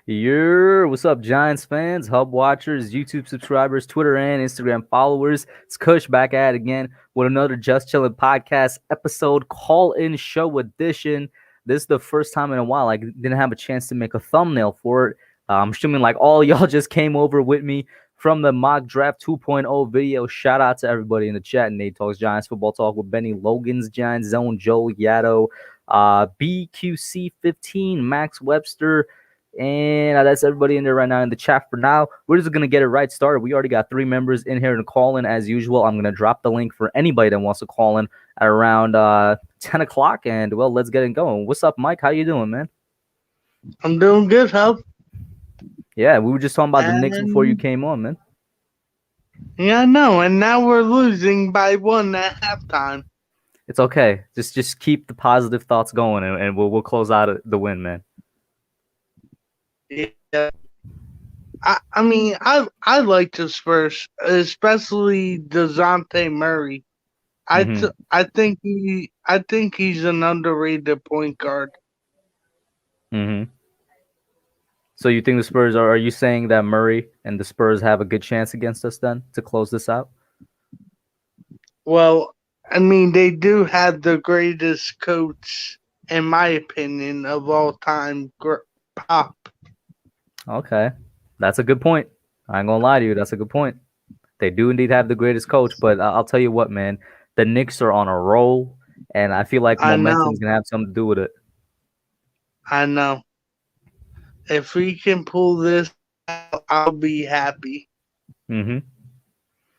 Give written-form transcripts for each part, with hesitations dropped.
What's up, Giants fans, Hub watchers, YouTube subscribers, Twitter and Instagram followers? It's Kush back at it again with another Just Chillin' podcast episode, call-in show edition. This is the first time in a while I didn't have a chance to make a thumbnail for it. I'm assuming like all y'all just came over with me from the mock draft 2.0 video. Shout out to everybody in the chat. Nate Talks Giants, Football Talk with Benny, Logan's Giants Zone, Joe Yaddo, BQC15, Max Webster, and that's everybody in there right now in the chat for now. We're just going to get it right started. We already got 3 members in here to call in as usual. I'm going to drop the link for anybody that wants to call in at around 10 o'clock. And, well, let's get it going. What's up, Mike? How you doing, man? I'm doing good, Hub. Yeah, we were just talking about the Knicks before you came on, man. Yeah, I know. And now we're losing by 1 at halftime. It's okay. Just keep the positive thoughts going, and we'll close out the win, man. Yeah. I mean, I like the Spurs, especially DeJounte Murray. I think he's an underrated point guard. Mm-hmm. So you think the Spurs are you saying that Murray and the Spurs have a good chance against us then to close this out? Well, I mean, they do have the greatest coach, in my opinion, of all time, Pop. Okay. That's a good point. I ain't gonna lie to you. That's a good point. They do indeed have the greatest coach, but I'll tell you what, man. The Knicks are on a roll, and I feel like momentum's gonna have something to do with it. I know. If we can pull this out, I'll be happy. Mm-hmm.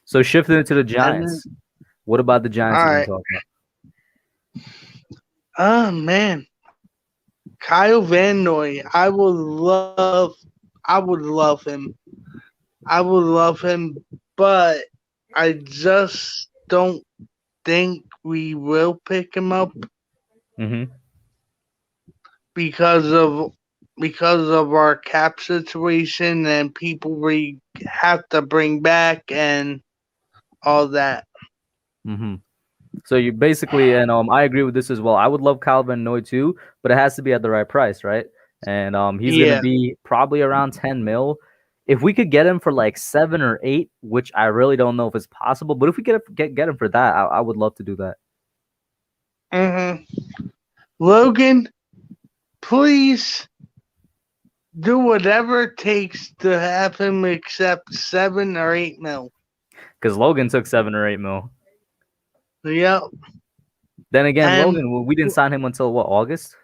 So shifting into the Giants. What about the Giants? All right. Oh man, Kyle Van Noy. I would love him. But I just don't think we will pick him up because of our cap situation and people we have to bring back and all that. Mm-hmm. So you basically, and I agree with this as well. I would love Kyle Van Noy too, but it has to be at the right price, right? And he's gonna be probably around 10 mil. If we could get him for like 7 or 8, which I really don't know if it's possible, but if we get him for that, I would love to do that. Logan, please do whatever it takes to have him accept 7 or 8 mil. Because Logan took 7 or 8 mil. Yep. Then again, Logan, we didn't sign him until what, August?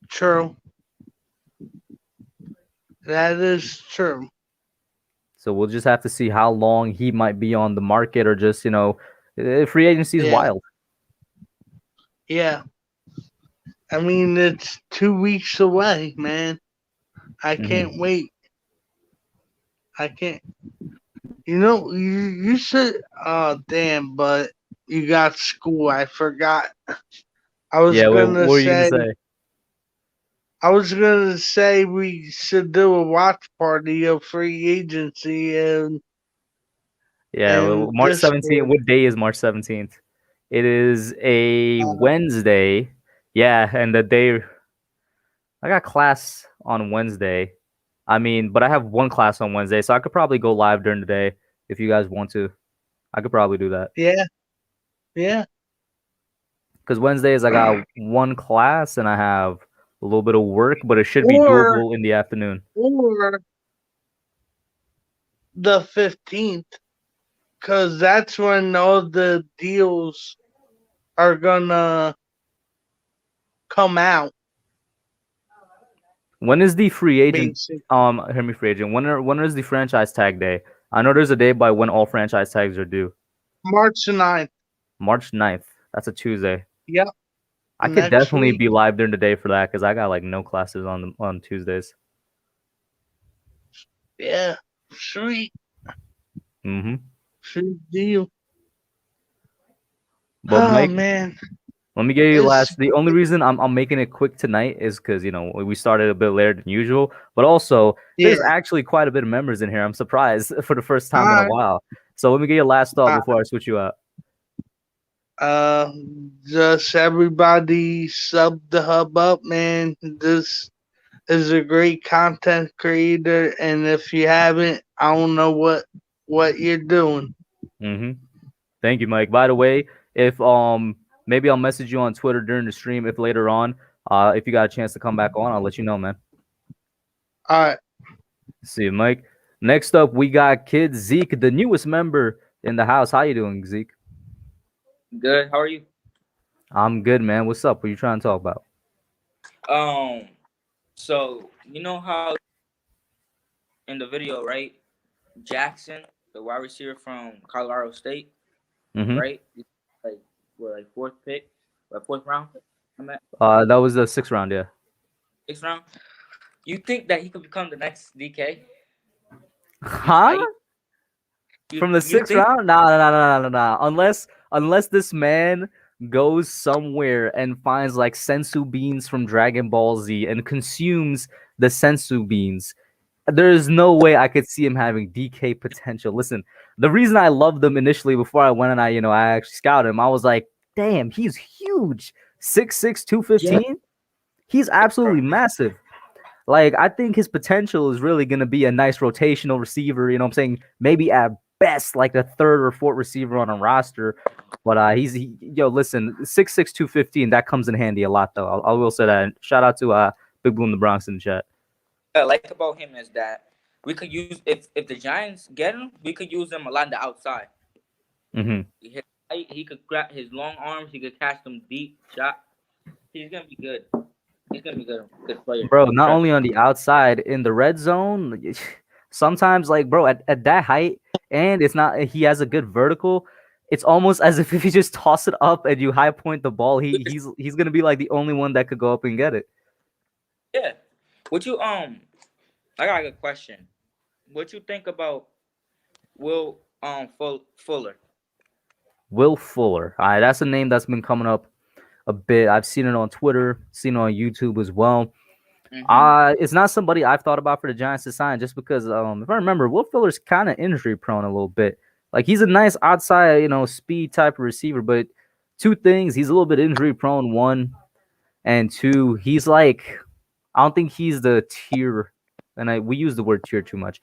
True. That is true. So we'll just have to see how long he might be on the market, or just, free agency is wild. Yeah. I mean, it's 2 weeks away, man. I can't wait. I can't. You said, oh, damn, but you got school. I forgot. What were you going to say? I was going to say we should do a watch party of free agency. March 17th. What day is March 17th? It is a Wednesday. Yeah, and the day I got class on Wednesday. I mean, but I have one class on Wednesday, so I could probably go live during the day if you guys want to. I could probably do that. Yeah. Yeah. Because Wednesdays I got one class and I have a little bit of work, but it should be doable in the afternoon. Or the 15th, because that's when all the deals are gonna come out. When is the free agent? Hear me, free agent. When is the franchise tag day? I know there's a day by when all franchise tags are due. March 9th. March 9th. That's a Tuesday. Yep. I could definitely be live during the day for that because I got like no classes on Tuesdays. Yeah. Sweet. Sweet deal. But Mike, man. Let me get you last. The only reason I'm making it quick tonight is because, we started a bit later than usual. But also, there's actually quite a bit of members in here. I'm surprised for the first time in a while. So let me get your last thought before I switch you out. Just everybody sub the hub up, man. is a great content creator, and if you haven't, I don't know what you're doing. Mm-hmm. Thank you, Mike. By the way, if maybe I'll message you on Twitter during the stream if later on, if you got a chance to come back on, I'll let you know, man. All right. See you, Mike. Next up, we got Kid Zeke, the newest member in the house. How you doing, Zeke? Good. How are you? I'm good, man. What's up? What are you trying to talk about? Um. So you know how in the video, right? Jackson, the wide receiver from Colorado State, Mm-hmm. right? Like what, like fourth pick, or fourth round? I'm at That was the sixth round, yeah. sixth round. You think that he could become the next DK? His Huh? height. From the You sixth think? round? Nah, nah, nah, nah, nah, nah. Unless this man goes somewhere and finds like sensu beans from Dragon Ball Z and consumes the sensu beans, there is no way I could see him having DK potential. Listen, the reason I loved him initially before I went and I actually scouted him, I was like, damn, he's huge. 6'6", Yeah, 215. He's absolutely massive. Like, I think his potential is really going to be a nice rotational receiver. You know what I'm saying? Maybe at best, like the third or fourth receiver on a roster. But listen, 6'6", 215, that comes in handy a lot, though. I will say that. Shout out to Big Blue in the Bronx in the chat. I like about him is that we could use if the Giants get him, we could use him a lot on the outside. Mm-hmm. His height, he could grab his long arms. He could catch them deep shot. He's gonna be good. He's gonna be good. Good player. Bro, not Trust. only on the outside, in the red zone, sometimes, like, bro, at that height, and it's not, he has a good vertical. It's almost as if you just toss it up and you high point the ball, he's gonna be like the only one that could go up and get it. Yeah. Would you I got a good question. What you think about Will Fuller? Will Fuller. All right, that's a name that's been coming up a bit. I've seen it on Twitter, seen it on YouTube as well. Mm-hmm. It's not somebody I've thought about for the Giants to sign just because if I remember, Will Fuller's kind of injury prone a little bit. Like he's a nice outside, speed type of receiver, but two things, he's a little bit injury prone, one, and two, he's like I don't think he's the tier, and we use the word tier too much.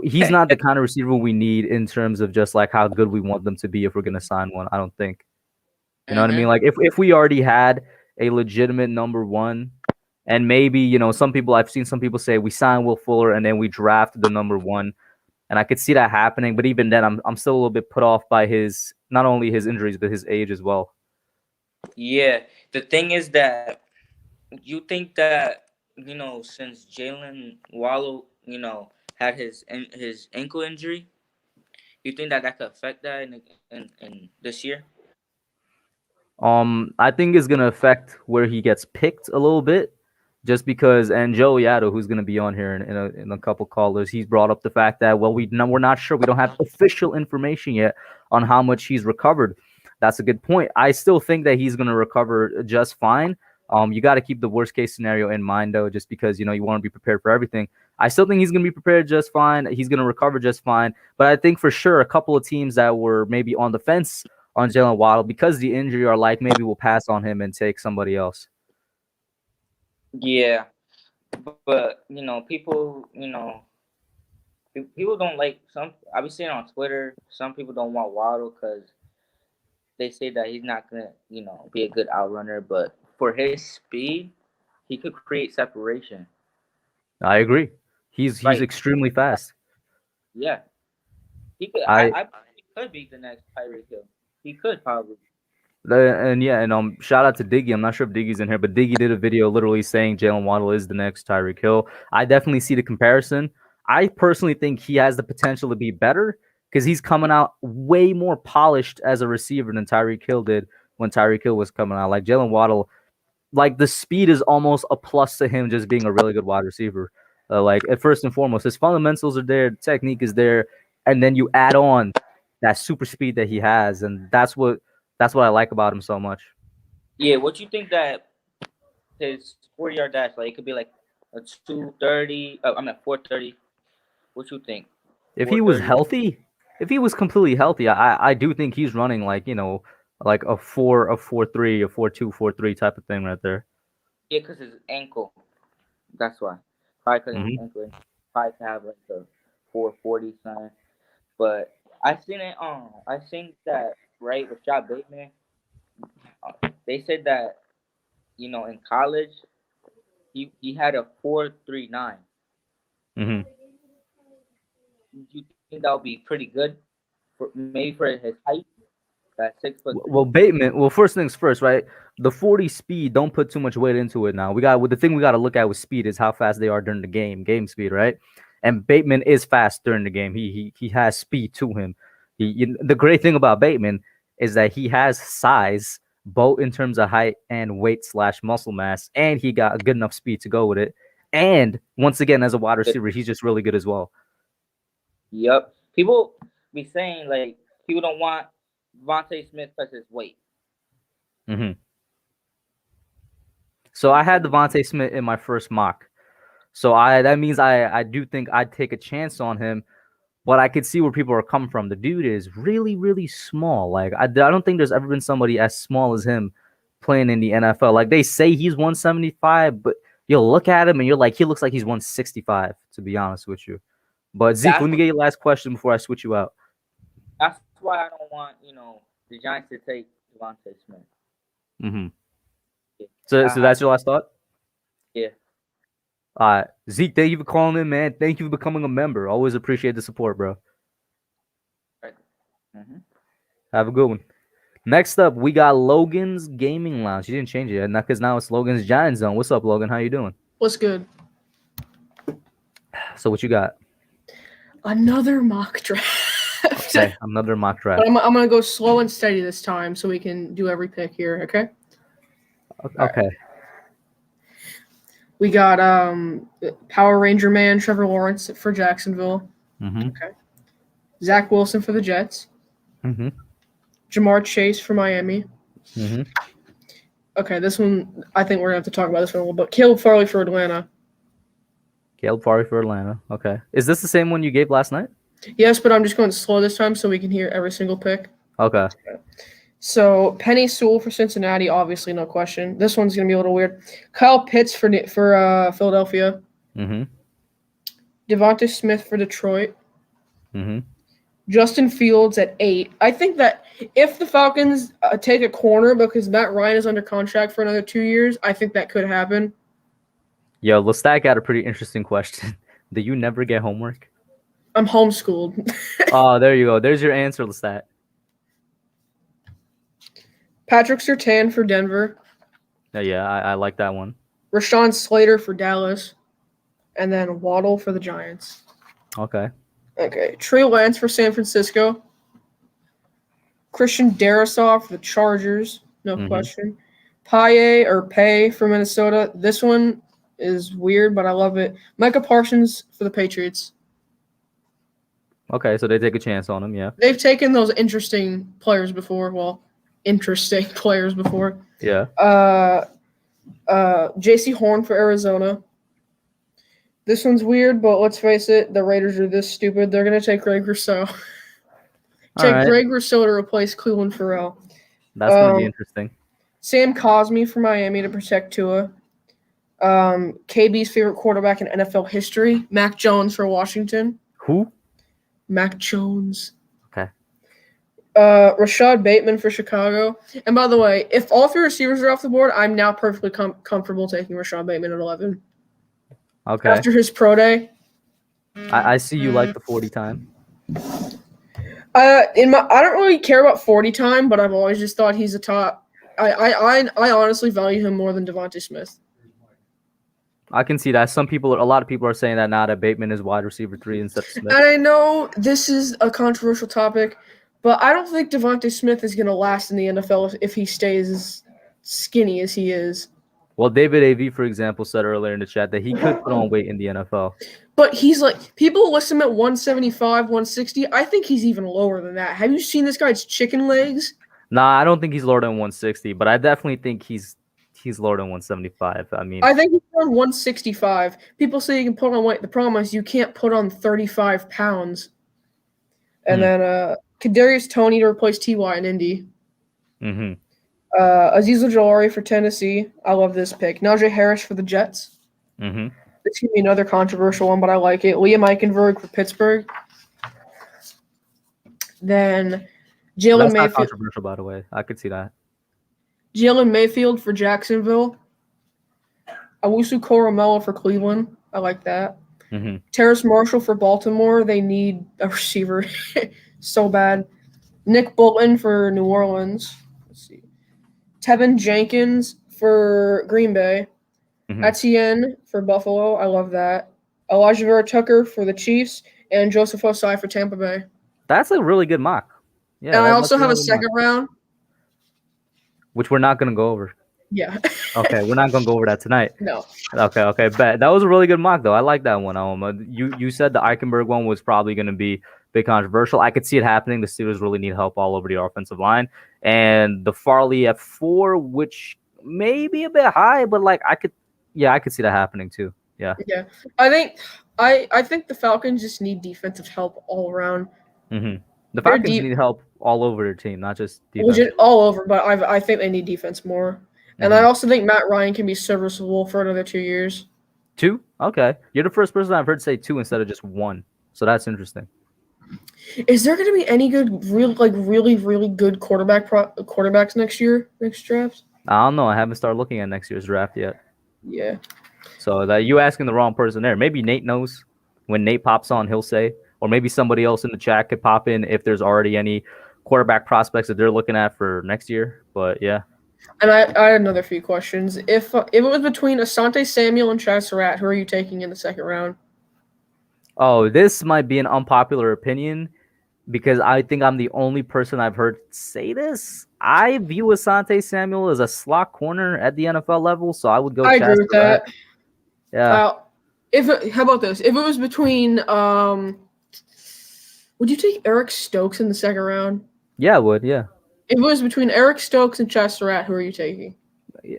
He's not the kind of receiver we need in terms of just like how good we want them to be if we're gonna sign one. I don't think. You know what I mean? Mm-hmm. Like if we already had a legitimate number one, and maybe I've seen some people say we sign Will Fuller and then we draft the number one, and I could see that happening. But even then, I'm still a little bit put off by his not only his injuries but his age as well. Yeah. The thing is that you think that since Jalen Waddle had his ankle injury, you think that could affect that in this year? I think it's gonna affect where he gets picked a little bit, just because. And Joe Yado, who's gonna be on here in a couple callers, he's brought up the fact that we're not sure, we don't have official information yet on how much he's recovered. That's a good point. I still think that he's gonna recover just fine. You got to keep the worst case scenario in mind though, just because you want to be prepared for everything. I still think he's gonna be prepared just fine. He's gonna recover just fine. But I think for sure a couple of teams that were maybe on the fence on Jalen Waddle because of the injury are like maybe we'll pass on him and take somebody else. Yeah, but people don't like some. I be seeing on Twitter, some people don't want Waddle because they say that he's not gonna, be a good outrunner. But for his speed, he could create separation. I agree. He's Right? extremely fast. Yeah, he could. I I believe he could be the next Tyreek Hill. He could probably. and yeah, and shout out to Diggy. I'm not sure if Diggy's in here, but Diggy did a video literally saying Jalen Waddle is the next Tyreek Hill. I definitely see the comparison. I personally think he has the potential to be better because he's coming out way more polished as a receiver than Tyreek Hill did when Tyreek Hill was coming out. Like Jalen Waddle, like the speed is almost a plus to him just being a really good wide receiver. Like at first and foremost, his fundamentals are there, technique is there, and then you add on that super speed that he has, and that's what I like about him so much. Yeah. What you think that his 40-yard dash, like it could be like a 230? I'm at 430. What you think? If he was 430? healthy, if he was completely healthy, I do think he's running like like a 4.3, a 4.2, 4.3 type of thing right there. Yeah, because his ankle. That's why. Probably because Mhm. his ankle injury. Probably to have like the 440 sign. But I seen it. I seen that right with Rashad Bateman. They said that in college he had a 4.39. Mhm. You think that would be pretty good for maybe for his height? That 6'3". Well, Bateman. Well, first things first, right? The 40 speed. Don't put too much weight into it. Now the thing we got to look at with speed is how fast they are during the game speed, right? And Bateman is fast during the game. He has speed to him. The great thing about Bateman is that he has size, both in terms of height and weight slash muscle mass, and he got good enough speed to go with it. And once again, as a wide receiver, he's just really good as well. Yep. People be saying like people don't want Devontae Smith because his weight. Mm-hmm. So I had Devontae Smith in my first mock. So that means I do think I'd take a chance on him, but I could see where people are coming from. The dude is really, really small. Like I don't think there's ever been somebody as small as him playing in the NFL. Like they say he's 175, but you'll look at him and you're like, he looks like he's 165, to be honest with you. But Zeke, let me get your last question before I switch you out. That's why I don't want, the Giants to take Devontae Smith. Mm-hmm. So that's your last thought? Yeah. All right. Zeke, thank you for calling in, man. Thank you for becoming a member. Always appreciate the support, bro. Mm-hmm. Have a good one. Next up, we got Logan's Gaming Lounge. You didn't change it yet, because now it's Logan's Giant Zone. What's up, Logan? How you doing? What's good? So what you got? Another mock draft. Okay, another mock draft. But I'm gonna go slow and steady this time, so we can do every pick here. Okay. Okay. Right. We got Power Ranger man Trevor Lawrence for Jacksonville. Mm-hmm. Okay. Zach Wilson for the Jets. Mm-hmm. Jamar Chase for Miami. Mm-hmm. Okay, this one I think we're gonna have to talk about this one a little bit. Caleb Farley for Atlanta. Caleb Farley for Atlanta. Okay. Is this the same one you gave last night? Yes, but I'm just going slow this time so we can hear every single pick. Okay. So Penny Sewell for Cincinnati, obviously no question. This one's gonna be a little weird. Kyle Pitts for Philadelphia. Mm-hmm. Devontae Smith for Detroit. Mm-hmm. Justin Fields at 8. I think that if the Falcons take a corner because Matt Ryan is under contract for another 2 years, I think that could happen. Yo, Lestat got a pretty interesting question. Do you never get homework? I'm homeschooled. Oh, there you go. There's your answer, Lestat. Patrick Surtain for Denver. Yeah, I like that one. Rashawn Slater for Dallas. And then Waddle for the Giants. Okay. Okay. Trey Lance for San Francisco. Christian Darrisaw for the Chargers. No question. Pay for Minnesota. This one is weird, but I love it. Micah Parsons for the Patriots. Okay, so they take a chance on him, yeah. They've taken those interesting players before. Well, interesting players before. Yeah. J.C. Horn for Arizona. This one's weird, but let's face it, the Raiders are this stupid. They're going to take Greg Rousseau. Greg Rousseau to replace Cleveland Farrell. That's going to be interesting. Sam Cosmi for Miami to protect Tua. KB's favorite quarterback in NFL history, Mac Jones for Washington. Who? Mac Jones. Okay. Rashad Bateman for Chicago. And by the way, if all 3 receivers are off the board, I'm now perfectly comfortable taking Rashad Bateman at 11. Okay. After his pro day. I see you like the 40 time. I don't really care about 40 time, but I've always just thought he's a top. I honestly value him more than Devontae Smith. I can see that. A lot of people are saying that now that Bateman is wide receiver 3 instead of Smith. And I know this is a controversial topic, but I don't think Devontae Smith is going to last in the NFL if he stays as skinny as he is. Well, David AV, for example, said earlier in the chat that he could put on weight in the NFL. But he's like, people list him at 175, 160. I think he's even lower than that. Have you seen this guy's chicken legs? Nah, I don't think he's lower than 160, but I definitely think he's lower than 175. I think he's on 165. People say you can put on weight. The problem is you can't put on 35 pounds. And then Kadarius Toney to replace T.Y. in Indy. Mm-hmm. Azeez Ojulari for Tennessee. I love this pick. Najee Harris for the Jets. Mm-hmm. This could be another controversial one, but I like it. Liam Eichenberg for Pittsburgh. Then Jalen That's not Mayfield. controversial, by the way. I could see that. Jalen Mayfield for Jacksonville. Awusu Koromela for Cleveland. I like that. Mm-hmm. Terrace Marshall for Baltimore. They need a receiver so bad. Nick Bolton for New Orleans. Let's see. Tevin Jenkins for Green Bay. Mhm. Etienne for Buffalo. I love that. Elijah Vera Tucker for the Chiefs. And Joseph Osai for Tampa Bay. That's a really good mock. Yeah, and I that's also have a really good mock, second round. which we're not going to go over. Yeah. Okay, we're not going to go over that tonight. No. Okay, bet. That was a really good mock, though. I like that one. You said the Eichenberg one was probably going to be big controversial. I could see it happening. The Steelers really need help all over the offensive line. And the Farley at 4, which may be a bit high, but like I could see that happening too. Yeah. Yeah. I think the Falcons just need defensive help all around. Mm-hmm. The Falcons need help all over their team, not just defense. Legit all over, but I think they need defense more. And I also think Matt Ryan can be serviceable for another 2 years. 2? Okay. You're the first person I've heard say 2 instead of just 1. So that's interesting. Is there going to be any good, really good quarterbacks next draft? I don't know. I haven't started looking at next year's draft yet. Yeah. So that you asking the wrong person there. Maybe Nate knows. When Nate pops on, he'll say. Or maybe somebody else in the chat could pop in if there's already any quarterback prospects that they're looking at for next year. But yeah. And I had another few questions. If it was between Asante Samuel and Chaz Surratt, who are you taking in the second round? Oh, this might be an unpopular opinion because I think I'm the only person I've heard say this. I view Asante Samuel as a slot corner at the NFL level, so I would go. I agree with that. Yeah. How about this? If it was between, would you take Eric Stokes in the second round? Yeah, I would. Yeah. If it was between Eric Stokes and Chaz Surratt, who are you taking? Yeah.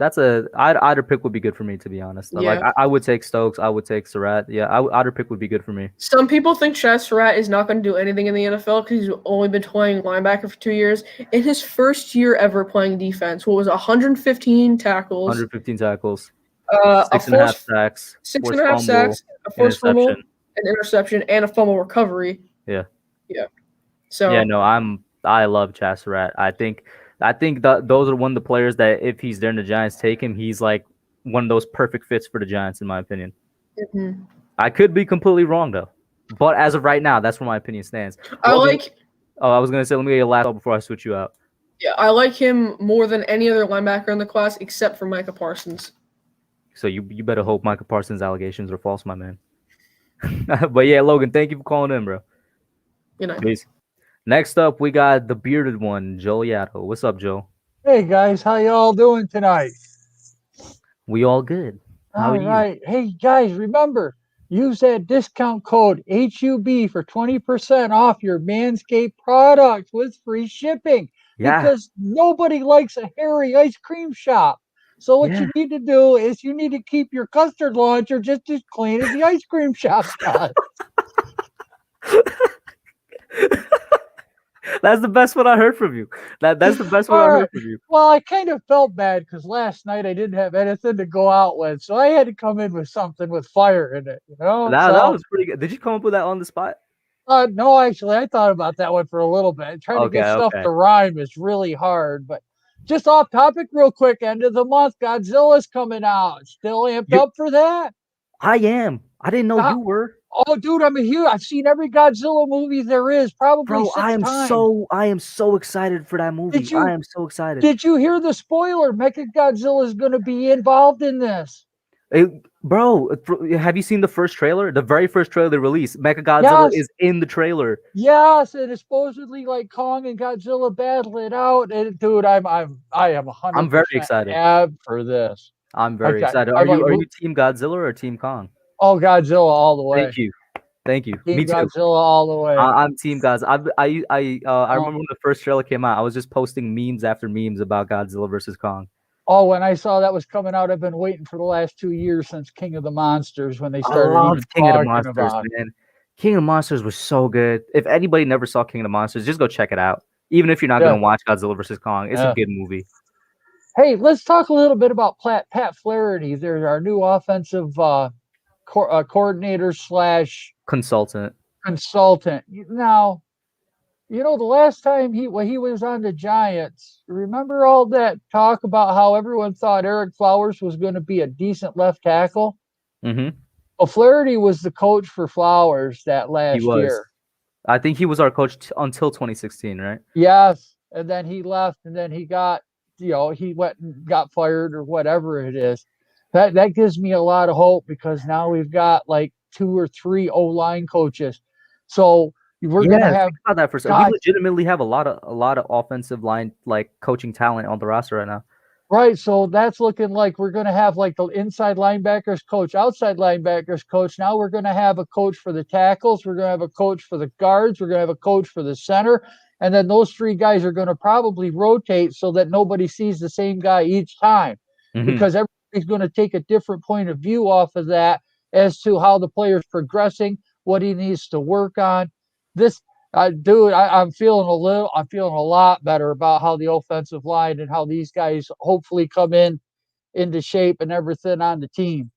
Either pick would be good for me, to be honest. Yeah. Like I would take Stokes, I would take Surratt. Yeah, either pick would be good for me. Some people think Chaz Surratt is not going to do anything in the NFL because he's only been playing linebacker for 2 years. In his first year ever playing defense, what was 115 tackles? 115 tackles. 6.5 sacks. 6.5 sacks. A forced fumble, an interception, and a fumble recovery. Yeah. Yeah. So. Yeah. No, I love Chaz Surratt. I think those are one of the players that if he's there and the Giants take him, he's like one of those perfect fits for the Giants, in my opinion. Mm-hmm. I could be completely wrong, though. But as of right now, that's where my opinion stands. I was going to say, let me get your last thought before I switch you out. Yeah, I like him more than any other linebacker in the class except for Micah Parsons. So you better hope Micah Parsons' allegations are false, my man. But yeah, Logan, thank you for calling in, bro. Good night. Peace. Next up, we got the bearded one, Joe Yato. What's up, Joe? Hey, guys. How y'all doing tonight? We all good. How are you? All right. Hey, guys, remember, use that discount code HUB for 20% off your Manscaped products with free shipping. Yeah. Because nobody likes a hairy ice cream shop. So what you need to do is you need to keep your custard launcher just as clean as the ice cream shop does. That's the best one I heard from you. That's the best one I heard from you. Well, I kind of felt bad because last night I didn't have anything to go out with, so I had to come in with something with fire in it. You know, that was pretty good. Did you come up with that on the spot? No, actually, I thought about that one for a little bit. Trying to get stuff to rhyme is really hard, but just off topic, real quick. End of the month, Godzilla's coming out. Still amped up for that? I am. I didn't know you were. Oh, dude, I've seen every Godzilla movie there is, probably 6 times. I am so excited for that movie. I am so excited. Did you hear the spoiler? Mechagodzilla is going to be involved in this. Bro, have you seen the first trailer? The very first trailer they released, Mechagodzilla is in the trailer. Yes, it is supposedly like Kong and Godzilla battle it out. And dude, I am 100%. I'm very excited for this. I'm very excited. Are you Team Godzilla or Team Kong? Oh, Godzilla all the way. Thank you. Team Me too. Godzilla all the way. I'm Team Godzilla. I remember when the first trailer came out, I was just posting memes after memes about Godzilla versus Kong. Oh, when I saw that was coming out, I've been waiting for the last 2 years since King of the Monsters when they started. I love King of the Monsters, man. King of the Monsters was so good. If anybody never saw King of the Monsters, just go check it out. Even if you're not going to watch Godzilla versus Kong, it's a good movie. Hey, let's talk a little bit about Pat Flaherty. There's our new offensive coordinator / consultant. Now, the last time when he was on the Giants, remember all that talk about how everyone thought Eric Flowers was going to be a decent left tackle? Mm-hmm. Well, Flaherty was the coach for Flowers that He last was. year. I think he was our coach until 2016, right? Yes, and then he left, and then he got, he went and got fired or whatever it is. That gives me a lot of hope because now we've got like 2 or 3 O-line coaches. So we're gonna have think about that for a second. We legitimately have a lot of offensive line like coaching talent on the roster right now. Right, so that's looking like we're going to have like the inside linebackers coach, outside linebackers coach. Now we're going to have a coach for the tackles. We're going to have a coach for the guards. We're going to have a coach for the center. And then those 3 guys are going to probably rotate so that nobody sees the same guy each time because everybody's going to take a different point of view off of that as to how the player's progressing, what he needs to work on. I'm feeling a lot better about how the offensive line and how these guys hopefully come into shape and everything on the team.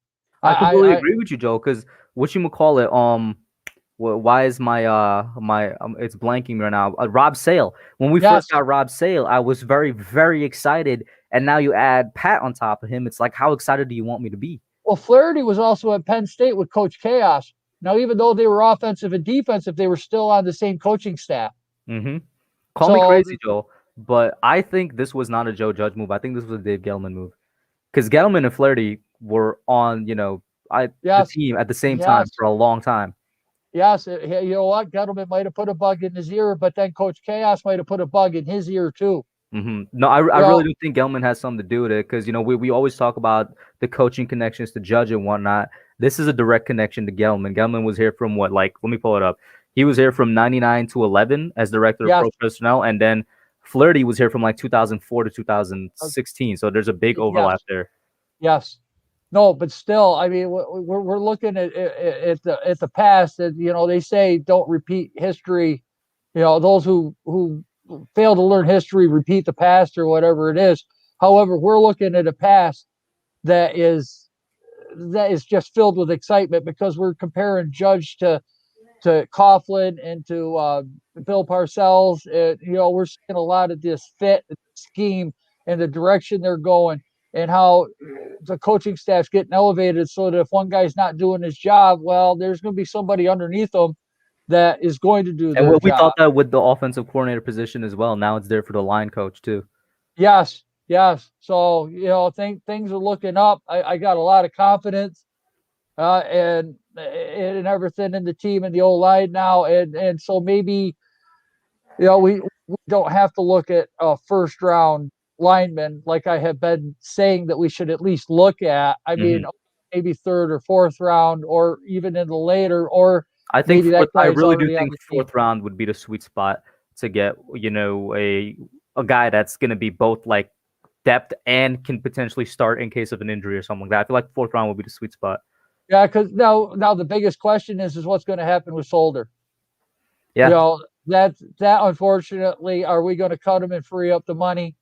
I completely agree with you, Joe. Because why is my it's blanking right now? Rob Sale. When we first got Rob Sale, I was very, very excited, and now you add Pat on top of him. It's like, how excited do you want me to be? Well, Flaherty was also at Penn State with Coach Chaos. Now, even though they were offensive and defensive, they were still on the same coaching staff. Call me crazy, Joe, but I think this was not a Joe Judge move. I think this was a Dave Gettleman move because Gettleman and Flaherty were on, the team at the same time for a long time. Yes, you know what? Gettleman might have put a bug in his ear, but then Coach Chaos might have put a bug in his ear too. No, I really do think Gettleman has something to do with it because we always talk about the coaching connections to Judge and whatnot. This is a direct connection to Gettleman. Gettleman was here from let me pull it up. He was here from 99 to 11 as director of pro personnel, and then Flaherty was here from like 2004 to 2016. So there's a big overlap there. Yes. No, but still, I mean, we're looking at the past, and they say don't repeat history. Those who fail to learn history repeat the past or whatever it is. However, we're looking at a past that is just filled with excitement because we're comparing Judge to Coughlin and to Bill Parcells. We're seeing a lot of this fit scheme and the direction they're going and how the coaching staff's getting elevated so that if one guy's not doing his job, well, there's going to be somebody underneath them that is going to do their job. And we thought that with the offensive coordinator position as well. Now it's there for the line coach too. Yes. So, things are looking up. I got a lot of confidence and everything in the team and the O-line now. And so maybe, we don't have to look at a first round lineman like I have been saying that we should at least look at. I mean, maybe 3rd or 4th round or even in the later, or I think I really do think 4th round would be the sweet spot to get, a guy that's going to be both like depth and can potentially start in case of an injury or something like that. I feel like 4th round would be the sweet spot. Yeah, because now the biggest question is what's going to happen with Solder. Yeah, that unfortunately, are we going to cut him and free up the money?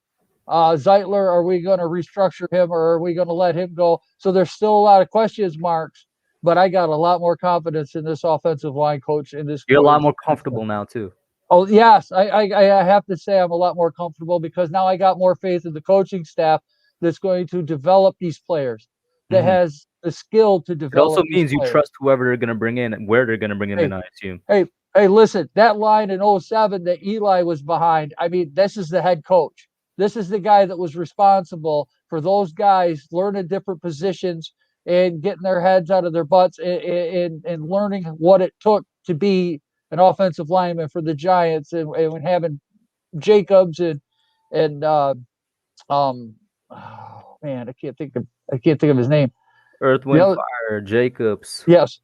Zeitler, are we going to restructure him or are we going to let him go? So there's still a lot of questions marks, but I got a lot more confidence in this offensive line coach. You're a lot more comfortable now too. Oh yes, I have to say I'm a lot more comfortable because now I got more faith in the coaching staff that's going to develop these players, that has the skill to develop. It also means you trust whoever they're going to bring in and where they're going to bring him in, I assume. Hey, listen, that line in 07 that Eli was behind, I mean, this is the head coach. This is the guy that was responsible for those guys learning different positions and getting their heads out of their butts and learning what it took to be an offensive lineman for the Giants and having Jacobs and oh man, I can't think of his name. Earth, Wind, Fire, Jacobs. Yes,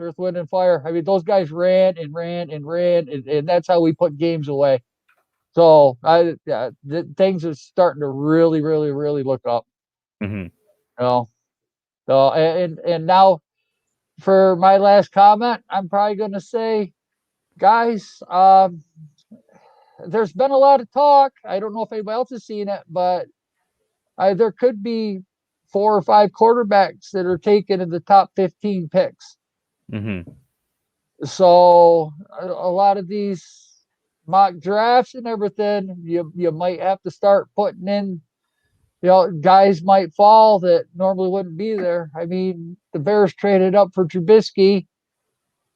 Earth, Wind, and Fire. I mean, those guys ran, and that's how we put games away. So things are starting to really, really, really look up. So and now for my last comment, I'm probably going to say, guys, there's been a lot of talk. I don't know if anybody else has seen it, but there could be 4 or 5 quarterbacks that are taken in the top 15 picks. Mm-hmm. So a lot of these mock drafts and everything, you might have to start putting in, guys might fall that normally wouldn't be there. I mean, the Bears traded up for Trubisky.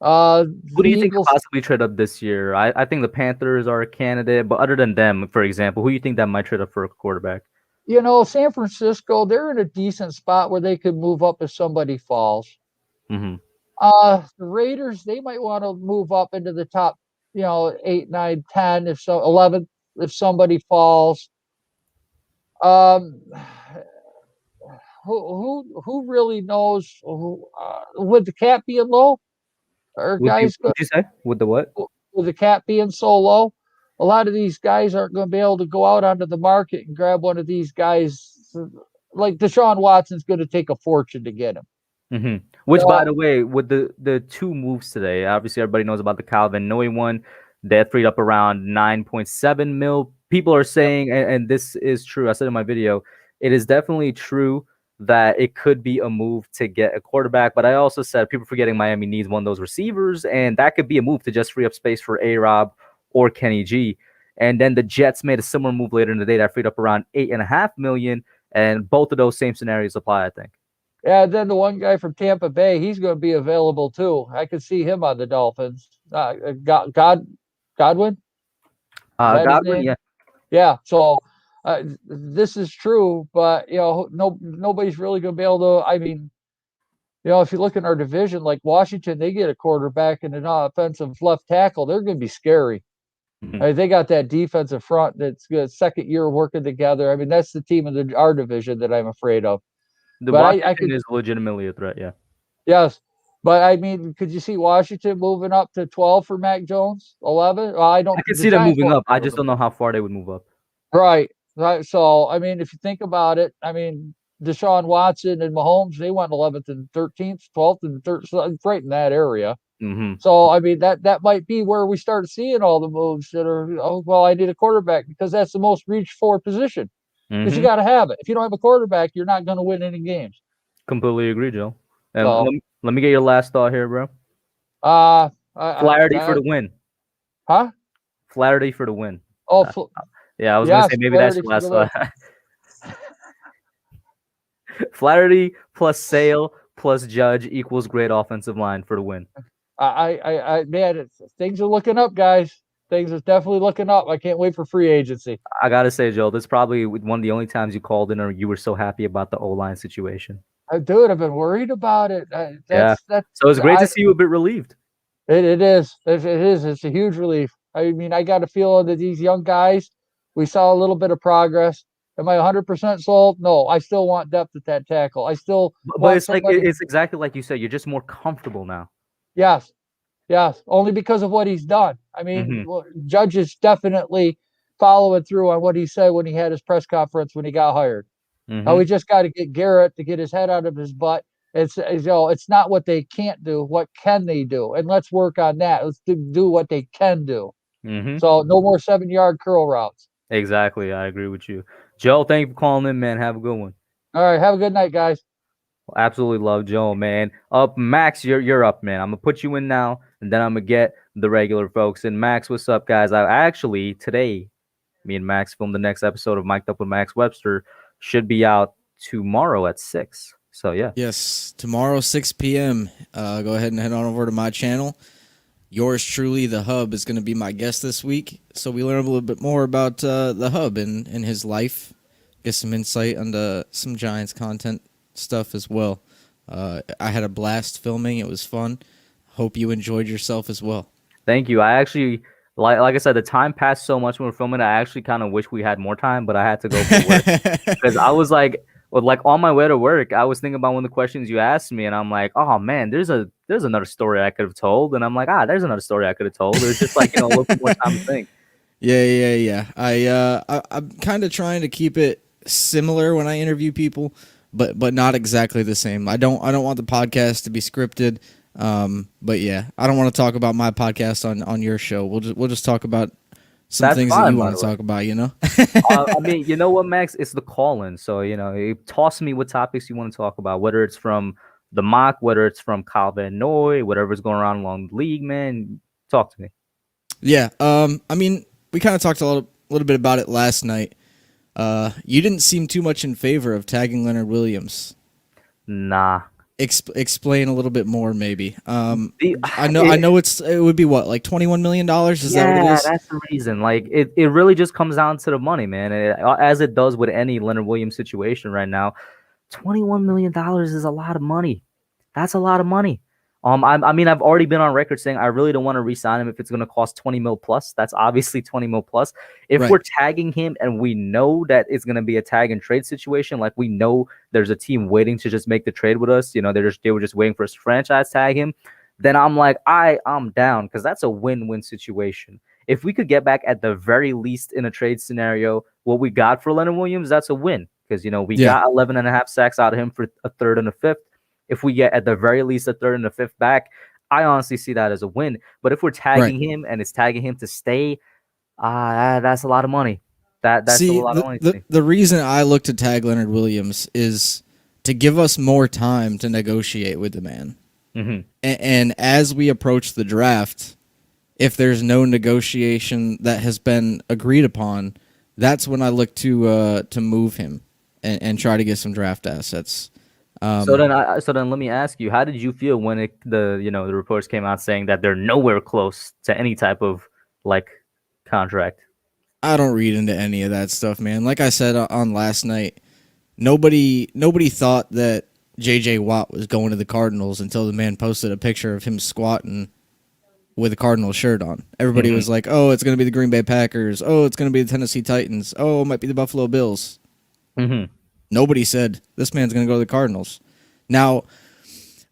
Who do you think could Eagles possibly trade up this year? I think the Panthers are a candidate, but other than them, for example, who do you think that might trade up for a quarterback? San Francisco, they're in a decent spot where they could move up if somebody falls. Mm-hmm. The Raiders, they might want to move up into the top, 8, 9, 10, 11, if somebody falls. Who really knows? With the cap being low, or guys, What'd you say? With the what? with the cap being so low, a lot of these guys aren't going to be able to go out onto the market and grab one of these guys. Like Deshaun Watson's going to take a fortune to get him. Mm-hmm. Which, by the way, with the 2 moves today, obviously everybody knows about the Calvin Noe one. That freed up around 9.7 mil. People are saying, and this is true, I said in my video, it is definitely true that it could be a move to get a quarterback. But I also said people forgetting Miami needs one of those receivers, and that could be a move to just free up space for A-Rob or Kenny G. And then the Jets made a similar move later in the day that freed up around $8.5 million, and both of those same scenarios apply, I think. Yeah, then the one guy from Tampa Bay, he's going to be available too. I could see him on the Dolphins. Godwin? Godwin, yeah. Yeah, so this is true, but nobody's really going to be able to. I mean, if you look in our division, like Washington, they get a quarterback and an offensive left tackle, they're going to be scary. Mm-hmm. I mean, they got that defensive front that's good, second year working together. I mean, that's the team in our division that I'm afraid of. The Washington is legitimately a threat, yeah. Yes. But I mean, could you see Washington moving up to 12 for Mac Jones? 11? Well, I can see them moving up. I just don't know how far they would move up. Right. So, I mean, if you think about it, I mean, Deshaun Watson and Mahomes, they went 11th and 13th, 12th and 13th, so right in that area. Mm-hmm. So, I mean, that might be where we start seeing all the moves that are, I need a quarterback, because that's the most reached for position. Because you got to have it. If you don't have a quarterback, you're not going to win any games. Completely agree, Joe. Let me get your last thought here, bro. Flaherty for the win. Huh? Flaherty for the win. Oh, yeah, I was going to say maybe that's your last thought. Flaherty plus Sale plus Judge equals great offensive line for the win. Man, things are looking up, guys. Things are definitely looking up. I can't wait for free agency. I got to say, Joe, this is probably one of the only times you called in or you were so happy about the O-line situation. Dude, I've been worried about it. So it's great to see you a bit relieved. It is. It is. It's a huge relief. I mean, I got a feeling that these young guys, we saw a little bit of progress. Am I 100% sold? No, I still want depth at that tackle. I still But it's somebody... like it's exactly like you said. You're just more comfortable now. Yes. Only because of what he's done. I mean, Judge is definitely following through on what he said when he had his press conference when he got hired. Now we just got to get Garrett to get his head out of his butt. It's not what they can't do. What can they do? And let's work on that. Let's do what they can do. So no more 7-yard curl routes. Exactly. I agree with you. Joe, thank you for calling in, man. Have a good one. All right. Have a good night, guys. Well, absolutely love Joe, man. Up, Max, you're up, man. I'm going to put you in now, and then I'm going to get the regular folks. And Max, what's up, guys? Today, me and Max filmed the next episode of Mic'd Up with Max Webster. Should be out tomorrow at 6. So, yeah. Yes, tomorrow, 6 p.m. Go ahead and head on over to my channel. Yours truly, the Hub, is going to be my guest this week. So we learn a little bit more about the Hub and his life. Get some insight into some Giants content stuff as well. I had a blast filming. It was fun. Hope you enjoyed yourself as well. Thank you. I actually... Like I said, the time passed so much when we were filming. I actually kind of wish we had more time, but I had to go for work because I was like on my way to work. I was thinking about one of the questions you asked me, and I'm like, oh man, there's another story I could have told, and I'm like, there's another story I could have told. There's just like a little bit more time to think. Yeah. I'm kind of trying to keep it similar when I interview people, but not exactly the same. I don't want the podcast to be scripted. But yeah, I don't want to talk about my podcast on your show. We'll just talk about some That's things fine, that you by want the to way. talk about, you know? I mean, you know what, Max? It's the call-in. So, toss me what topics you want to talk about, whether it's from the mock, whether it's from Kyle Van Noy, whatever's going around along the league, man. Talk to me. Yeah. I mean, we kind of talked a little bit about it last night. You didn't seem too much in favor of tagging Leonard Williams. Nah. Explain a little bit more, maybe. I It- know it would be what, like $21 million? Is that what it is? That's the reason. Like, it really just comes down to the money, man. As it does with any Leonard Williams situation right now. $21 million is a lot of money. That's a lot of money. I mean, I've already been on record saying I really don't want to re-sign him if it's going to cost 20 mil plus. That's obviously 20 mil plus. If Right. we're tagging him and we know that it's going to be a tag and trade situation, like we know there's a team waiting to just make the trade with us, they were just waiting for us to franchise tag him, then I'm like, I'm down, because that's a win-win situation. If we could get back at the very least in a trade scenario what we got for Leonard Williams, that's a win, because we got 11 and a half sacks out of him for a third and a fifth. If we get at the very least a third and a fifth back, I honestly see that as a win. But if we're tagging him and it's tagging him to stay, that's a lot of money. That's a lot of money. The reason I look to tag Leonard Williams is to give us more time to negotiate with the man. Mm-hmm. And as we approach the draft, if there's no negotiation that has been agreed upon, that's when I look to move him and try to get some draft assets. So then let me ask you, how did you feel when the reports came out saying that they're nowhere close to any type of contract? I don't read into any of that stuff, man. Like I said on last night, nobody thought that J.J. Watt was going to the Cardinals until the man posted a picture of him squatting with a Cardinals shirt on. Everybody was like, oh, it's going to be the Green Bay Packers. Oh, it's going to be the Tennessee Titans. Oh, it might be the Buffalo Bills. Mm-hmm. Nobody said this man's going to go to the Cardinals. Now,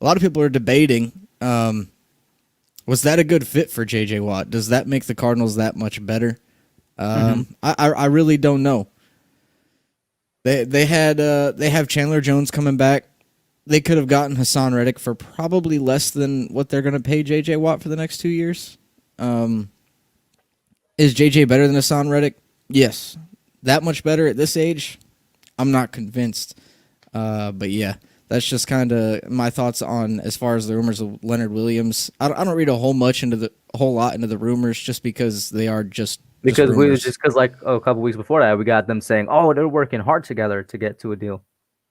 a lot of people are debating, was that a good fit for J.J. Watt? Does that make the Cardinals that much better? I really don't know. They have Chandler Jones coming back. They could have gotten Hassan Reddick for probably less than what they're going to pay J.J. Watt for the next 2 years. Is J.J. better than Hassan Reddick? Yes. That much better at this age? I'm not convinced. But yeah, that's just kind of my thoughts on as far as the rumors of Leonard Williams. I don't read a whole lot into the rumors just because they are just because rumors. like a couple weeks before that we got them saying, oh, they're working hard together to get to a deal.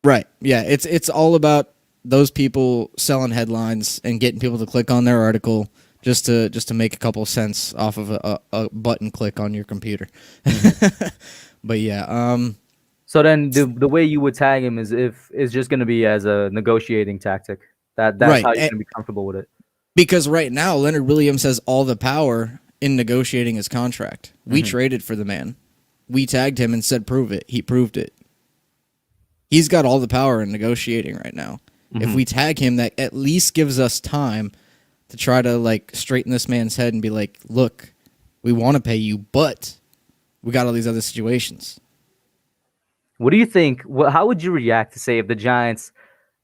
Right. Yeah, it's all about those people selling headlines and getting people to click on their article just to make a couple cents off of a button click on your computer. But yeah, so then the way you would tag him is just going to be as a negotiating tactic. That's right. How you're going to be comfortable with it. Because right now Leonard Williams has all the power in negotiating his contract. We traded for the man. We tagged him and said prove it. He proved it. He's got all the power in negotiating right now. If we tag him, that at least gives us time to try to straighten this man's head and be like, look, we want to pay you, but we got all these other situations. What do you think? How would you react to say if the Giants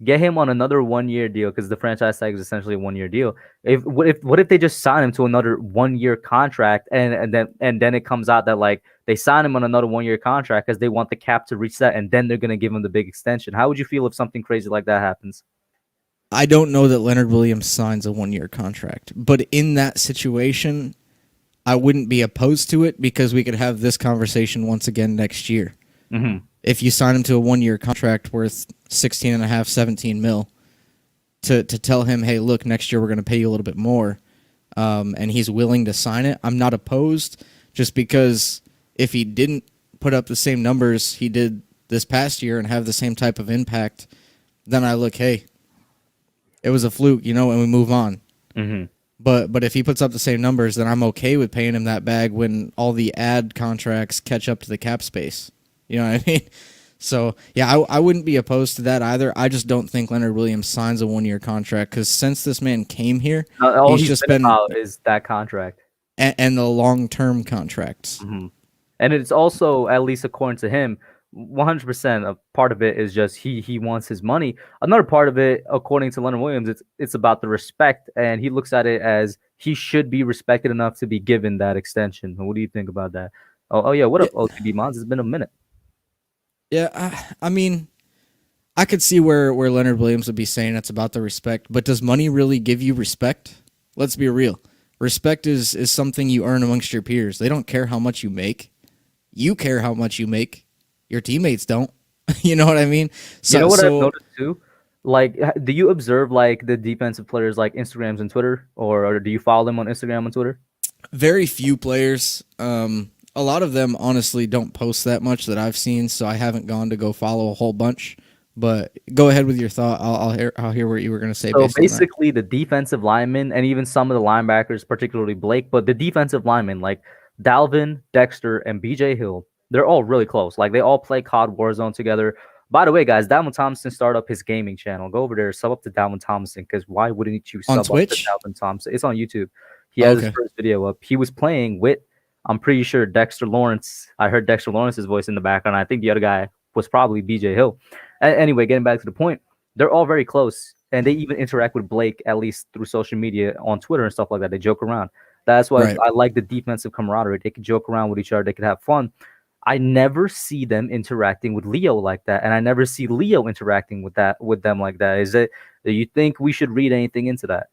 get him on another 1 year deal, because the franchise tag is essentially a 1 year deal? What if they just sign him to another 1 year contract and then it comes out that they sign him on another 1 year contract because they want the cap to reset and then they're gonna give him the big extension? How would you feel if something crazy like that happens? I don't know that Leonard Williams signs a 1 year contract, but in that situation, I wouldn't be opposed to it because we could have this conversation once again next year. Mm-hmm. If you sign him to a 1 year contract worth 16 and a half, 17 mil, to tell him, hey, look, next year we're going to pay you a little bit more, and he's willing to sign it, I'm not opposed, just because if he didn't put up the same numbers he did this past year and have the same type of impact, then I look, hey, it was a fluke, and we move on. Mm-hmm. But if he puts up the same numbers, then I'm okay with paying him that bag when all the ad contracts catch up to the cap space. You know what I mean? So, yeah, I wouldn't be opposed to that either. I just don't think Leonard Williams signs a 1 year contract because since this man came here, all he's just been about is that contract and the long-term contracts. Mm-hmm. And it's also, at least according to him, 100% a part of it is just he wants his money. Another part of it, according to Leonard Williams, it's about the respect, and he looks at it as he should be respected enough to be given that extension. What do you think about that? Oh yeah, what up, OTB Mons? It's been a minute. Yeah, I mean, I could see where Leonard Williams would be saying it's about the respect, but does money really give you respect? Let's be real. Respect is something you earn amongst your peers. They don't care how much you make. You care how much you make. Your teammates don't. You know what I mean? So, you know what I've noticed too? Like, do you observe like the defensive players like Instagrams and Twitter, or do you follow them on Instagram and Twitter? Very few players. A lot of them honestly don't post that much that I've seen, so I haven't gone to go follow a whole bunch. But go ahead with your thought. I'll hear what you were going to say. So basically, the defensive linemen and even some of the linebackers, particularly Blake, but the defensive linemen like Dalvin, Dexter, and BJ Hill, they're all really close. Like they all play COD Warzone together. By the way, guys, Dalvin Thompson started up his gaming channel. Go over there, sub up to Dalvin Thompson, because why wouldn't you sub up to Dalvin Thompson? It's on YouTube. He has his first video up. He was playing with, I'm pretty sure, Dexter Lawrence. I heard Dexter Lawrence's voice in the background. I think the other guy was probably BJ Hill. Anyway, getting back to the point, they're all very close, and they even interact with Blake, at least through social media on Twitter and stuff like that. They joke around. That's why I like the defensive camaraderie. They can joke around with each other. They can have fun. I never see them interacting with Leo like that, and I never see Leo interacting with them like that. Do you think we should read anything into that?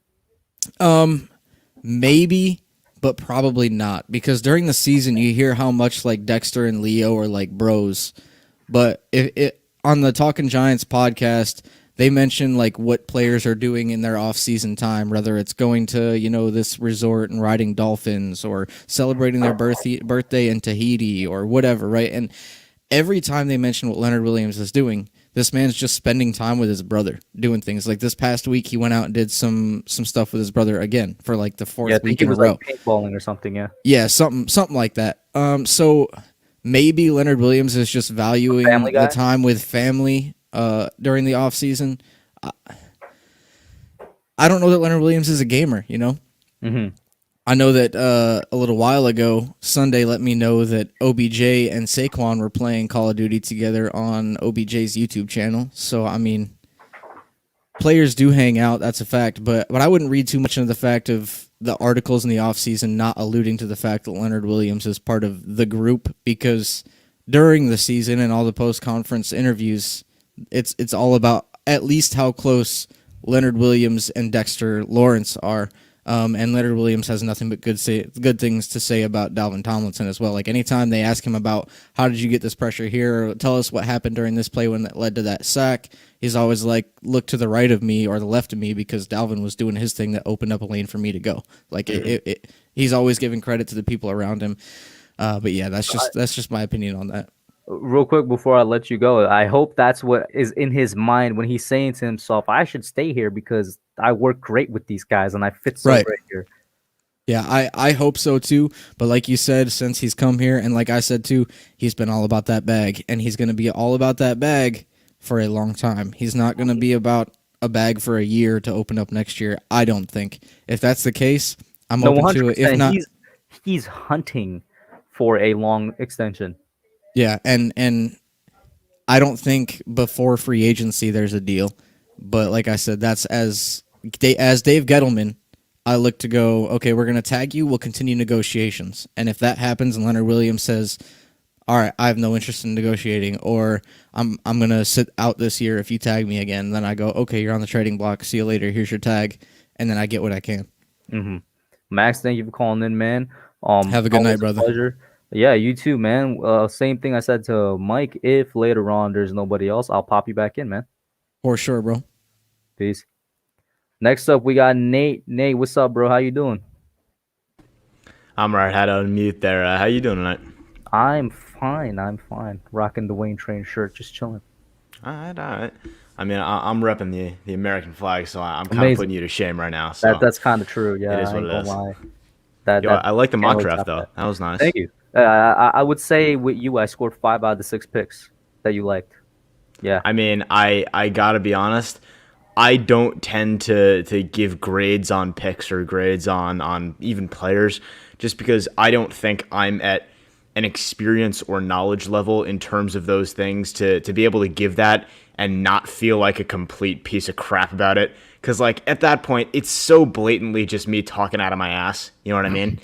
Maybe, but probably not, because during the season you hear how much like Dexter and Leo are like bros, but on the Talking Giants podcast, they mention like what players are doing in their off-season time, whether it's going to, this resort and riding dolphins or celebrating their birthday in Tahiti or whatever, right? And every time they mention what Leonard Williams is doing, this man's just spending time with his brother, doing things. Like this past week, he went out and did some stuff with his brother again for like the fourth week in a row. Like paintballing or something, yeah. Yeah, something like that. So maybe Leonard Williams is just valuing the time with family during the off season. I don't know that Leonard Williams is a gamer, Mm-hmm. I know that a little while ago, Sunday let me know that OBJ and Saquon were playing Call of Duty together on OBJ's YouTube channel. So, I mean, players do hang out, that's a fact. But I wouldn't read too much into the fact of the articles in the offseason not alluding to the fact that Leonard Williams is part of the group, because during the season and all the post-conference interviews, it's all about at least how close Leonard Williams and Dexter Lawrence are. And Leonard Williams has nothing but good things to say about Dalvin Tomlinson as well. Like anytime they ask him about how did you get this pressure here, or tell us what happened during this play when that led to that sack, he's always like, look to the right of me or the left of me, because Dalvin was doing his thing that opened up a lane for me to go. Like he's always giving credit to the people around him. But yeah, that's just my opinion on that. Real quick before I let you go, I hope that's what is in his mind when he's saying to himself, I should stay here because I work great with these guys and I fit so great here. Yeah, I hope so too. But like you said, since he's come here, and like I said too, he's been all about that bag, and he's going to be all about that bag for a long time. He's not going to be about a bag for a year to open up next year, I don't think. If that's the case, I'm open to it. If not, he's hunting for a long extension. Yeah, and I don't think before free agency there's a deal. But like I said, that's as Dave Gettleman, I look to go, okay, we're going to tag you, we'll continue negotiations. And if that happens and Leonard Williams says, all right, I have no interest in negotiating, or I'm going to sit out this year if you tag me again, then I go, okay, you're on the trading block, see you later, here's your tag, and then I get what I can. Mm-hmm. Max, thank you for calling in, man. Have a good night, brother. Pleasure. Yeah, you too, man. Same thing I said to Mike. If later on there's nobody else, I'll pop you back in, man. For sure, bro. Peace. Next up, we got Nate. Nate, what's up, bro? How you doing? I'm right. Had to unmute there. How you doing tonight? I'm fine. Rocking the Wayne Train shirt, just chilling. All right. I mean, I'm repping the American flag, so I'm kind of putting you to shame right now. So that's kind of true. Yeah, it is what it is. Lie. I like the mock draft though. That was nice. Thank you. I would say with you, I scored 5 out of the 6 picks that you liked. Yeah. I mean, I gotta be honest. I don't tend to give grades on picks or grades on even players, just because I don't think I'm at an experience or knowledge level in terms of those things to be able to give that and not feel like a complete piece of crap about it. Because, like, at that point, it's so blatantly just me talking out of my ass. You know what I mean?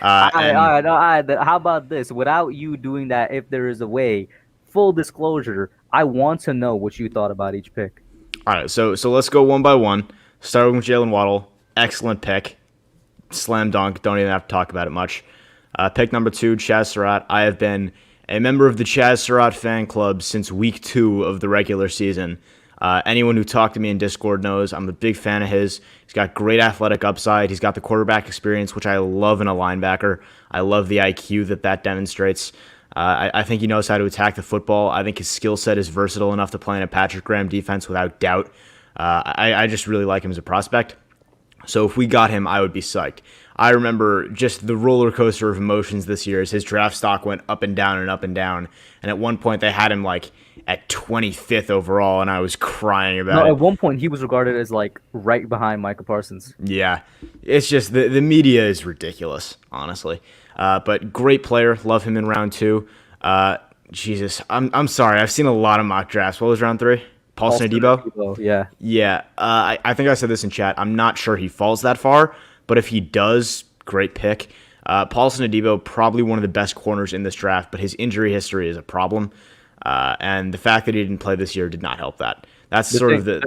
All right. How about this? Without you doing that, if there is a way, full disclosure, I want to know what you thought about each pick. All right, so let's go one by one. Starting with Jalen Waddle. Excellent pick. Slam dunk. Don't even have to talk about it much. Pick number 2, Chaz Surratt. I have been a member of the Chaz Surratt fan club since week 2 of the regular season. Anyone who talked to me in Discord knows I'm a big fan of his. He's got great athletic upside. He's got the quarterback experience, which I love in a linebacker. I love the IQ that demonstrates. I think he knows how to attack the football. I think his skill set is versatile enough to play in a Patrick Graham defense without doubt. I just really like him as a prospect. So if we got him, I would be psyched. I remember just the roller coaster of emotions this year as his draft stock went up and down and up and down. And at one point, they had him like at 25th overall, and I was crying about it. At one point, he was regarded as like right behind Micah Parsons. Yeah, it's just the media is ridiculous, honestly. But great player, love him in round 2. Jesus, I'm sorry, I've seen a lot of mock drafts. What was round 3? Paulson Adebo? Yeah. Yeah, I think I said this in chat. I'm not sure he falls that far, but if he does, great pick. Paulson Adebo, probably one of the best corners in this draft, but his injury history is a problem. And the fact that he didn't play this year did not help that. That's the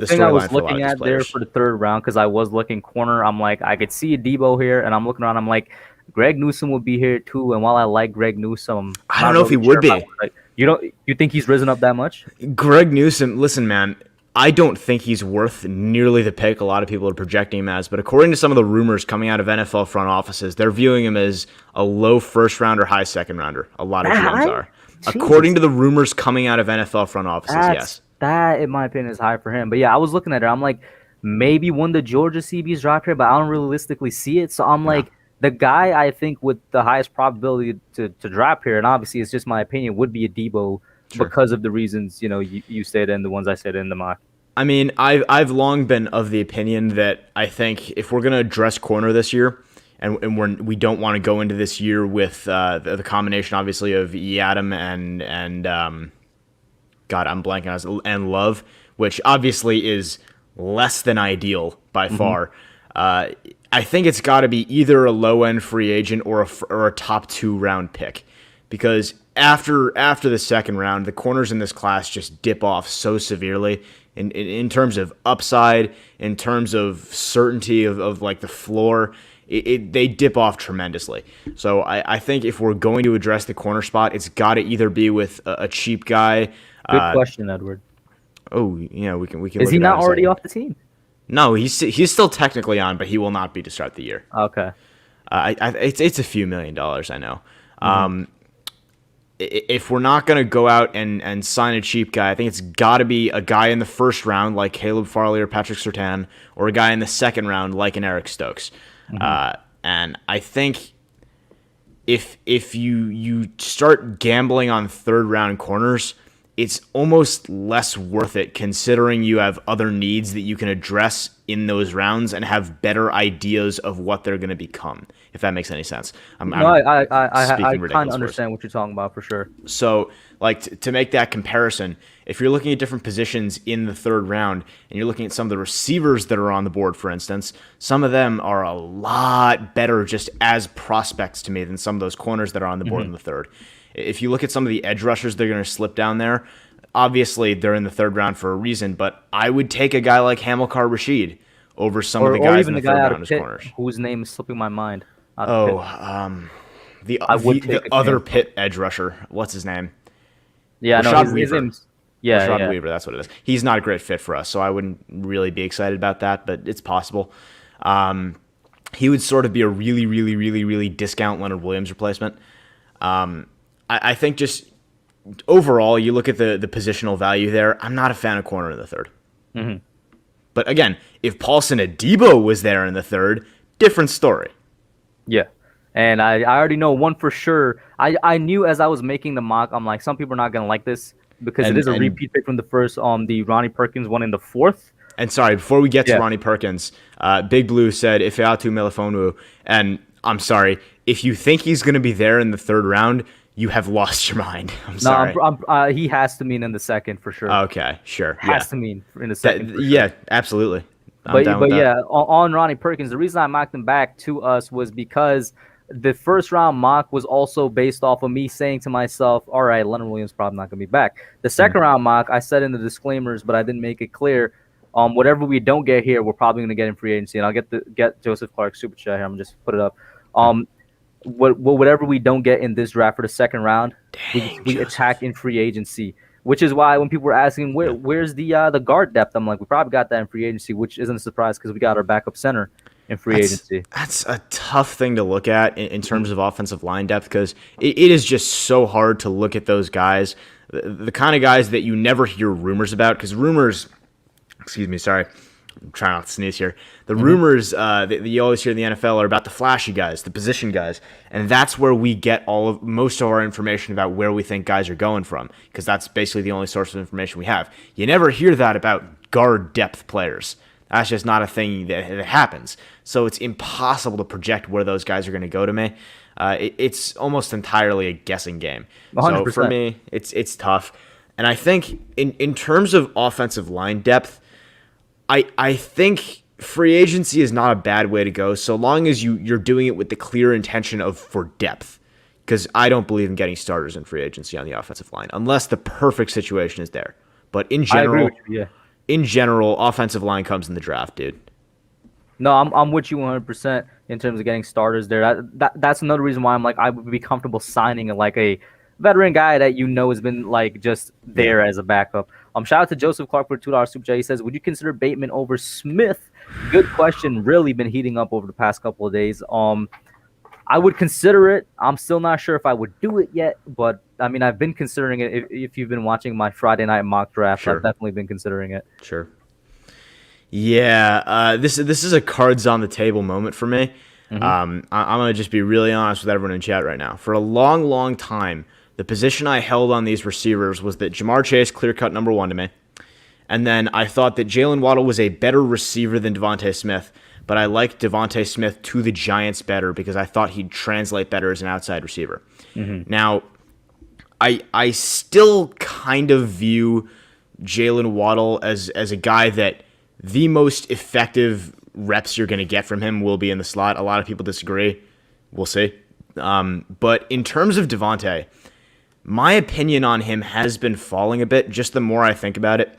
thing I was storyline for a lot looking of at these there players. for the 3rd round, because I was looking corner. I'm like, I could see Adebo here, and I'm looking around. I'm like, Greg Newsome would be here too. And while I like Greg Newsome, I don't know if he would be. You think he's risen up that much? Greg Newsome, listen, man, I don't think he's worth nearly the pick a lot of people are projecting him as, but according to some of the rumors coming out of NFL front offices, they're viewing him as a low 1st rounder, high 2nd rounder. A lot of GMs are. Jesus. According to the rumors coming out of NFL front offices, yes. That, in my opinion, is high for him. But yeah, I was looking at it. I'm like, maybe one of the Georgia CBs dropped here, but I don't realistically see it. So I'm like, the guy I think with the highest probability to drop here, and obviously it's just my opinion, would be Adebo because of the reasons you said and the ones I said in the mock. I mean, I've long been of the opinion that I think if we're going to address corner this year, and we don't want to go into this year with the combination, obviously, of Adam and God, I'm blanking on and Love, which obviously is less than ideal by far. I think it's got to be either a low-end free agent or a top 2 round pick, because after the 2nd round, the corners in this class just dip off so severely in terms of upside, in terms of certainty of like the floor. They dip off tremendously. So I think if we're going to address the corner spot, it's got to either be with a cheap guy. Good question, Edward. Oh, yeah, we can. Is he not already off the team? No, he's still technically on, but he will not be to start the year. Okay. It's a few $1 million, I know. If we're not going to go out and sign a cheap guy, I think it's got to be a guy in the 1st round like Caleb Farley or Patrick Surtain, or a guy in the 2nd round like an Eric Stokes. And I think if you start gambling on 3rd round corners, it's almost less worth it, considering you have other needs that you can address in those rounds and have better ideas of what they're going to become, if that makes any sense. I kind of understand what you're talking about for sure. So, like, to make that comparison, if you're looking at different positions in the 3rd round and you're looking at some of the receivers that are on the board, for instance, some of them are a lot better just as prospects to me than some of those corners that are on the board in the 3rd. If you look at some of the edge rushers, they're going to slip down there. Obviously, they're in the 3rd round for a reason, but I would take a guy like Hamilcar Rashid over some of the guys in the 3rd round as corners. Whose name is slipping my mind. The other Pitt edge rusher. What's his name? Yeah, Rashad his name's Rashad Weaver, that's what it is. He's not a great fit for us, so I wouldn't really be excited about that, but it's possible. He would sort of be a really, really, really, really discount Leonard Williams replacement. I think just overall, you look at the positional value there, I'm not a fan of corner in the 3rd. But again, if Paulson Adebo was there in the 3rd, different story. Yeah. And I already know one for sure. I knew as I was making the mock, I'm like, some people are not going to like this because it is a repeat pick from the 1st, the Ronnie Perkins one in the 4th. And sorry, before we get to Ronnie Perkins, Big Blue said, Ifeatu Melifonwu, and I'm sorry, if you think he's going to be there in the 3rd round, you have lost your mind. I'm sorry. He has to mean in the second for sure. Okay, sure. Has to mean in the second. Yeah, absolutely. I'm down with that. Yeah, on Ronnie Perkins, the reason I mocked him back to us was because the first round mock was also based off of me saying to myself, all right, Leonard Williams probably not going to be back. The second round mock, I said in the disclaimers, but I didn't make it clear. Whatever we don't get here, we're probably going to get in free agency. And I'll get Joseph Clark's super chat here. I'm just put it up. Whatever we don't get in this draft for the second round, we attack in free agency. Which is why when people were asking where's the guard depth, I'm like, we probably got that in free agency, which isn't a surprise because we got our backup center in free agency. That's a tough thing to look at in terms of offensive line depth because it is just so hard to look at those guys, the kind of guys that you never hear rumors about because rumors. Excuse me, sorry. I'm trying not to sneeze here. The rumors that you always hear in the NFL are about the flashy guys, the position guys, and that's where we get most of our information about where we think guys are going from, because that's basically the only source of information we have. You never hear that about guard depth players. That's just not a thing that happens. So it's impossible to project where those guys are going to go to me. It's almost entirely a guessing game. 100%. So for me, it's tough. And I think in terms of offensive line depth, I think free agency is not a bad way to go so long as you're doing it with the clear intention for depth, because I don't believe in getting starters in free agency on the offensive line unless the perfect situation is there. But in general, offensive line comes in the draft, dude. No, I'm with you 100% in terms of getting starters there. That's another reason why I'm like I would be comfortable signing like a veteran guy that has been like just there as a backup. Shout out to Joseph Clark for $2 super chat. He says, would you consider Bateman over Smith? Good question. Really been heating up over the past couple of days. I would consider it. I'm still not sure if I would do it yet, but I mean, I've been considering it. If you've been watching my Friday night mock draft, I've definitely been considering it. Sure. Yeah, this is a cards on the table moment for me. I'm gonna just be really honest with everyone in chat right now. For a long, long time, the position I held on these receivers was that Jamar Chase clear-cut number one to me. And then I thought that Jalen Waddle was a better receiver than Devontae Smith, but I liked Devontae Smith to the Giants better because I thought he'd translate better as an outside receiver. Now, I still kind of view Jalen Waddle as a guy that the most effective reps you're going to get from him will be in the slot. A lot of people disagree. We'll see. But in terms of Devontae, my opinion on him has been falling a bit just the more I think about it.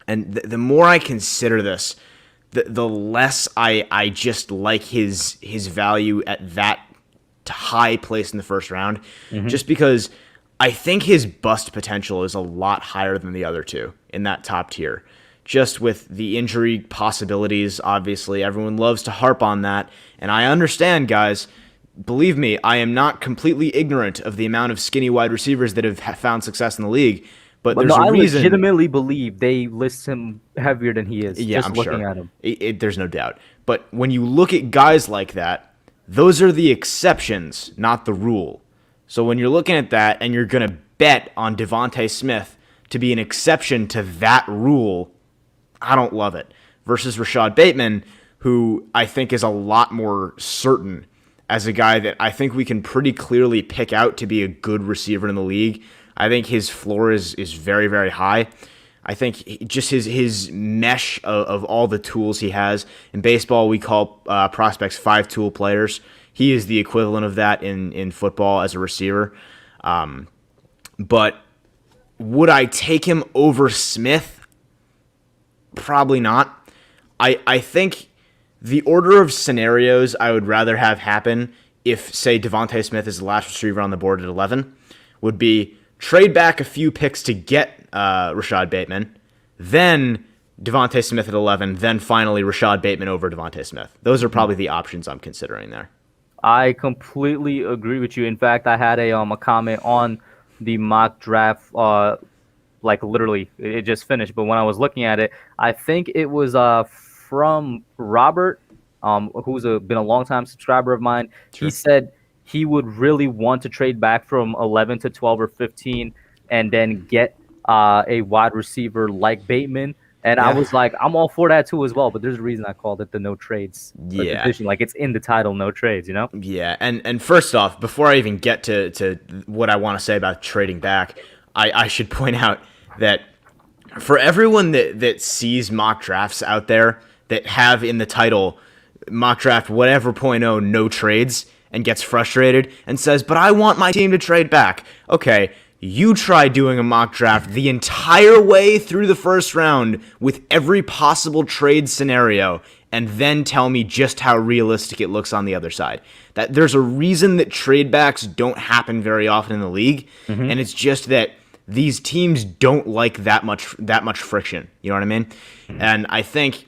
And the more I consider this, the less I just like his value at that high place in the first round. Just because I think his bust potential is a lot higher than the other two in that top tier. Just with the injury possibilities, obviously, everyone loves to harp on that. And I understand, guys. Believe me, I am not completely ignorant of the amount of skinny wide receivers that have found success in the league. But there's a reason. I legitimately believe they list him heavier than he is. Yeah, just looking at him. There's no doubt. But when you look at guys like that, those are the exceptions, not the rule. So when you're looking at that and you're going to bet on Devontae Smith to be an exception to that rule, I don't love it. Versus Rashad Bateman, who I think is a lot more certain as a guy that I think we can pretty clearly pick out to be a good receiver in the league. I think his floor is very, very high. I think just his mesh of all the tools he has. In baseball, we call prospects 5-tool players. He is the equivalent of that in football as a receiver. But would I take him over Smith? Probably not. I think the order of scenarios I would rather have happen if, say, Devontae Smith is the last receiver on the board at 11 would be trade back a few picks to get Rashad Bateman, then Devontae Smith at 11, then finally Rashad Bateman over Devontae Smith. Those are probably the options I'm considering there. I completely agree with you. In fact, I had a comment on the mock draft, like literally, it just finished. But when I was looking at it, I think it was from Robert, who's been a longtime subscriber of mine. Sure. He said he would really want to trade back from 11 to 12 or 15 and then get a wide receiver like Bateman And Yeah. I was like, I'm all for that too as well. But there's a reason I called it the no trades edition. Like, it's in the title, no trades, you know? Yeah, and first off, before I even get to what I want to say about trading back, I should point out that for everyone that sees mock drafts out there that have in the title mock draft whatever .0 no trades and gets frustrated and says, but I want my team to trade back. Okay, you try doing a mock draft the entire way through the first round with every possible trade scenario and then tell me just how realistic it looks on the other side. That there's a reason that trade backs don't happen very often in the league, and it's just that these teams don't like that much friction. You know what I mean? And I think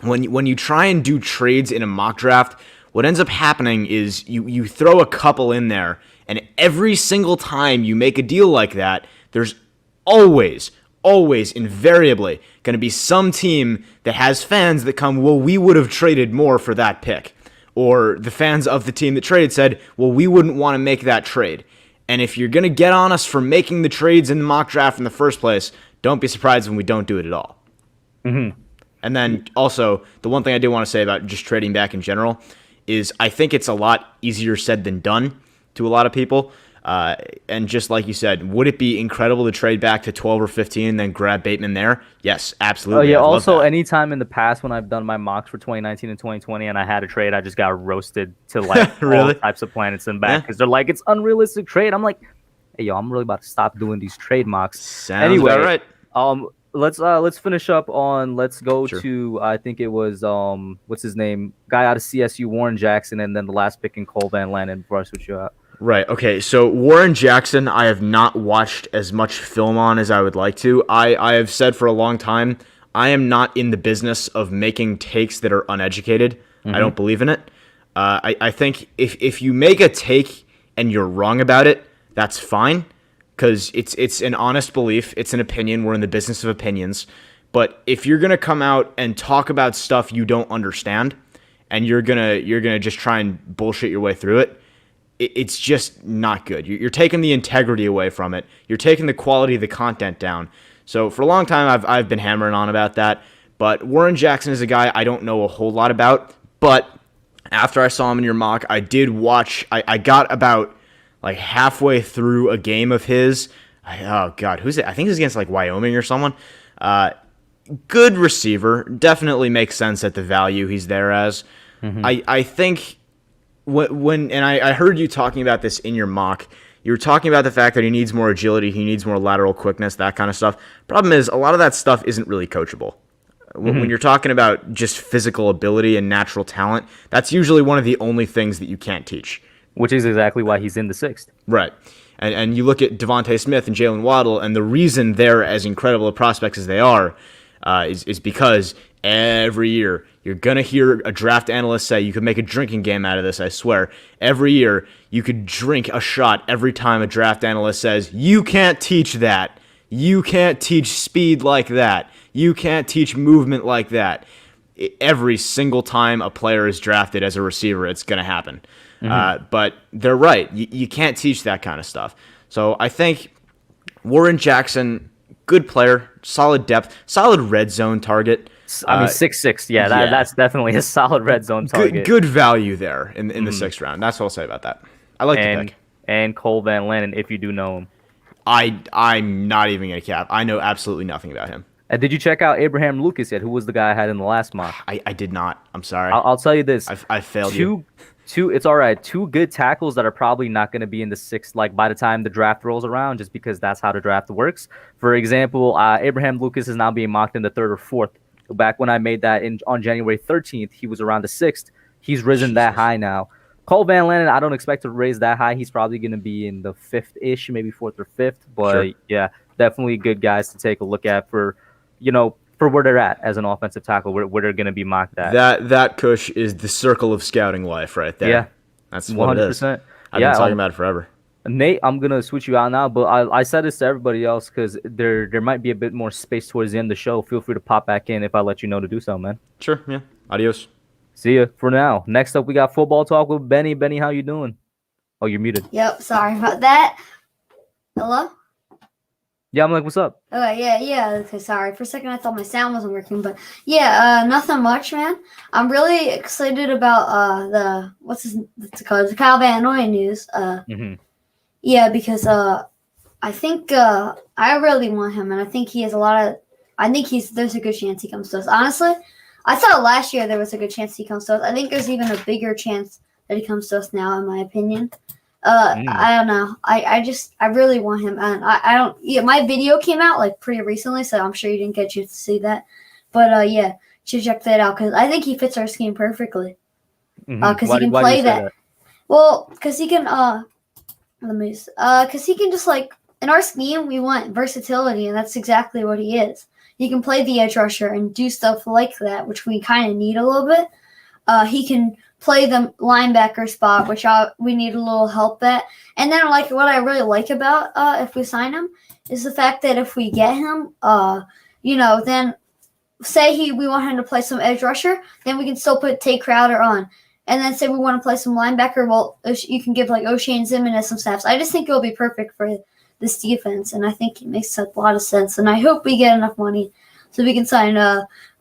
when you try and do trades in a mock draft, what ends up happening is you throw a couple in there, and every single time you make a deal like that, there's always, invariably going to be some team that has fans that come, well, we would have traded more for that pick. Or the fans of the team that traded said, well, we wouldn't want to make that trade. And if you're going to get on us for making the trades in the mock draft in the first place, don't be surprised when we don't do it at all. Mm-hmm. And then also, the one thing I do want to say about just trading back in general is I think it's a lot easier said than done to a lot of people. And just like you said, would it be incredible to trade back to 12 or 15 and then grab Bateman there? Yes, absolutely. Oh, yeah. Also, anytime in the past when I've done my mocks for 2019 and 2020 and I had a trade, I just got roasted to like really? all types of planets and back because they're like, it's unrealistic trade. I'm like, hey, yo, I'm really about to stop doing these trade mocks. Sounds about right. Let's finish up on. Let's go Sure. to. I think it was what's his name? Guy out of CSU, Warren Jackson, and then the last pick in Cole Van Lannon before I switch you out. Right. Okay. So Warren Jackson, I have not watched as much film on as I would like to. I have said for a long time, I am not in the business of making takes that are uneducated. I don't believe in it. I think if you make a take and you're wrong about it, that's fine, because it's an honest belief. It's an opinion. We're in the business of opinions. But if you're gonna come out and talk about stuff you don't understand, and you're gonna just try and bullshit your way through it, it's just not good. You're taking the integrity away from it. You're taking the quality of the content down. So for a long time, I've been hammering on about that. But Warren Jackson is a guy I don't know a whole lot about. But after I saw him in your mock, I did watch. I got about like halfway through a game of his. Oh God, who's it? I think it was against like Wyoming or someone. Good receiver. Definitely makes sense at the value he's there as. I think. I heard you talking about this in your mock. You were talking about the fact that he needs more agility, he needs more lateral quickness, that kind of stuff. Problem is, a lot of that stuff isn't really coachable. When you're talking about just physical ability and natural talent, that's usually one of the only things that you can't teach. Which is exactly why he's in the 6th. Right. And you look at Devontae Smith and Jalen Waddle, and the reason they're as incredible a prospects as they are is because every year you're going to hear a draft analyst say, you could make a drinking game out of this, I swear. Every year you could drink a shot every time a draft analyst says, you can't teach that. You can't teach speed like that. You can't teach movement like that. Every single time a player is drafted as a receiver, it's going to happen. But they're right. You can't teach that kind of stuff. So I think Warren Jackson, good player, solid depth, solid red zone target. I mean, 6'6". Yeah, that's definitely a solid red zone target. Good value there in the 6th round. That's what I'll say about that. I like the pick. And Cole Van Lannon, if you do know him. I'm not even going to cap. I know absolutely nothing about him. And did you check out Abraham Lucas yet? Who was the guy I had in the last mock? I did not. I'm sorry. I'll tell you this. I failed you. It's all right. 2 good tackles that are probably not going to be in the 6th, like by the time the draft rolls around, just because that's how the draft works. For example, Abraham Lucas is now being mocked in the 3rd or 4th. Back when I made that on January 13th, he was around the 6th. He's risen that high now. Cole Van Lannon, I don't expect to raise that high. He's probably going to be in the 5th-ish, maybe 4th or 5th. But sure. Yeah, definitely good guys to take a look at for where they're at as an offensive tackle, where they're going to be mocked at. That Kush is the circle of scouting life right there. Yeah, that's what 100%. It is. I've been talking about it forever. Nate, I'm gonna switch you out now, but I said this to everybody else because there might be a bit more space towards the end of the show. Feel free to pop back in if I let you know to do so, man. Sure, yeah. Adios. See ya for now. Next up, we got football talk with Benny. Benny, how you doing? Oh, you're muted. Yep, sorry about that. Hello? Yeah, I'm like, what's up? Okay, yeah. Okay, sorry. For a second, I thought my sound wasn't working, but nothing much, man. I'm really excited about what's it called? The Kyle Van Noy news. Yeah, because I think I really want him, and I think he has a lot of. I think there's a good chance he comes to us. Honestly, I thought last year there was a good chance he comes to us. I think there's even a bigger chance that he comes to us now, in my opinion. I don't know. I really want him, and I don't. Yeah, my video came out like pretty recently, so I'm sure you didn't get a chance to see that. But should check that out because I think he fits our scheme perfectly. Because he can play that. Well, because he can. Because he can just like in our scheme we want versatility, and that's exactly what he is. He can play the edge rusher and do stuff like that, which we kind of need a little bit. He can play the linebacker spot, which we need a little help at. And then, like, what I really like about if we sign him is the fact that if we get him, then say we want him to play some edge rusher, then we can still put Tate Crowder on. And then say we want to play some linebacker, well, you can give, like, O'Shea and Zimmons some snaps. I just think it'll be perfect for this defense, and I think it makes a lot of sense. And I hope we get enough money so we can sign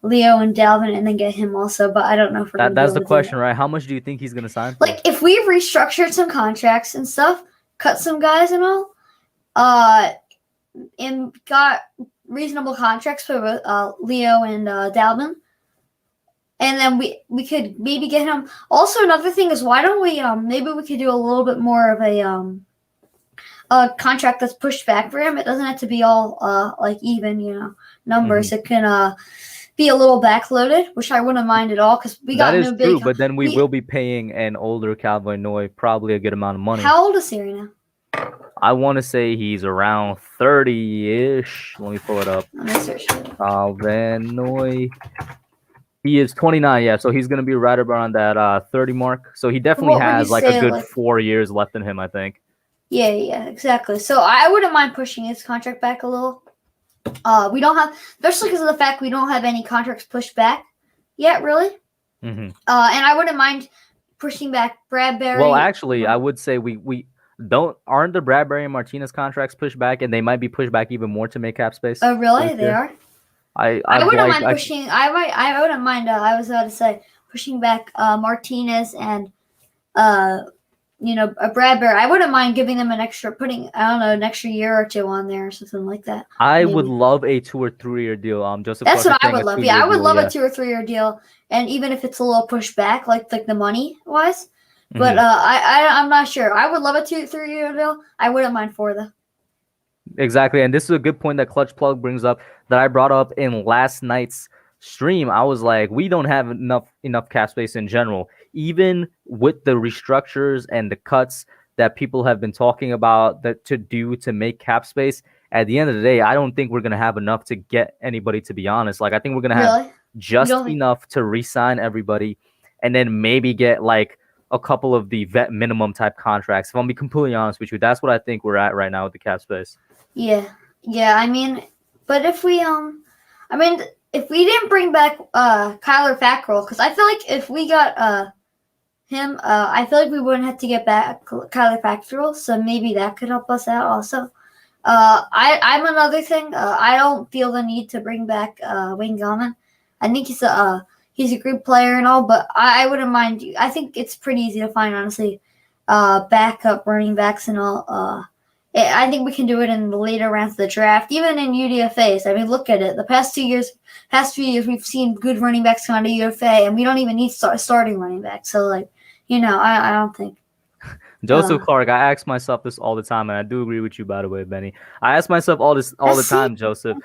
Leo and Dalvin and then get him also, but I don't know if we're that's the question, right? How much do you think he's gonna sign for? Like if we restructured some contracts and stuff, cut some guys and all, and got reasonable contracts for Leo and Dalvin, and then we could maybe get him. Also, another thing is why don't we maybe we could do a little bit more of a contract that's pushed back for him. It doesn't have to be all like even numbers. It can be a little backloaded, which I wouldn't mind at all because we got that is true. But then we will be paying an older Kyle Van Noy probably a good amount of money. How old is he right now? I want to say he's around 30-ish. Let me pull it up. Let me search it. Van Noy. He is 29, yeah. So he's gonna be right around that 30 mark. So he definitely has like a good 4 years left in him, I think. Yeah, exactly. So I wouldn't mind pushing his contract back a little. We don't have, especially because of the fact we don't have any contracts pushed back yet, really. And I wouldn't mind pushing back Bradbury. Well, actually, I would say we aren't the Bradbury and Martinez contracts pushed back, and they might be pushed back even more to make cap space. Oh, really? They are. I wouldn't mind pushing. I wouldn't mind. I was about to say pushing back Martinez and Bradbury. I wouldn't mind giving them an extra year or two on there or something like that. I would love a 2 or 3 year deal. Joseph. That's what I would love. Yeah, I would love a 2 or 3 year deal, and even if it's a little pushed back, like the money wise. But I'm not sure. I would love a 2 or 3 year deal. I wouldn't mind 4 though. Exactly, and this is a good point that Clutch Plug brings up that I brought up in last night's stream. I was like, we don't have enough cap space in general, even with the restructures and the cuts that people have been talking about to make cap space. At the end of the day, I don't think we're gonna have enough to get anybody. To be honest, like I think we're gonna have just enough to re-sign everybody, and then maybe get like a couple of the vet minimum type contracts. If I'm be completely honest with you, that's what I think we're at right now with the cap space. Yeah. I mean, but if we if we didn't bring back Kyler Fackrell, because I feel like if we got him, I feel like we wouldn't have to get back Kyler Fackrell, so maybe that could help us out also. I'm another thing. I don't feel the need to bring back Wayne Gallman. I think he's a great player and all, but I wouldn't mind. I think it's pretty easy to find, honestly, backup running backs and all. I think we can do it in the later rounds of the draft, even in UDFAs. I mean, look at it. The past few years, we've seen good running backs come out of UDFA, and we don't even need starting running backs. So, like, I don't think. Joseph Clark, I ask myself this all the time, and I do agree with you, by the way, Benny. I ask myself all the time, Joseph.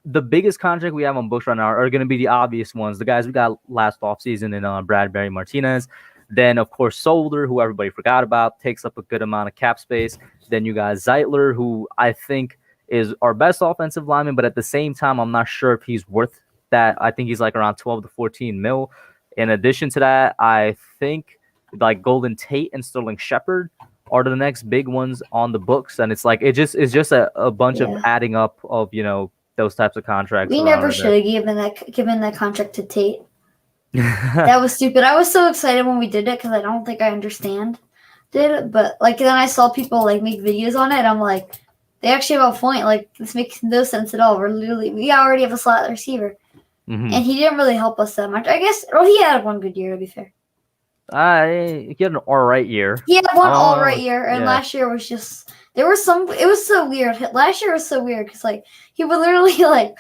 The biggest contract we have on books right now are going to be the obvious ones. The guys we got last offseason in Bradbury, Martinez. Then, of course, Solder, who everybody forgot about, takes up a good amount of cap space. Then you got Zeitler, who I think is our best offensive lineman, but at the same time, I'm not sure if he's worth that. I think he's like around 12 to 14 mil. In addition to that, I think like Golden Tate and Sterling Shepard are the next big ones on the books. And it's like it's just a bunch of adding up of, those types of contracts. We never should have given that contract to Tate. That was stupid. I was so excited when we did it because I don't think I did it, but like then I saw people like make videos on it and I'm like, why did we do that? I don't think we should have given that contract to Tate. That was stupid. I was so excited when we did it because I don't think I understand did it, but like then I saw people like make videos on it and I'm like, they actually have a point. Like, this makes no sense at all. We already have a slot receiver. Mm-hmm. And he didn't really help us that much. I guess, well, he had one good year, to be fair. He had an all right year. He had one all right year, and last year was just, it was so weird. Last year was so weird because, like, he would literally, like,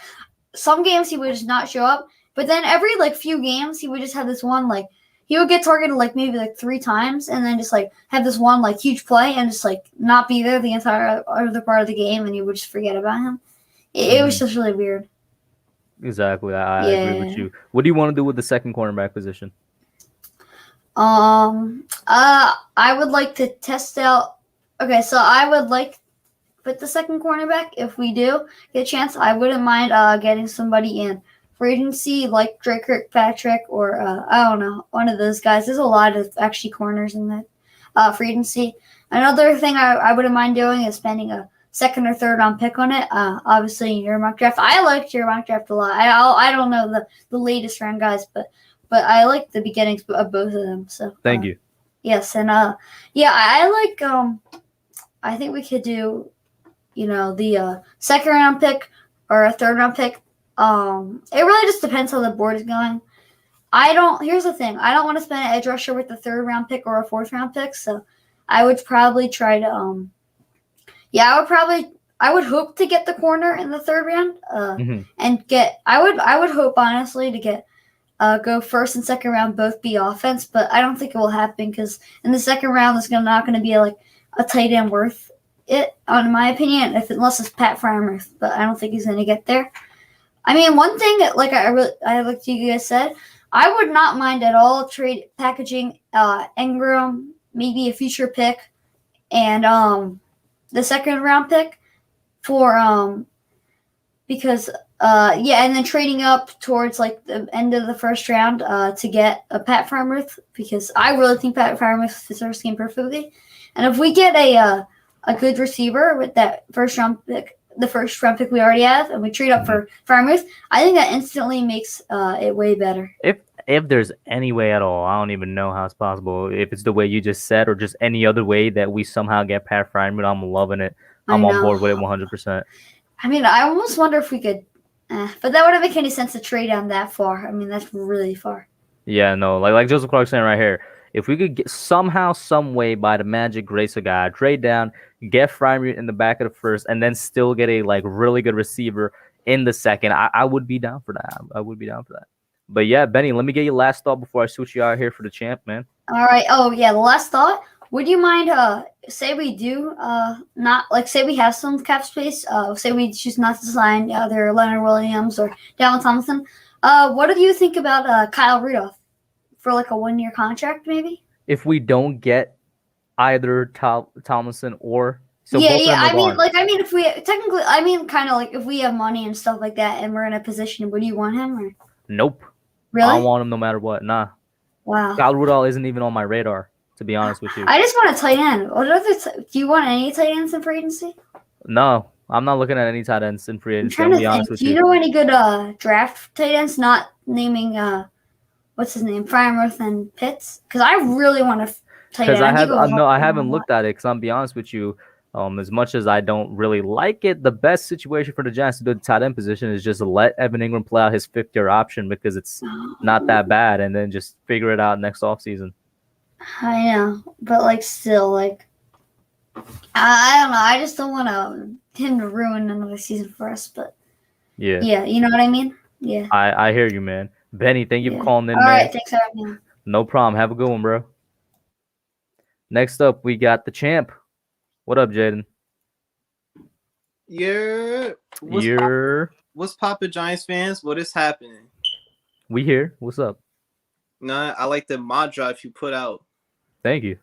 some games he would just not show up, but then every, like, few games he would just have this one, like, he would get targeted, like, maybe, like, 3 times, and then just, like, have this one, like, huge play and just, like, not be there the entire other part of the game, and you would just forget about him. It was just really weird. Exactly. I agree with you. What do you want to do with the second cornerback position? I would like to test out. Okay, so I would like with the second cornerback, if we do get a chance, I wouldn't mind getting somebody in free agency like Drake Kirkpatrick or I don't know, one of those guys. There's a lot of actually corners in the free agency. Another thing I wouldn't mind doing is spending a second or third round pick on it. Obviously in your mock draft, I liked your mock draft a lot. I don't know the latest round guys, but I like the beginnings of both of them. So thank you. Yes, and yeah, I like I think we could do, the second round pick or a third round pick. It really just depends how the board is going. Here's the thing. I don't want to spend an edge rusher with the third round pick or a fourth round pick, so I would probably try to I would hope to get the corner in the third round. And I would hope honestly to get go first and second round both be offense, but I don't think it will happen because in the second round there's not going to be a tight end worth it, in my opinion, unless it's Pat Fryermuth, but I don't think he's going to get there. I mean, one thing that I like you guys said, I would not mind at all packaging Ingram, maybe a future pick, and the second round pick for because and then trading up towards the end of the first round to get a Pat Fryermuth, because I really think Pat Fryermuth fits our scheme perfectly. And if we get a good receiver with that first round pick, the first round pick we already have, and we trade up for Fryermuth, I think that instantly makes it way better. If there's any way at all, I don't even know how it's possible. If it's the way you just said, or just any other way that we somehow get Pat Fryermuth, I'm loving it. I'm on board with it 100%. I mean, I almost wonder if we could, but that wouldn't make any sense to trade down that far. I mean, that's really far. Yeah, no, like Joseph Clark's saying right here, if we could get somehow, some way, by the magic grace of God, trade down, get Fryermuth in the back of the first, and then still get a really good receiver in the second, I would be down for that. I would be down for that. But yeah, Benny, let me get your last thought before I switch you out here for the champ, man. All right. Oh yeah, the last thought. Would you mind? Say we do say we have some cap space. Say we choose not to sign either Leonard Williams or Dalvin Tomlinson. What do you think about Kyle Rudolph for a 1-year contract, maybe? If we don't get either Tomlinson or I mean, if we technically, if we have money and stuff like that, and we're in a position, would you want him or? Nope. Really? I don't want him no matter what. Nah. Wow. Kyle Rudolph isn't even on my radar, to be honest with you. I just want a tight end. Do you want any tight ends in free agency? No, I'm not looking at any tight ends in free agency. I'm trying to think. Do you know any good draft tight ends? Not naming what's his name, Fryermuth and Pitts, because I really want to tight end. I haven't looked at it, because I'm be honest with you. As much as I don't really like it, the best situation for the Giants to do the tight end position is just let Evan Ingram play out his 5th-year option, because it's not that bad, and then just figure it out next offseason. I know, but still, I don't know. I just don't want him to ruin another season for us. But yeah, you know what I mean. Yeah, I hear you, man. Benny, thank you for calling in. All right, thanks for having me. No problem. Have a good one, bro. Next up, we got the champ. What up, Jaden? Yeah. What's poppin', Giants fans? What is happening? We here. What's up? Nah, I like the mod drive you put out. Thank you.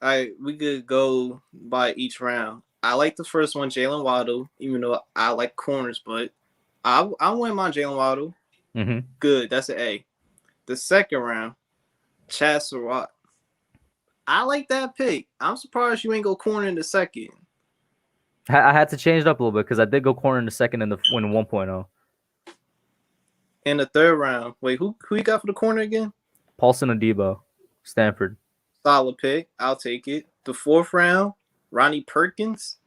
All right, we could go by each round. I like the first one, Jalen Waddle, even though I like corners, but I went my Jalen Waddle. Mm-hmm. Good, that's an A. The second round, Chad Surratt. I like that pick. I'm surprised you ain't go corner in the second. I had to change it up a little bit because I did go corner in the second in 1.0. In the third round, wait, who you got for the corner again? Paulson Adebo, Stanford. Solid pick. I'll take it. The fourth round, Ronnie Perkins.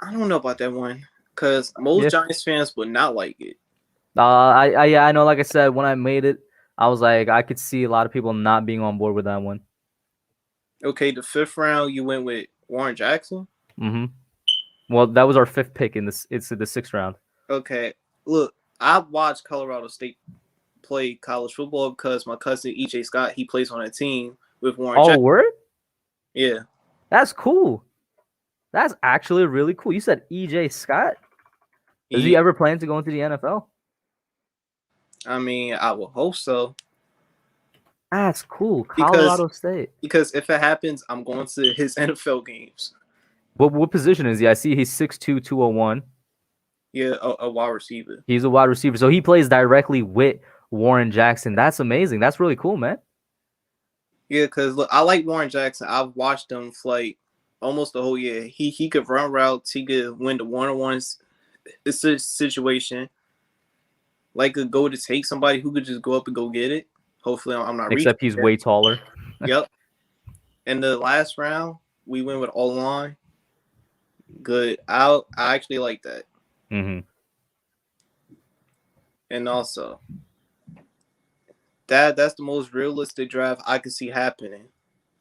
I don't know about that one because most Giants fans would not like it. I know. Like I said, when I made it, I was like, I could see a lot of people not being on board with that one. Okay, the 5th round, you went with Warren Jackson. Mm-hmm. Well, that was our 5th pick in this. It's the 6th round. Okay, look, I watched Colorado State play college football because my cousin EJ Scott, he plays on a team with Warren Jackson. Oh, word? Yeah. That's cool. That's actually really cool. You said EJ Scott? Is he ever planning to go into the NFL? I mean, I would hope so. That's cool. Colorado State. Because if it happens, I'm going to his NFL games. What position is he? I see he's 6'2", 201. Yeah, a wide receiver. He's a wide receiver. So he plays directly with Warren Jackson. That's amazing. That's really cool, man. Yeah, because look, I like Warren Jackson. I've watched him play almost the whole year. He could run routes. He could win the one-on-ones. It's a situation. Like a go to take somebody who could just go up and go get it. Hopefully, I'm not. Except he's way taller. Yep. In the last round, we went with all line. Good. I actually like that. Mm-hmm. And also, that's the most realistic draft I could see happening.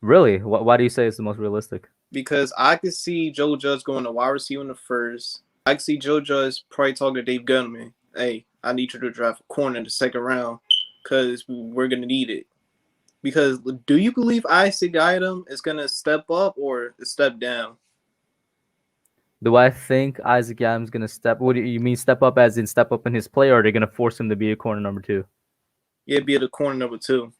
Really? Why do you say it's the most realistic? Because I could see Joe Judge going to wide receiver in the 1st. I could see Joe Judge probably talking to Dave Gettleman. Hey, I need you to draft a corner in the 2nd round because we're going to need it. Because do you believe Isaac Item is going to step up or step down? Do I think Isaac Adams is going to step? What do you mean step up as in step up in his play, or are they going to force him to be a corner number 2? Yeah, be the corner number 2.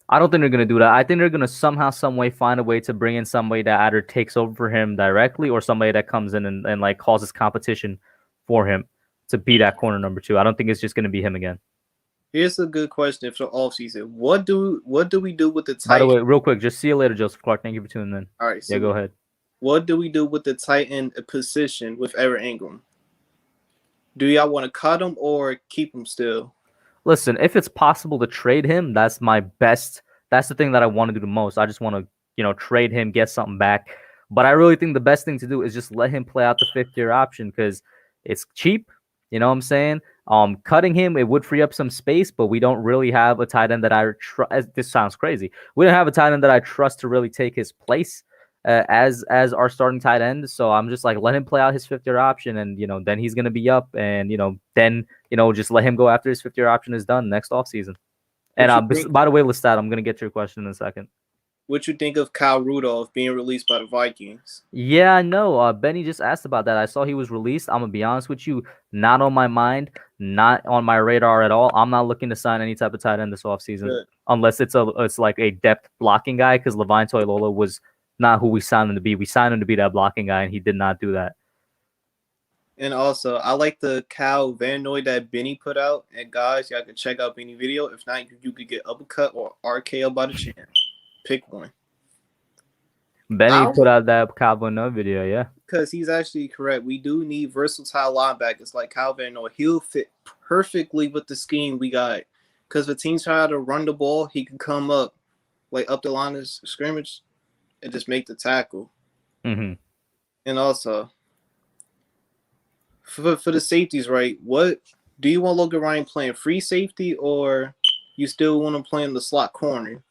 I don't think they're going to do that. I think they're going to somehow, some way find a way to bring in somebody that either takes over for him directly or somebody that comes in and like causes competition for him to be that corner number 2. I don't think it's just going to be him again. Here's a good question for the offseason. What do we do with the tight? By the way, real quick, just see you later, Joseph Clark. Thank you for tuning in. All right. Yeah, go ahead. What do we do with the tight end position with Eric Ingram? Do y'all want to cut him or keep him still? Listen, if it's possible to trade him, that's my best. That's the thing that I want to do the most. I just want to, trade him, get something back. But I really think the best thing to do is just let him play out the 5th-year option because it's cheap. You know what I'm saying? Cutting him, it would free up some space, but we don't really have a tight end that I trust. This sounds crazy. We don't have a tight end that I trust to really take his place as our starting tight end. So I'm just like, let him play out his 5th-year option, and then he's gonna be up, and then just let him go after his 5th-year option is done next offseason. And by the way, Lestat, I'm gonna get to your question in a second. What you think of Kyle Rudolph being released by the Vikings? Yeah, I know. Benny just asked about that. I saw he was released. I'm gonna be honest with you, not on my mind, not on my radar at all. I'm not looking to sign any type of tight end this offseason, unless it's like a depth blocking guy, because Levine Toilolo was not who we signed him to be. We signed him to be that blocking guy, and he did not do that. And also, I like the Cal Van Noy that Benny put out. And guys, y'all can check out Benny video. If not, you could get uppercut or RKO by the chin. Pick one. Benny put out that Cal Van Noy video, yeah. Because he's actually correct. We do need versatile linebackers like Cal Van Noy. He'll fit perfectly with the scheme we got. Because if teams try to run the ball, he can come up, like up the line of scrimmage, and just make the tackle. Mm-hmm. And also, for the safeties, right? What do you want Logan Ryan playing, free safety, or you still want him playing the slot corner?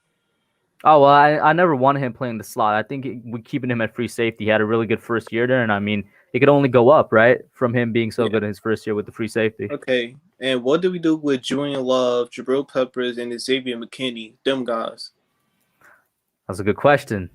Oh, well, I never wanted him playing the slot. I think we're keeping him at free safety. He had a really good first year there, and I mean, it could only go up, right, from him being so good in his first year with the free safety. Okay, and what do we do with Julian Love, Jabril Peppers, and Xavier McKinney, them guys? That's a good question.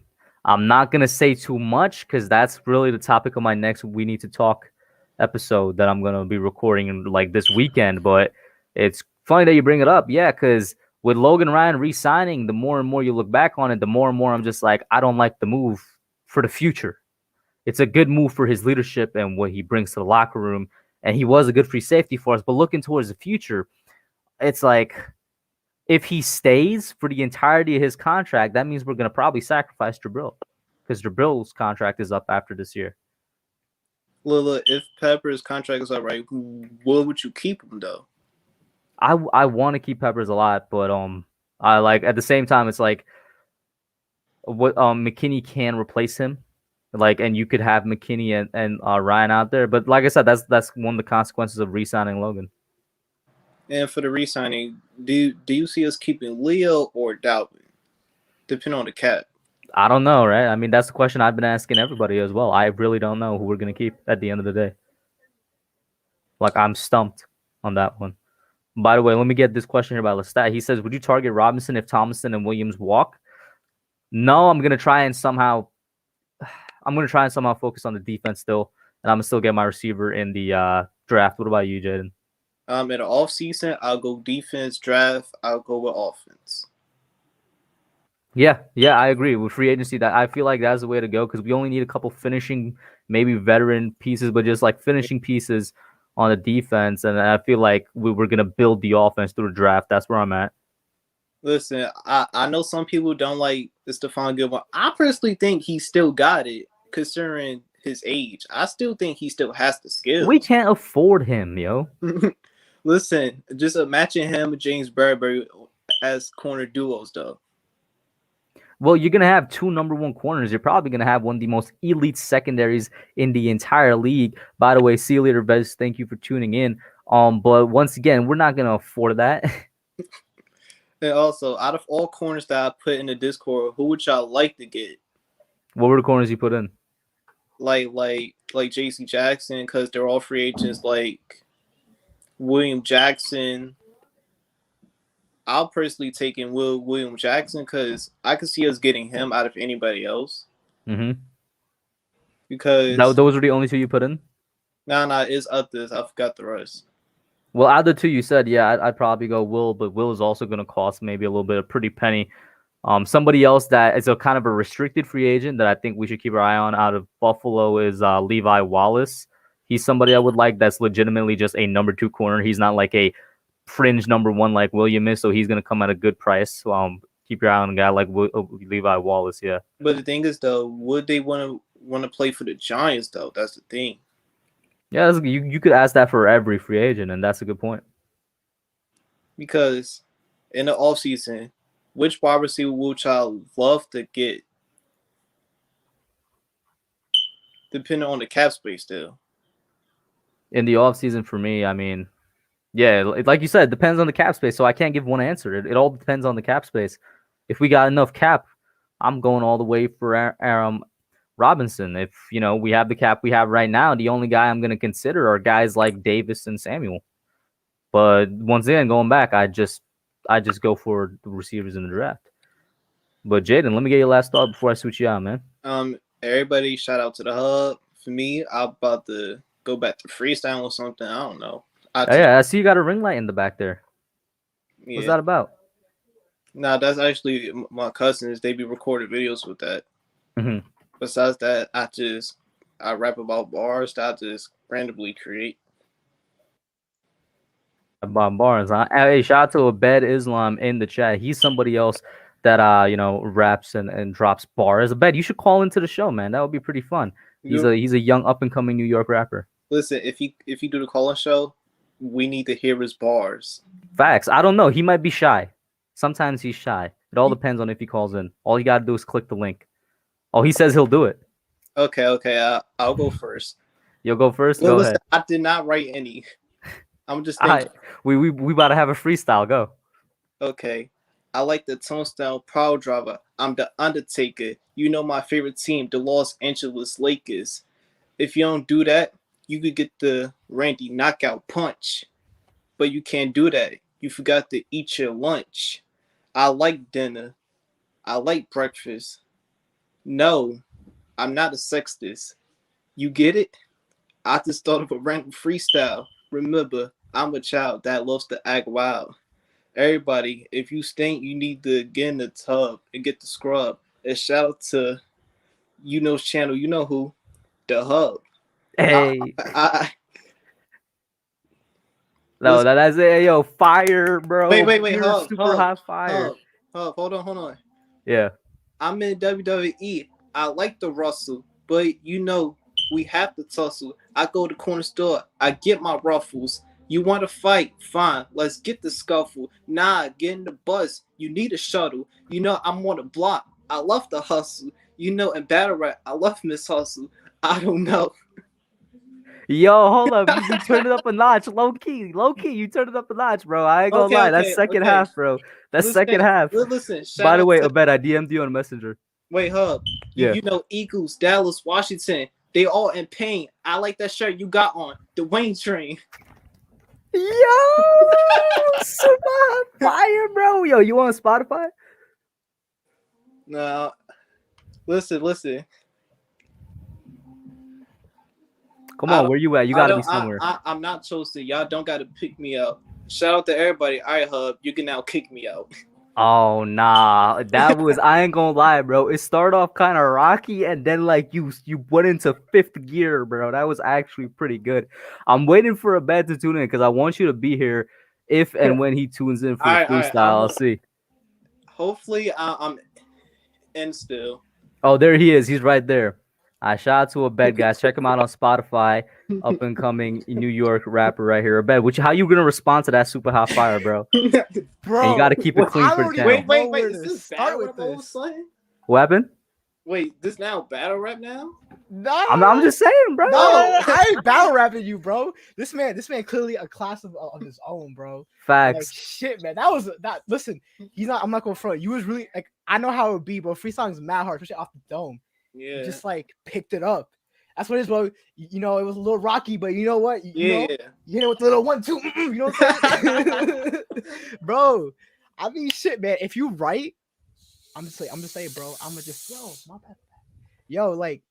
I'm not going to say too much because that's really the topic of my next We Need to Talk episode that I'm going to be recording like this weekend. But it's funny that you bring it up. Yeah, because with Logan Ryan re-signing, the more and more you look back on it, the more and more I'm just like, I don't like the move for the future. It's a good move for his leadership and what he brings to the locker room. And he was a good free safety for us. But looking towards the future, it's like if he stays for the entirety of his contract, that means we're going to probably sacrifice Jabril because Jabril's contract is up after this year. Look, if Pepper's contract is up, right, what would you keep him, though? I want to keep Peppers a lot, but I like at the same time it's like what McKinney can replace him and you could have McKinney and Ryan out there. But like I said, that's one of the consequences of re-signing Logan. And for the re-signing, do you see us keeping Leo or Dalvin? Depending on the cap. I don't know, right? I mean, that's the question I've been asking everybody as well. I really don't know who we're going to keep at the end of the day. Like, I'm stumped on that one. By the way, let me get this question here by Lestat. He says, would you target Robinson if Thomason and Williams walk? No, I'm going to try and somehow focus on the defense still, and I'm going to still get my receiver in the draft. What about you, Jaden? In the offseason, I'll go defense. Draft, I'll go with offense. Yeah, I agree. With free agency, that I feel like that's the way to go because we only need a couple finishing, maybe veteran pieces, but just like finishing pieces on the defense. And I feel like we're going to build the offense through the draft. That's where I'm at. Listen, I know some people don't like the Stephon Gilmore. I personally think he still got it considering his age. I still think he still has the skills. We can't afford him, yo. Listen, just imagine him with James Bradbury as corner duos, though. Well, you're going to have 2 number 1 corners. You're probably going to have one of the most elite secondaries in the entire league. By the way, see you later, Bez. Thank you for tuning in. But once again, we're not going to afford that. And also, out of all corners that I put in the Discord, who would y'all like to get? What were the corners you put in? Like J.C. Jackson, because they're all free agents. Like William Jackson. I'll personally take in William Jackson because I could see us getting him out of anybody else. Mm-hmm. Because those are the only 2 you put in? No, it's others. I forgot the rest. Well, out of the 2 you said, yeah, I'd probably go Will, but Will is also going to cost maybe a little bit of pretty penny. Somebody else that is a kind of a restricted free agent that I think we should keep our eye on out of Buffalo is Levi Wallace. He's somebody I would like that's legitimately just a number 2 corner. He's not like a fringe number 1 like William is, so he's going to come at a good price. Keep your eye on a guy like Levi Wallace, yeah. But the thing is, though, would they want to play for the Giants, though? That's the thing. Yeah, you could ask that for every free agent, and that's a good point. Because in the offseason, which wide receiver would y'all love to get? Depending on the cap space, still. In the offseason, for me, I mean, yeah, like you said, it depends on the cap space, so I can't give one answer. It all depends on the cap space. If we got enough cap, I'm going all the way for Robinson. If, we have the cap we have right now, the only guy I'm going to consider are guys like Davis and Samuel. But once again, going back, I just go for the receivers in the draft. But Jaden, let me get your last thought before I switch you out, man. Everybody, shout out to the hub. For me, I'm about to go back to freestyle or something. I don't know. I see you got a ring light in the back there. Yeah. What's that about? Nah, that's actually my cousins. They be recording videos with that. Mm-hmm. Besides that, I rap about bars that I just randomly create. About bars, huh? Hey, shout out to Abed Islam in the chat. He's somebody else that raps and drops bars. Abed, you should call into the show, man. That would be pretty fun. He's a young up and coming New York rapper. Listen, if he do the call-in show, we need to hear his bars. Facts. I don't know. He might be shy. Sometimes he's shy. It all depends on if he calls in. All you gotta do is click the link. Oh, he says he'll do it. Okay. I'll go first. You'll go first? Well, go listen, ahead. I did not write any. I'm just thinking. We about to have a freestyle. Go. Okay. I like the Tombstone Power Driver. I'm the Undertaker. You know my favorite team, the Los Angeles Lakers. If you don't do that, you could get the Randy knockout punch. But you can't do that. You forgot to eat your lunch. I like dinner. I like breakfast. No, I'm not a sexist. You get it? I just thought of a random freestyle. Remember, I'm a child that loves to act wild. Everybody, if you stink, you need to get in the tub and get the scrub. And shout out to channel, you know who? The Hub. Hey. No, that's it. Yo, fire, bro. Wait. Hub, super high fire. Hub, hold on. Yeah. I'm in WWE. I like the Russell, but we have to tussle. I go to corner store. I get my ruffles. You want to fight? Fine. Let's get the scuffle. Nah, get in the bus. You need a shuttle. I'm on the block. I love the hustle. in battle rap, I love Miss Hustle. I don't know. Yo, hold up. You turned it up a notch. Low key, you turned it up a notch, bro. I ain't gonna lie. That's second half, bro. That's second half. Listen, By the way, Abed, I DM'd you on Messenger. Wait, Hub. Yeah. Eagles, Dallas, Washington. They all in pain. I like that shirt you got on. The Wayne Train. Yo, super fire, bro. Yo, you on Spotify? No. Listen. Come on, where you at? You gotta be somewhere. I'm not chosen. Y'all don't gotta pick me up. Shout out to everybody. All right, Hub, you can now kick me out. Oh nah, that was I ain't gonna lie, bro. It started off kind of rocky, and then like you went into fifth gear, bro. That was actually pretty good. I'm waiting for Abed to tune in because I want you to be here if and when he tunes in for the freestyle. I'll see. Hopefully, I'm in still. Oh, there he is. He's right there. Shout out to Abed, guys. Check him out on Spotify. Up and coming New York rapper right here. Abed, how you gonna respond to that super hot fire, bro? Bro, and you gotta keep it clean for the channel. Wait. Is this battle rap all of a sudden? What happened? Wait, this now battle rap now? No, I'm just saying, bro. No, I ain't battle rapping you, bro. This man clearly a class of his own, bro. Facts. Like, shit, man. That. Listen, I'm not going front. You was really like, I know how it would be, bro. Freestyling is mad hard, especially off the dome. Yeah. You just like picked it up. That's what it is, bro. You know, it was a little rocky, but you know what? You know, with the little 1, 2. You know what I'm saying, bro? I mean, shit, man. If you write, I'm just saying, bro. I'm gonna just my bad. Yo, like,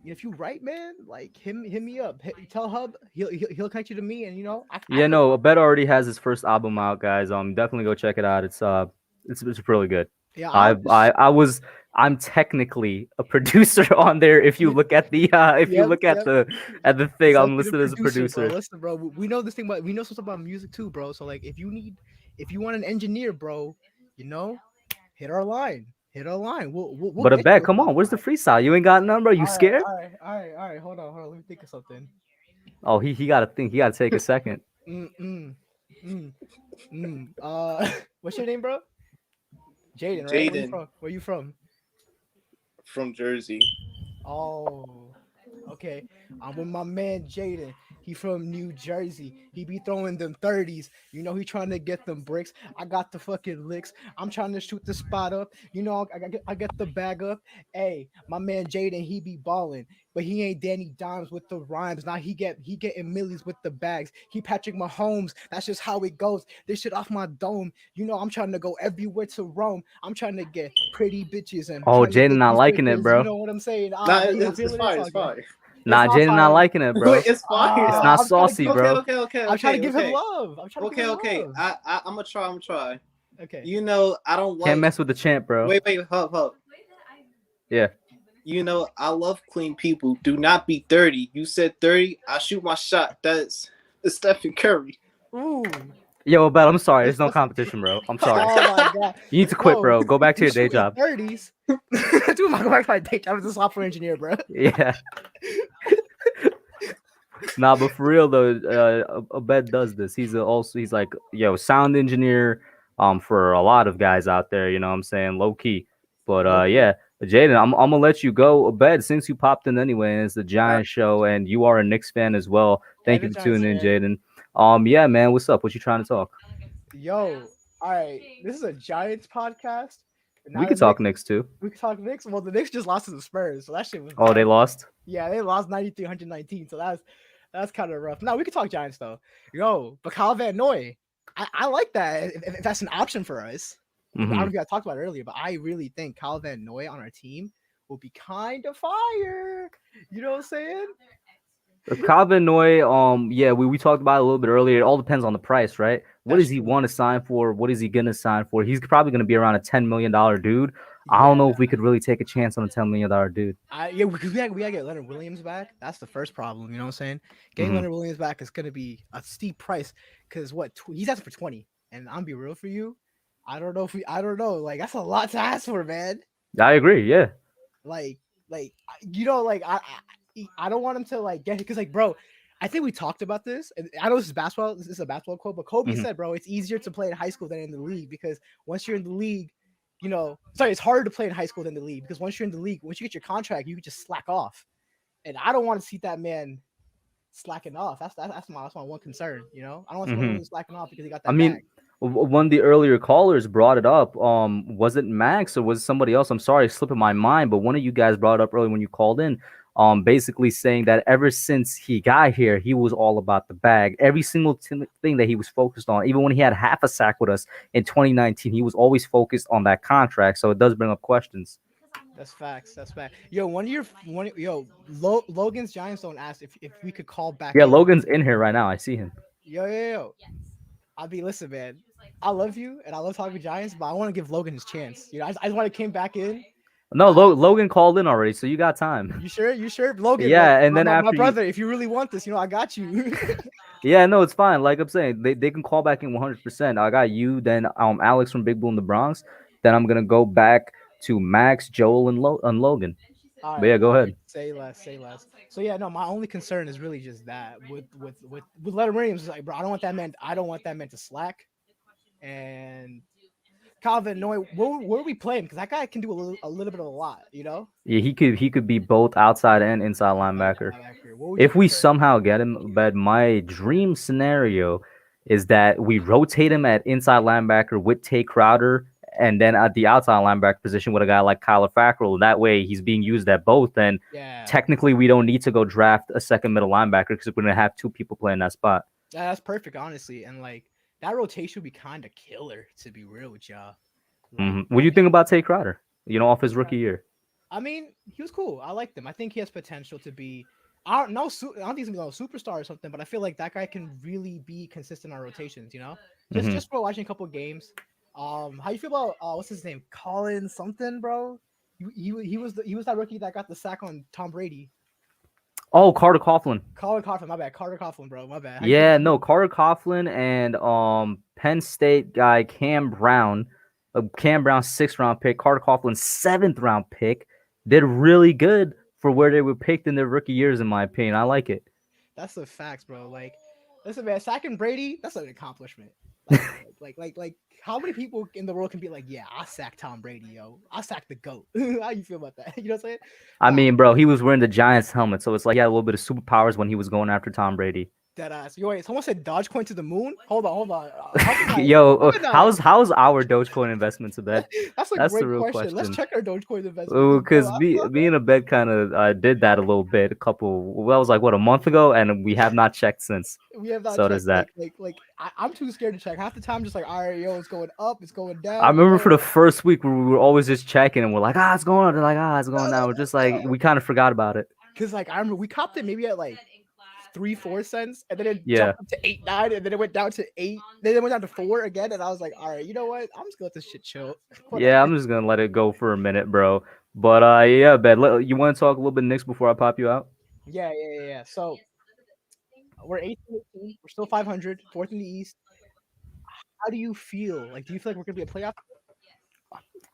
if you write, man, like hit me up. Tell Hub he'll connect you to me, and you know. Abed already has his first album out, guys. Definitely go check it out. It's really good. Yeah, I'm technically a producer on there. If you look at the at the thing, I'm listed as a producer. Bro. Listen, bro, we know this thing, but we know something about music too, bro. So like, if you want an engineer, bro, you know, hit our line. We'll but Abed, come on, where's the freestyle? You ain't got none, bro. You scared? All right. Hold on. Let me think of something. Oh, he got to think. He got to take a second. What's your name, bro? Jaden, right? Jaden. Where you from? From Jersey. Oh, okay. I'm with my man Jaden. He from New Jersey. He be throwing them 30s. You know, he trying to get them bricks. I got the fucking licks. I'm trying to shoot the spot up. You know, I get the bag up. Hey, my man Jaden, he be balling. But he ain't Danny Dimes with the rhymes. Now he getting millies with the bags. He Patrick Mahomes. That's just how it goes. This shit off my dome. You know, I'm trying to go everywhere to Rome. I'm trying to get pretty bitches and Jaden not liking it, bro. You know what I'm saying? It's fire. It's fire. Nah, Jaden not liking it, bro. It's fire. It's not saucy, bro. Okay. I'm trying to give him love. I'm gonna try. Okay. You know, I don't like. Can't mess with the champ, bro. Wait, Hub. Yeah. You know, I love clean people. Do not be 30. You said 30. I shoot my shot. It's Stephen Curry. Ooh. Yo, but I'm sorry. There's no competition, bro. I'm sorry. Oh my god. You need to quit, bro. Go back to your day job. 30s. Dude, I'm going back to my day job as a software engineer, bro. Yeah. Nah, but for real though, Abed does this. He's like, sound engineer for a lot of guys out there, you know what I'm saying, low key. But yeah, Jaden, I'm gonna let you go. Abed, since you popped in anyway, and it's the Giants show, and you are a Knicks fan as well. Thank you for tuning in, Jaden. Yeah, man, what's up? What you trying to talk? Yo, all right, this is a Giants podcast. We could talk Knicks too. We could talk Knicks. Well, the Knicks just lost to the Spurs, so that shit was. Oh, they lost? Yeah, they lost 93-119. So that's kind of rough. No, we could talk Giants though. Yo, but Kyle Van Noy, I like that. If that's an option for us. Mm-hmm. I don't know if you guys talked about it earlier, but I really think Kyle Van Noy on our team will be kind of fire. You know what I'm saying? Kyle Van Noy, we talked about it a little bit earlier. It all depends on the price, right? What does he want to sign for? What is he gonna sign for? He's probably gonna be around a $10 million dude. I don't know if we could really take a chance on a $10 million dude. Because we gotta get Leonard Williams back. That's the first problem. You know what I'm saying? Getting Leonard Williams back is gonna be a steep price because he's asking for 20, and I'm be real for you. I don't know. Like, that's a lot to ask for, man. I agree. Yeah. Like you know, like I don't want him to like get, because like, bro, I think we talked about this, and I know this is basketball. This is a basketball quote, but Kobe said, bro, it's easier to play in high school than in the league, because once you're in the league, sorry, it's harder to play in high school than the league because once you're in the league, once you get your contract, you can just slack off. And I don't want to see that man slacking off. That's my one concern. I don't want someone really slacking off because he got that. I mean, one of the earlier callers brought it up. Was it Max or was it somebody else? I'm sorry, it's slipping my mind, but one of you guys brought it up earlier when you called in. Basically saying that ever since he got here, he was all about the bag. Every single thing that he was focused on, even when he had half a sack with us in 2019, he was always focused on that contract. So it does bring up questions. That's facts. Yo, Logan's Giants Zone asked if we could call back. Yeah, Logan's in here right now. I see him. Yo. Listen, man. I love you and I love talking Giants, but I want to give Logan his chance. I just want to came back in. No, Logan called in already, so you got time. You sure, Logan? Yeah, and then my brother, if you really want this, I got you. Yeah, no, it's fine. Like I'm saying, they can call back in 100%. I got you, then Alex from Big Blue in the Bronx. Then I'm gonna go back to Max, Joel, and Logan. Right, but yeah, go ahead. Say less. So yeah, no, my only concern is really just that with Leonard Williams. It's like, bro, I don't want that man to slack. And Calvin, no, where are we playing? Because that guy can do a little bit of a lot, Yeah, he could be both outside and inside linebacker. If we somehow get him, but my dream scenario is that we rotate him at inside linebacker with Tay Crowder, and then at the outside linebacker position with a guy like Kyler Fackrell. That way he's being used at both, and technically we don't need to go draft a second middle linebacker because we're gonna have two people playing that spot. Yeah, that's perfect, honestly, and that rotation would be kind of killer, to be real with y'all. What do you think about Tay Crowder? Off his rookie year. I mean, he was cool. I liked him. I think he has potential to be. I don't think he's gonna be a superstar or something, but I feel like that guy can really be consistent on rotations. Just for watching a couple of games. How you feel about what's his name? Colin something, bro. He was that rookie that got the sack on Tom Brady. Oh, Carter Coughlin. My bad. Carter Coughlin, bro. My bad. Carter Coughlin and Penn State guy Cam Brown. Cam Brown 6th round pick, Carter Coughlin 7th round pick, did really good for where they were picked in their rookie years, in my opinion. I like it. That's the facts, bro. Listen, man, sacking Brady, that's an accomplishment. Like, how many people in the world can be like, yeah, I sacked Tom Brady, yo. I sacked the GOAT. How you feel about that? You know what I'm saying? I mean, bro, he was wearing the Giants helmet, so it's like he had a little bit of superpowers when he was going after Tom Brady. Deadass. Yo, wait, someone said Dogecoin to the moon? Hold on. Yo, how's our Dogecoin investments, Abed? That's the great real question. Let's check our Dogecoin investments. Because me and Abed kind of did that a little bit. That was like, a month ago, and we have not checked since. We have not so checked. There's that. I'm too scared to check. Half the time, just like, all right, yo, it's going up, it's going down. I remember for the first week, we were always just checking, and we're like, it's going up. They're like, it's going down. We're just like, we kind of forgot about it. Because I remember we copped it maybe at 3-4 cents, and then it jumped up to 8-9, and then it went down to 8, then it went down to 4 again, and I was like, all right, you know what? I'm just gonna let this shit chill. I'm just gonna let it go for a minute, bro. But Ben, you want to talk a little bit Knicks before I pop you out? Yeah. So we're 18, we're still 500, 4th in the East. How do you feel? Do you feel like we're gonna be a playoff?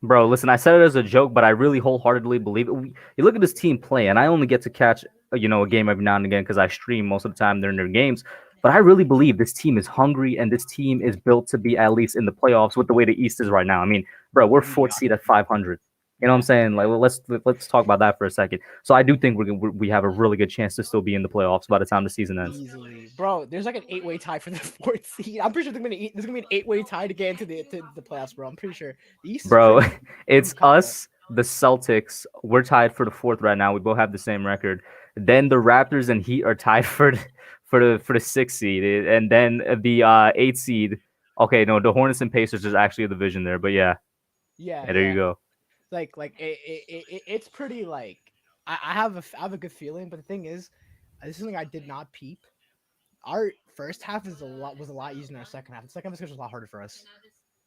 Bro, listen, I said it as a joke, but I really wholeheartedly believe it. You look at this team play, and I only get to catch a game every now and again because I stream most of the time during their games. But I really believe this team is hungry, and this team is built to be at least in the playoffs with the way the East is right now. I mean, bro, we're 4th seed at 500. You know what I'm saying? Let's talk about that for a second. So I do think we have a really good chance to still be in the playoffs by the time the season ends. Easily, bro. There's an 8-way tie for the 4th seed. I'm pretty sure there's gonna be an 8-way tie to get into the playoffs, bro. I'm pretty sure. The East, bro, it's us, the Celtics. We're tied for the 4th right now. We both have the same record. Then the Raptors and Heat are tied for the 6th seed, and then the 8th seed. Okay, no, the Hornets and Pacers is actually a division there, but yeah, there you go. It's pretty I have a good feeling, but the thing is, this is something I did not peep. Our first half was a lot easier than our second half. The second half was a lot harder for us.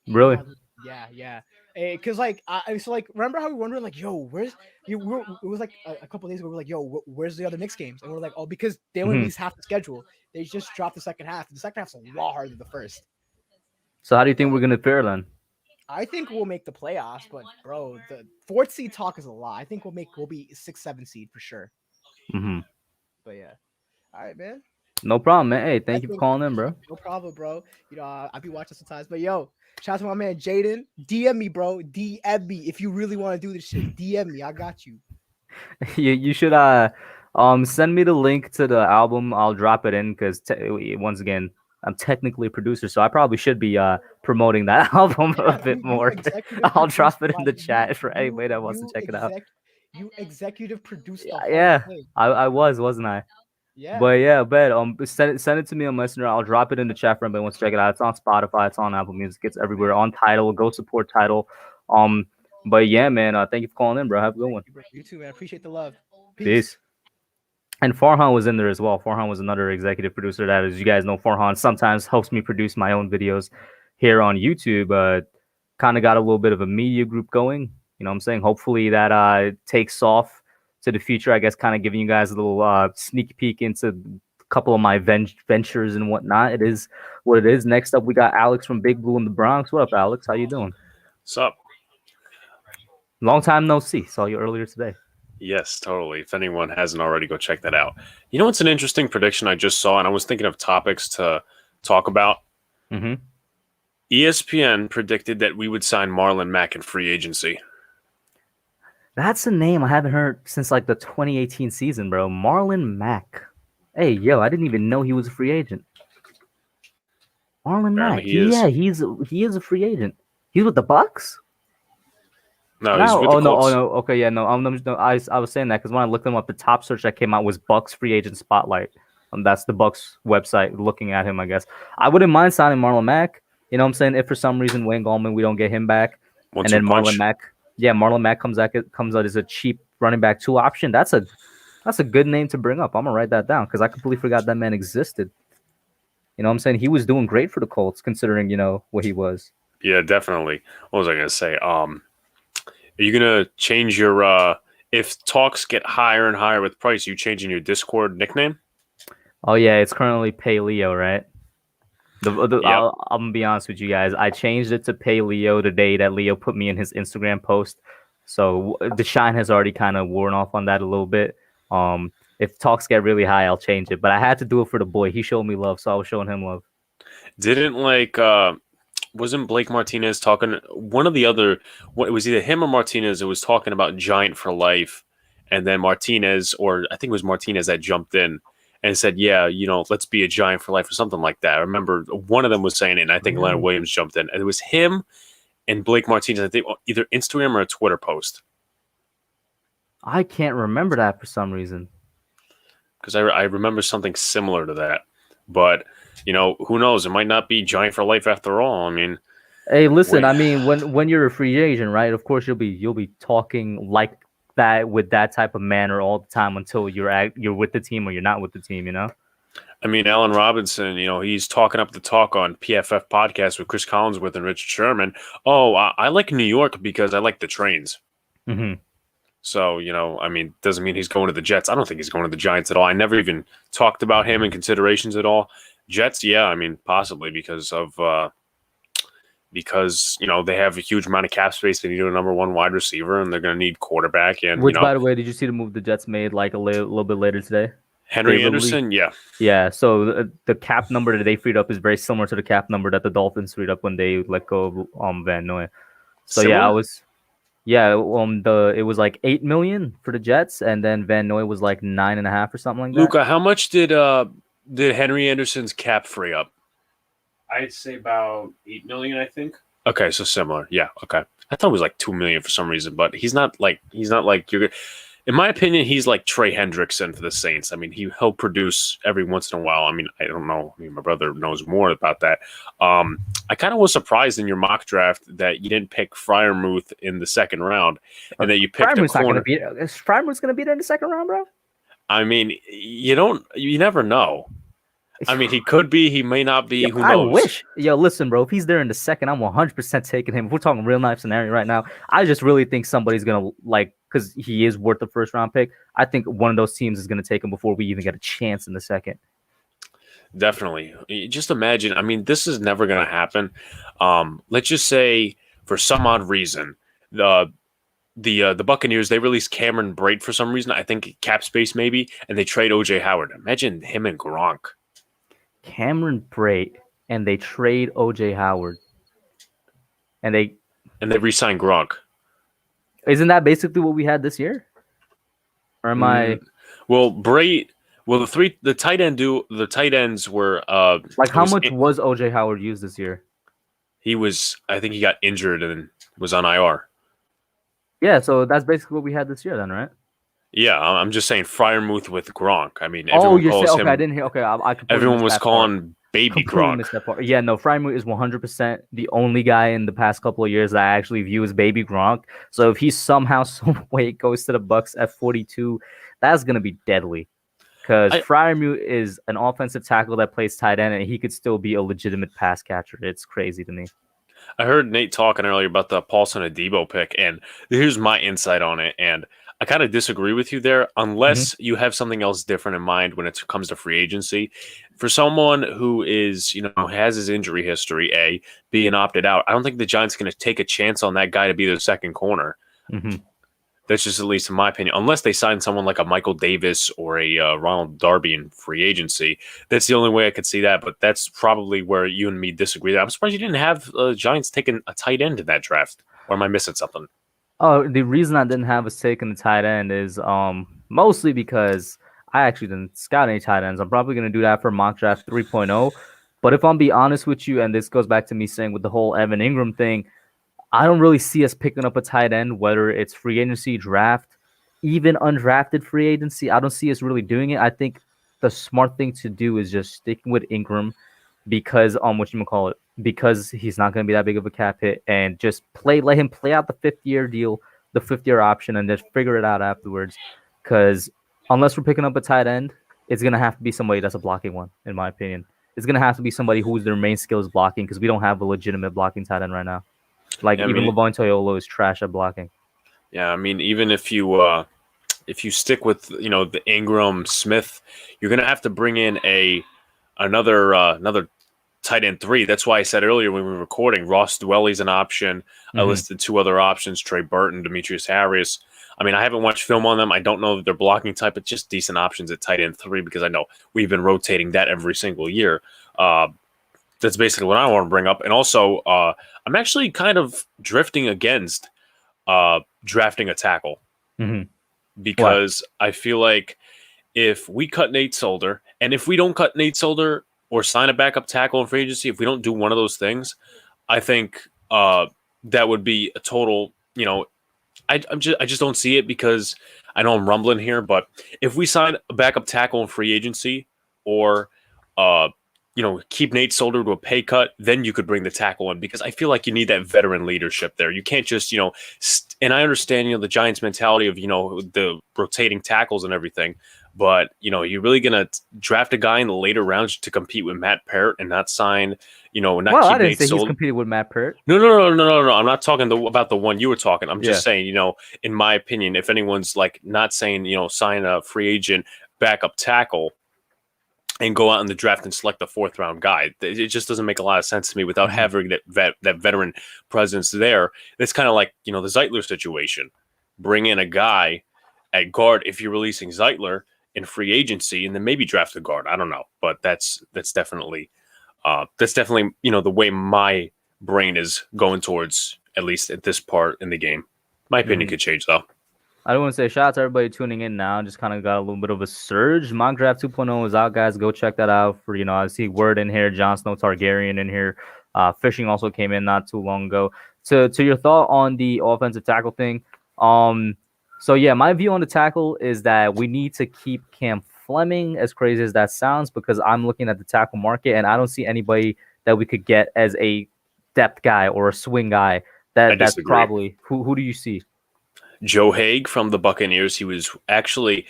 Really? Yeah. Because remember how we were wondering yo, where's it was a couple days ago, we were like, yo, where's the other Knicks games? And we're like, oh, because they only released half the schedule. They just dropped the second half. The second half's a lot harder than the first. So how do you think we're gonna fare then? I think we'll make the playoffs, but bro, the 4th seed talk is a lot. I think we'll be 6-7 seed for sure. Mm-hmm. But yeah, all right, man. No problem, man. Hey, thank you for calling in, bro. No problem, bro. You know, I be watching sometimes. But yo, shout out to my man Jaden. DM me, bro. DM me if you really want to do this shit. DM me. I got you. You should send me the link to the album. I'll drop it in because once again, I'm technically a producer, so I probably should be promoting that album a bit more. I'll drop it in the chat for anybody that wants to check it out. You executive produced the Yeah, whole thing. I was, wasn't I? Yeah. But yeah, send it to me on Messenger. I'll drop it in the chat for anybody who wants to check it out. It's on Spotify, it's on Apple Music, it's everywhere. On Tidal, go support Tidal. But yeah, man, thank you for calling in, bro. Have a good one. You too, man. Appreciate the love. Peace. And Farhan was in there as well. Farhan was another executive producer that, as you guys know, Farhan sometimes helps me produce my own videos here on YouTube. Kind of got a little bit of a media group going. You know what I'm saying? Hopefully that takes off to the future. I guess kind of giving you guys a little sneak peek into a couple of my ventures and whatnot. It is what it is. Next up, we got Alex from Big Blue in the Bronx. What up, Alex? How you doing? What's up? Long time no see. Saw you earlier today. Yes, totally. If anyone hasn't already, go check that out. You know what's an interesting prediction I just saw, and I was thinking of topics to talk about? Mm-hmm. ESPN predicted that we would sign Marlon Mack in free agency. That's a name I haven't heard since like the 2018 season, bro. Marlon Mack. Hey, yo, I didn't even know he was a free agent. Marlon Mack. Yeah, he is a free agent. He's with the Bucks? No, he's with the Colts. No. Okay, yeah, no. I was saying that because when I looked him up, the top search that came out was Bucks free agent spotlight. That's the Bucks website looking at him, I guess. I wouldn't mind signing Marlon Mack. You know what I'm saying? If for some reason Wayne Gallman, we don't get him back, and then Marlon Mack comes out as a cheap running back 2 option. That's a good name to bring up. I'm gonna write that down because I completely forgot that man existed. You know what I'm saying? He was doing great for the Colts considering, you know, what he was. Yeah, definitely. What was I gonna say? Are you gonna change your if talks get higher and higher with price, you changing your Discord nickname? Oh yeah, it's currently Pay Leo, right? Yep. I'm gonna be honest with you guys. I changed it to Pay Leo the day that Leo put me in his Instagram post. So the shine has already kind of worn off on that a little bit. If talks get really high, I'll change it. But I had to do it for the boy. He showed me love, so I was showing him love. Didn't wasn't Blake Martinez talking? One of the other, it was either him or Martinez. It was talking about Giant for life, and then Martinez, or I think it was Martinez that jumped in and said, "Yeah, you know, let's be a Giant for life" or something like that. I remember one of them was saying it, and I think Leonard Williams jumped in, and it was him and Blake Martinez. I think either Instagram or a Twitter post. I can't remember that for some reason. Because I remember something similar to that, but you know, who knows? It might not be Giant for life after all. I mean, hey, listen. I mean, when you're a free agent, right? Of course, you'll be talking like that with that type of manner all the time until you're with the team or you're not with the team. You know. I mean, Allen Robinson. You know, he's talking up the talk on PFF podcast with Chris Collinsworth and Richard Sherman. Oh, I like New York because I like the trains. Mm-hmm. So, you know, I mean, doesn't mean he's going to the Jets. I don't think he's going to the Giants at all. I never even talked about him in considerations at all. Jets, yeah, I mean, possibly because you know, they have a huge amount of cap space. They need a number 1 wide receiver, and they're going to need quarterback. And which, by the way, did you see the move the Jets made like a little bit later today? Henry Anderson, yeah. Yeah, so the cap number that they freed up is very similar to the cap number that the Dolphins freed up when they let go of Van Noy. So similar? It was like $8 million for the Jets, and then Van Noy was like 9.5 or something like that. Luca, how much did Henry Anderson's cap free up? I'd say about $8 million, I think. Okay, so similar. Yeah, okay. I thought it was like $2 million for some reason, but he's not like you're. In my opinion, he's like Trey Hendrickson for the Saints. I mean, he'll produce every once in a while. I mean, I don't know. I mean, my brother knows more about that. I kind of was surprised in your mock draft that you didn't pick Freiermuth in the second round, and that you picked a corner. Is Freiermuth's going to be there in the second round, bro? I mean, you never know. I mean, he could be, he may not be. Who knows? I wish. Yo, listen, bro. If he's there in the second, I'm 100% taking him. If we're talking real life scenario right now, I just really think somebody's gonna because he is worth the first round pick. I think one of those teams is gonna take him before we even get a chance in the second. Definitely. Just imagine. I mean, this is never gonna happen. Let's just say for some odd reason, the Buccaneers, they released Cameron Brate for some reason. I think cap space maybe, and they trade OJ Howard. Imagine him and Gronk Cameron Brate and they trade OJ Howard. And they re-sign Gronk. Isn't that basically what we had this year? Or am I? Well, Brate. Well, the tight ends were like how much was OJ Howard used this year? I think he got injured and was on IR. Yeah, so that's basically what we had this year, then, right? Yeah, I'm just saying Freiermuth with Gronk. I mean, everyone calls him. Okay, I didn't hear. Okay, I everyone was calling baby Gronk. Missed that part. Yeah, no, Freiermuth is 100% the only guy in the past couple of years that I actually view as baby Gronk. So if he somehow, some way goes to the Bucks at 42, that's gonna be deadly. Because Freiermuth is an offensive tackle that plays tight end, and he could still be a legitimate pass catcher. It's crazy to me. I heard Nate talking earlier about the Paulson Adebo pick, and here's my insight on it. And I kind of disagree with you there, unless you have something else different in mind when it comes to free agency. For someone who is, has his injury history, being opted out, I don't think the Giants are going to take a chance on that guy to be their second corner. Mm-hmm. That's just at least in my opinion. Unless they sign someone like a Michael Davis or a Ronald Darby in free agency, that's the only way I could see that. But that's probably where you and me disagree. I'm surprised you didn't have Giants taking a tight end in that draft. Or am I missing something? Oh, the reason I didn't have us taking the tight end is mostly because I actually didn't scout any tight ends. I'm probably going to do that for mock draft 3.0. But if I'm being honest with you, and this goes back to me saying with the whole Evan Ingram thing, I don't really see us picking up a tight end, whether it's free agency, draft, even undrafted free agency. I don't see us really doing it. I think the smart thing to do is just sticking with Ingram because because he's not going to be that big of a cap hit, and just let him play out the 5th-year deal, the 5th-year option, and just figure it out afterwards. Because unless we're picking up a tight end, it's going to have to be somebody that's a blocking one, in my opinion. It's going to have to be somebody whose their main skill is blocking, because we don't have a legitimate blocking tight end right now. Even Levon Toyolo is trash at blocking. Yeah, I mean, even if you stick with the Ingram Smith, you're gonna have to bring in another tight end 3. That's why I said earlier when we were recording, Ross Dwelly's an option. I listed 2 other options: Trey Burton, Demetrius Harris. I mean, I haven't watched film on them. I don't know that they're blocking type, but just decent options at tight end 3 because I know we've been rotating that every single year. That's basically what I want to bring up. And also, I'm actually kind of drifting against drafting a tackle because I feel like if we cut Nate Solder, and if we don't cut Nate Solder or sign a backup tackle in free agency, if we don't do one of those things, I think that would be a total, I just don't see it because I know I'm rumbling here, but if we sign a backup tackle in free agency or keep Nate Solder to a pay cut, then you could bring the tackle in because I feel like you need that veteran leadership there. You can't just, and I understand, the Giants mentality of, the rotating tackles and everything, but, you're really going to draft a guy in the later rounds to compete with Matt Parrott and not sign, not keep I didn't Nate say Solder. He's competing with Matt Parrott. No. I'm not talking about the one you were talking. I'm just saying, in my opinion, if anyone's not saying, sign a free agent backup tackle and go out in the draft and select the 4th round guy. It just doesn't make a lot of sense to me without having that veteran presence there. It's kind of like, the Zeitler situation. Bring in a guy at guard if you're releasing Zeitler in free agency and then maybe draft a guard. I don't know. But that's definitely the way my brain is going towards, at least at this part in the game. My opinion could change though. I don't want to say shout out to everybody tuning in now. Just kind of got a little bit of a surge. Mock Draft 2.0 is out, guys. Go check that out. For I see Word in here, Jon Snow Targaryen in here. Fishing also came in not too long ago. To your thought on the offensive tackle thing. So yeah, my view on the tackle is that we need to keep Cam Fleming, as crazy as that sounds, because I'm looking at the tackle market and I don't see anybody that we could get as a depth guy or a swing guy. That's probably who do you see? Joe Haig from the Buccaneers. He was actually,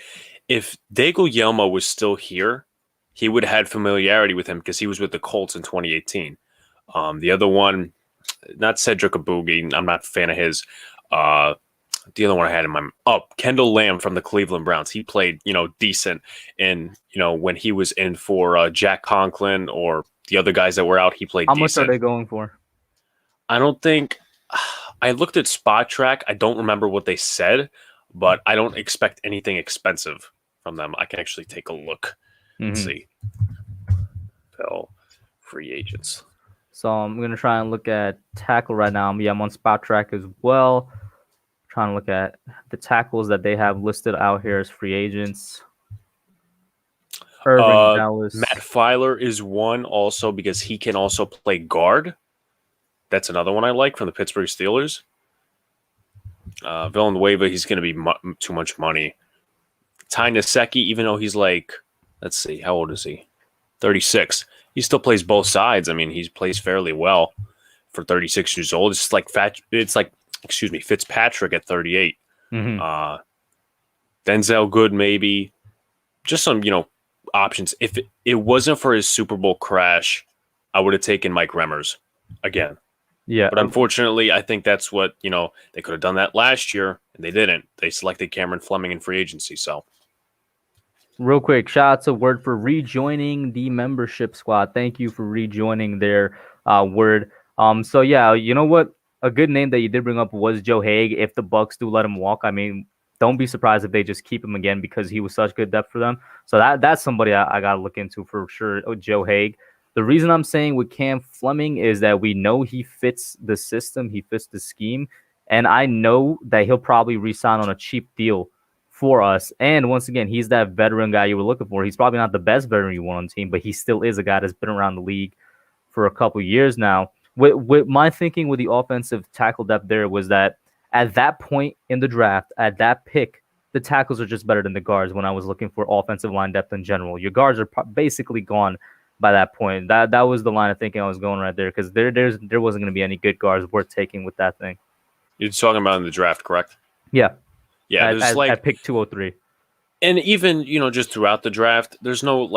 if Dago Yelmo was still here, he would have had familiarity with him because he was with the Colts in 2018. The other one, not Cedric Abugi. I'm not a fan of his. The other one I had in my Kendall Lamb from the Cleveland Browns. He played, decent. And, when he was in for Jack Conklin or the other guys that were out, he played decent. How much are they going for? I don't think... I looked at Spot Track. I don't remember what they said, but I don't expect anything expensive from them. I can actually take a look and see. NFL free agents. So I'm gonna try and look at tackle right now. I'm on Spot Track as well. Trying to look at the tackles that they have listed out here as free agents. Irving Dallas. Matt Filer is one also because he can also play guard. That's another one I like from the Pittsburgh Steelers. Villanueva, he's going to be too much money. Ty Nsekhe, even though he's like, let's see, how old is he? 36. He still plays both sides. I mean, he plays fairly well for 36 years old. It's like Fitzpatrick at 38. Mm-hmm. Denzel Good, maybe. Just some, options. If it wasn't for his Super Bowl crash, I would have taken Mike Remmers again. Yeah. But unfortunately, I think that's what, they could have done that last year, and they didn't. They selected Cameron Fleming in free agency, so. Real quick, shout out to Word for rejoining the membership squad. Thank you for rejoining their Word. So, yeah, you know what? A good name that you did bring up was Joe Haig. If the Bucks do let him walk, I mean, don't be surprised if they just keep him again because he was such good depth for them. So that's somebody I got to look into for sure, Joe Haig. The reason I'm saying with Cam Fleming is that we know he fits the system, he fits the scheme, and I know that he'll probably re-sign on a cheap deal for us. And once again, he's that veteran guy you were looking for. He's probably not the best veteran you want on the team, but he still is a guy that's been around the league for a couple years now. With my thinking with the offensive tackle depth there was that at that point in the draft, at that pick, the tackles are just better than the guards when I was looking for offensive line depth in general. Your guards are basically gone by that point. That was the line of thinking I was going right there because there wasn't going to be any good guards worth taking with that thing. You're talking about in the draft, correct? Yeah. Yeah, at pick 203. And even, just throughout the draft, there's no,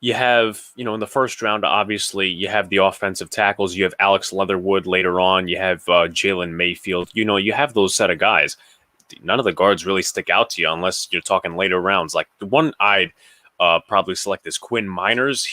you have, in the first round, obviously, you have the offensive tackles. You have Alex Leatherwood later on. You have Jalen Mayfield. You have those set of guys. None of the guards really stick out to you unless you're talking later rounds. Like the one I'd probably select is Quinn Miners.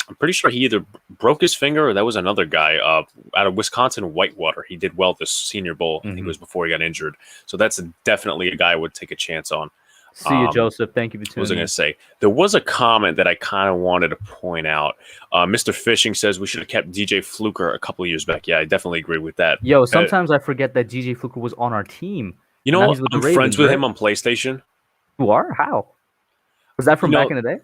I'm pretty sure he either broke his finger or that was another guy out of Wisconsin, Whitewater. He did well this Senior Bowl. I think it was before he got injured. So that's definitely a guy I would take a chance on. See you, Joseph. Thank you for tuning in. What was I going to say? There was a comment that I kind of wanted to point out. Mr. Fishing says we should have kept DJ Fluker a couple of years back. Yeah, I definitely agree with that. Yo, sometimes I forget that DJ Fluker was on our team. I'm friends with him on PlayStation. You are? How? Was that from back in the day?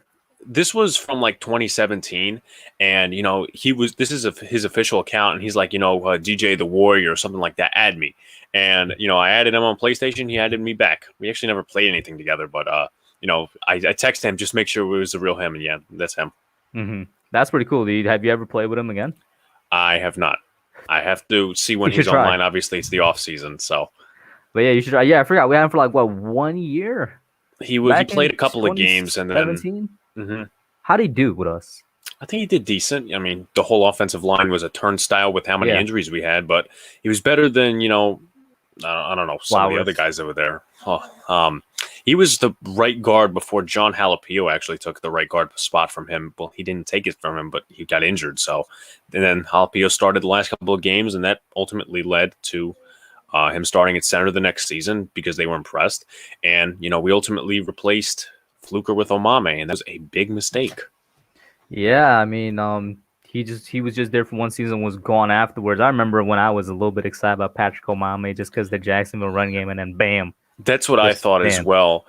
This was from 2017, and this is his official account, and he's like, DJ the Warrior or something like that. Add me, and I added him on PlayStation. He added me back. We actually never played anything together, but I texted him just make sure it was the real him, and yeah, that's him. Mm-hmm. That's pretty cool. Have you ever played with him again? I have not. I have to see when he's online. Obviously, it's the off season, so. But yeah, you should try. Yeah, I forgot we had him for 1 year. He played a couple of games and then. Mm-hmm. How'd he do with us? I think he did decent. I mean, the whole offensive line was a turnstile with how many injuries we had, but he was better than, I don't know, some of the other guys over there. He was the right guard before John Halapio actually took the right guard spot from him. Well, he didn't take it from him, but he got injured. So, and then Halapio started the last couple of games, and that ultimately led to him starting at center the next season because they were impressed. And, we ultimately replaced Fluker with Omame, and that was a big mistake. Yeah, I mean, he was just there for one season, was gone afterwards. I remember when I was a little bit excited about Patrick Omame just because the Jacksonville run game, and then bam. That's what I thought as well.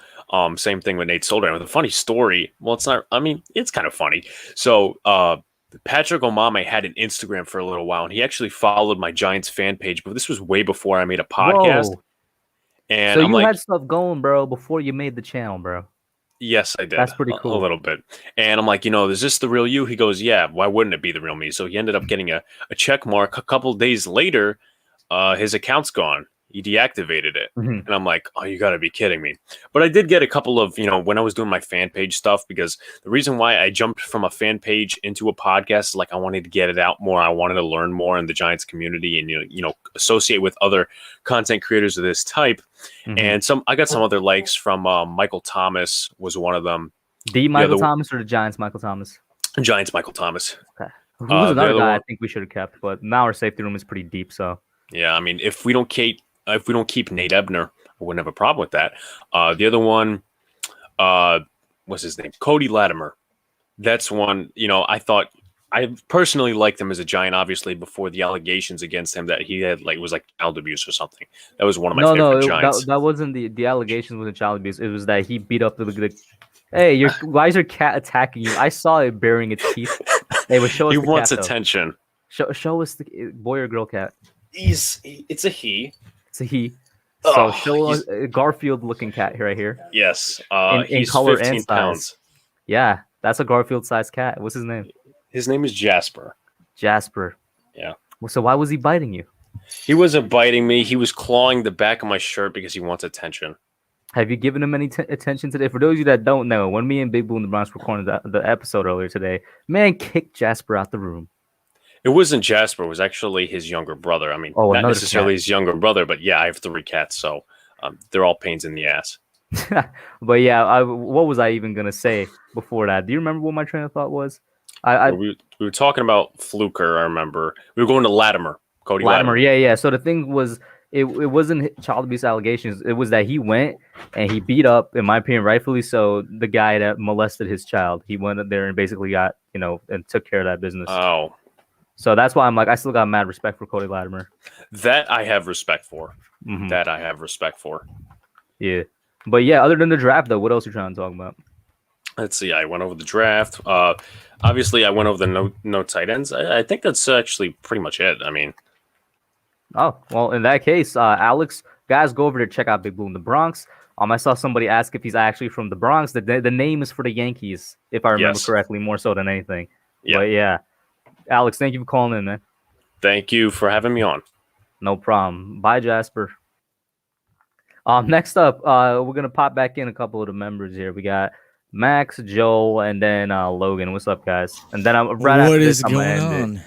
Same thing with Nate Solder. The funny story, well, it's not. I mean, it's kind of funny. So Patrick Omame had an Instagram for a little while, and he actually followed my Giants fan page, but this was way before I made a podcast. Whoa. And so I'm you had stuff going, bro, before you made the channel, bro. Yes, I did. That's pretty cool. A little bit. And I'm like, is this the real you? He goes, yeah, why wouldn't it be the real me? So he ended up getting a check mark. A couple of days later, his account's gone. He deactivated it. Mm-hmm. And I'm like, oh, you got to be kidding me. But I did get a couple of, when I was doing my fan page stuff, because the reason why I jumped from a fan page into a podcast is I wanted to get it out more. I wanted to learn more in the Giants community and, associate with other content creators of this type. Mm-hmm. And I got some other likes from Michael Thomas was one of them. The Michael Thomas or the Giants Michael Thomas? Giants Michael Thomas. Okay. Who was another guy I think we should have kept, but now our safety room is pretty deep, so. Yeah, I mean, if we don't keep Nate Ebner, I wouldn't have a problem with that. The other one, what's his name? Cody Latimer. That's one. I personally liked him as a Giant, obviously, before the allegations against him that he had was child abuse or something. That was one of my favorite Giants. That wasn't the allegations wasn't child abuse. It was that he beat up the Hey, why is your cat attacking you? I saw it baring its teeth. Hey, but show us He the wants cat, though. attention. Show us the boy or girl cat. It's a he. It's a he. So show us a Garfield-looking cat right here. Yes. In He's color 15 and size. pounds. Yeah, that's a Garfield-sized cat. What's his name? His name is Jasper. Jasper. Yeah. Well, so why was he biting you? He wasn't biting me. He was clawing the back of my shirt because he wants attention. Have you given him any attention today? For those of you that don't know, when me and Big Blue in the Bronx recorded the episode earlier today, man kicked Jasper out the room. It wasn't Jasper. It was actually his younger brother. I mean, not necessarily his younger brother, but yeah, I have 3 cats, so they're all pains in the ass. But yeah, what was I even going to say before that? Do you remember what my train of thought was? We were talking about Fluker, I remember. We were going to Latimer. Cody Latimer. Yeah. So the thing was, it wasn't child abuse allegations. It was that he went and he beat up, in my opinion, rightfully so, the guy that molested his child. He went there and basically got, and took care of that business. Oh. So that's why I'm like, I still got mad respect for Cody Latimer. That I have respect for. Mm-hmm. That I have respect for. Yeah. But yeah, other than the draft, though, what else are you trying to talk about? Let's see. I went over the draft. Obviously, I went over the no tight ends. I think that's actually pretty much it. I mean. Oh, well, in that case, Alex, guys, go over to check out Big Blue in the Bronx. I saw somebody ask if he's actually from the Bronx. The name is for the Yankees, if I remember correctly, more so than anything. Yeah. But yeah. Alex, thank you for calling in, man. Thank you for having me on. No problem. Bye, Jasper. Next up, we're going to pop back in a couple of the members here. We got Max, Joel, and then Logan. What's up, guys? And then what is going on?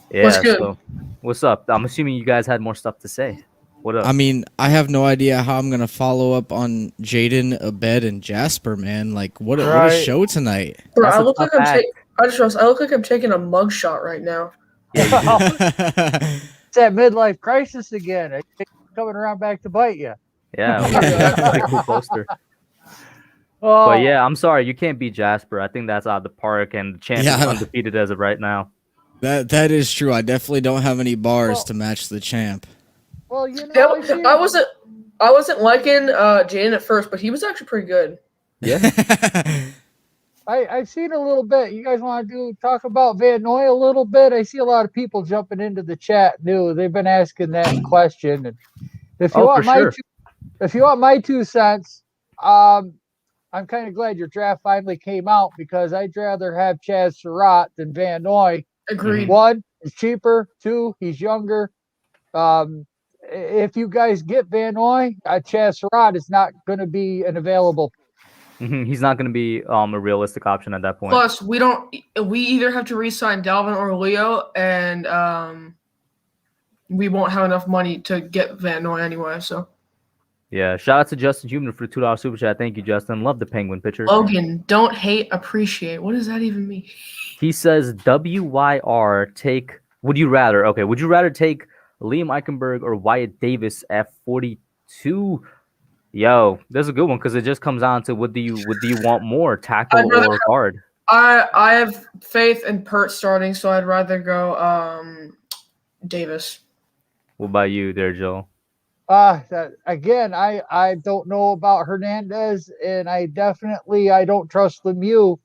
Yeah, what's good? So what's up? I'm assuming you guys had more stuff to say. What up? I mean, I have no idea how I'm going to follow up on Jaden, Abed, and Jasper, man. Like, what a show tonight. Bro, I look like I'm taking a mugshot right now. It's that midlife crisis again. It's coming around back to bite you. Yeah, that's a pretty cool poster. But yeah, I'm sorry, you can't beat Jasper. I think that's out of the park, and the champ is undefeated as of right now. That is true. I definitely don't have any bars to match the champ. Well, I wasn't liking Jaden at first, but he was actually pretty good. Yeah. I've seen a little bit. You guys want to talk about Van Noy a little bit? I see a lot of people jumping into the chat new. They've been asking that question. And if you want my 2 cents, I'm kind of glad your draft finally came out because I'd rather have Chaz Surratt than Van Noy. Agreed. 1, he's cheaper. 2, he's younger. If you guys get Van Noy, Chaz Surratt is not going to be an available. He's not going to be a realistic option at that point. Plus, we either have to re-sign Dalvin or Leo, and we won't have enough money to get Van Noy anyway. So. Yeah, shout out to Justin Human for $2 super chat. Thank you, Justin. Love the Penguin picture. Logan, don't hate, appreciate. What does that even mean? He says WYR take. Would you rather take Liam Eichenberg or Wyatt Davis at 42? Yo, there's a good one because it just comes down to what do you want more, tackle or guard? I have faith in Pert starting, so I'd rather go Davis. What about you there, Joel? Again, I don't know about Hernandez, and I don't trust Lemieux,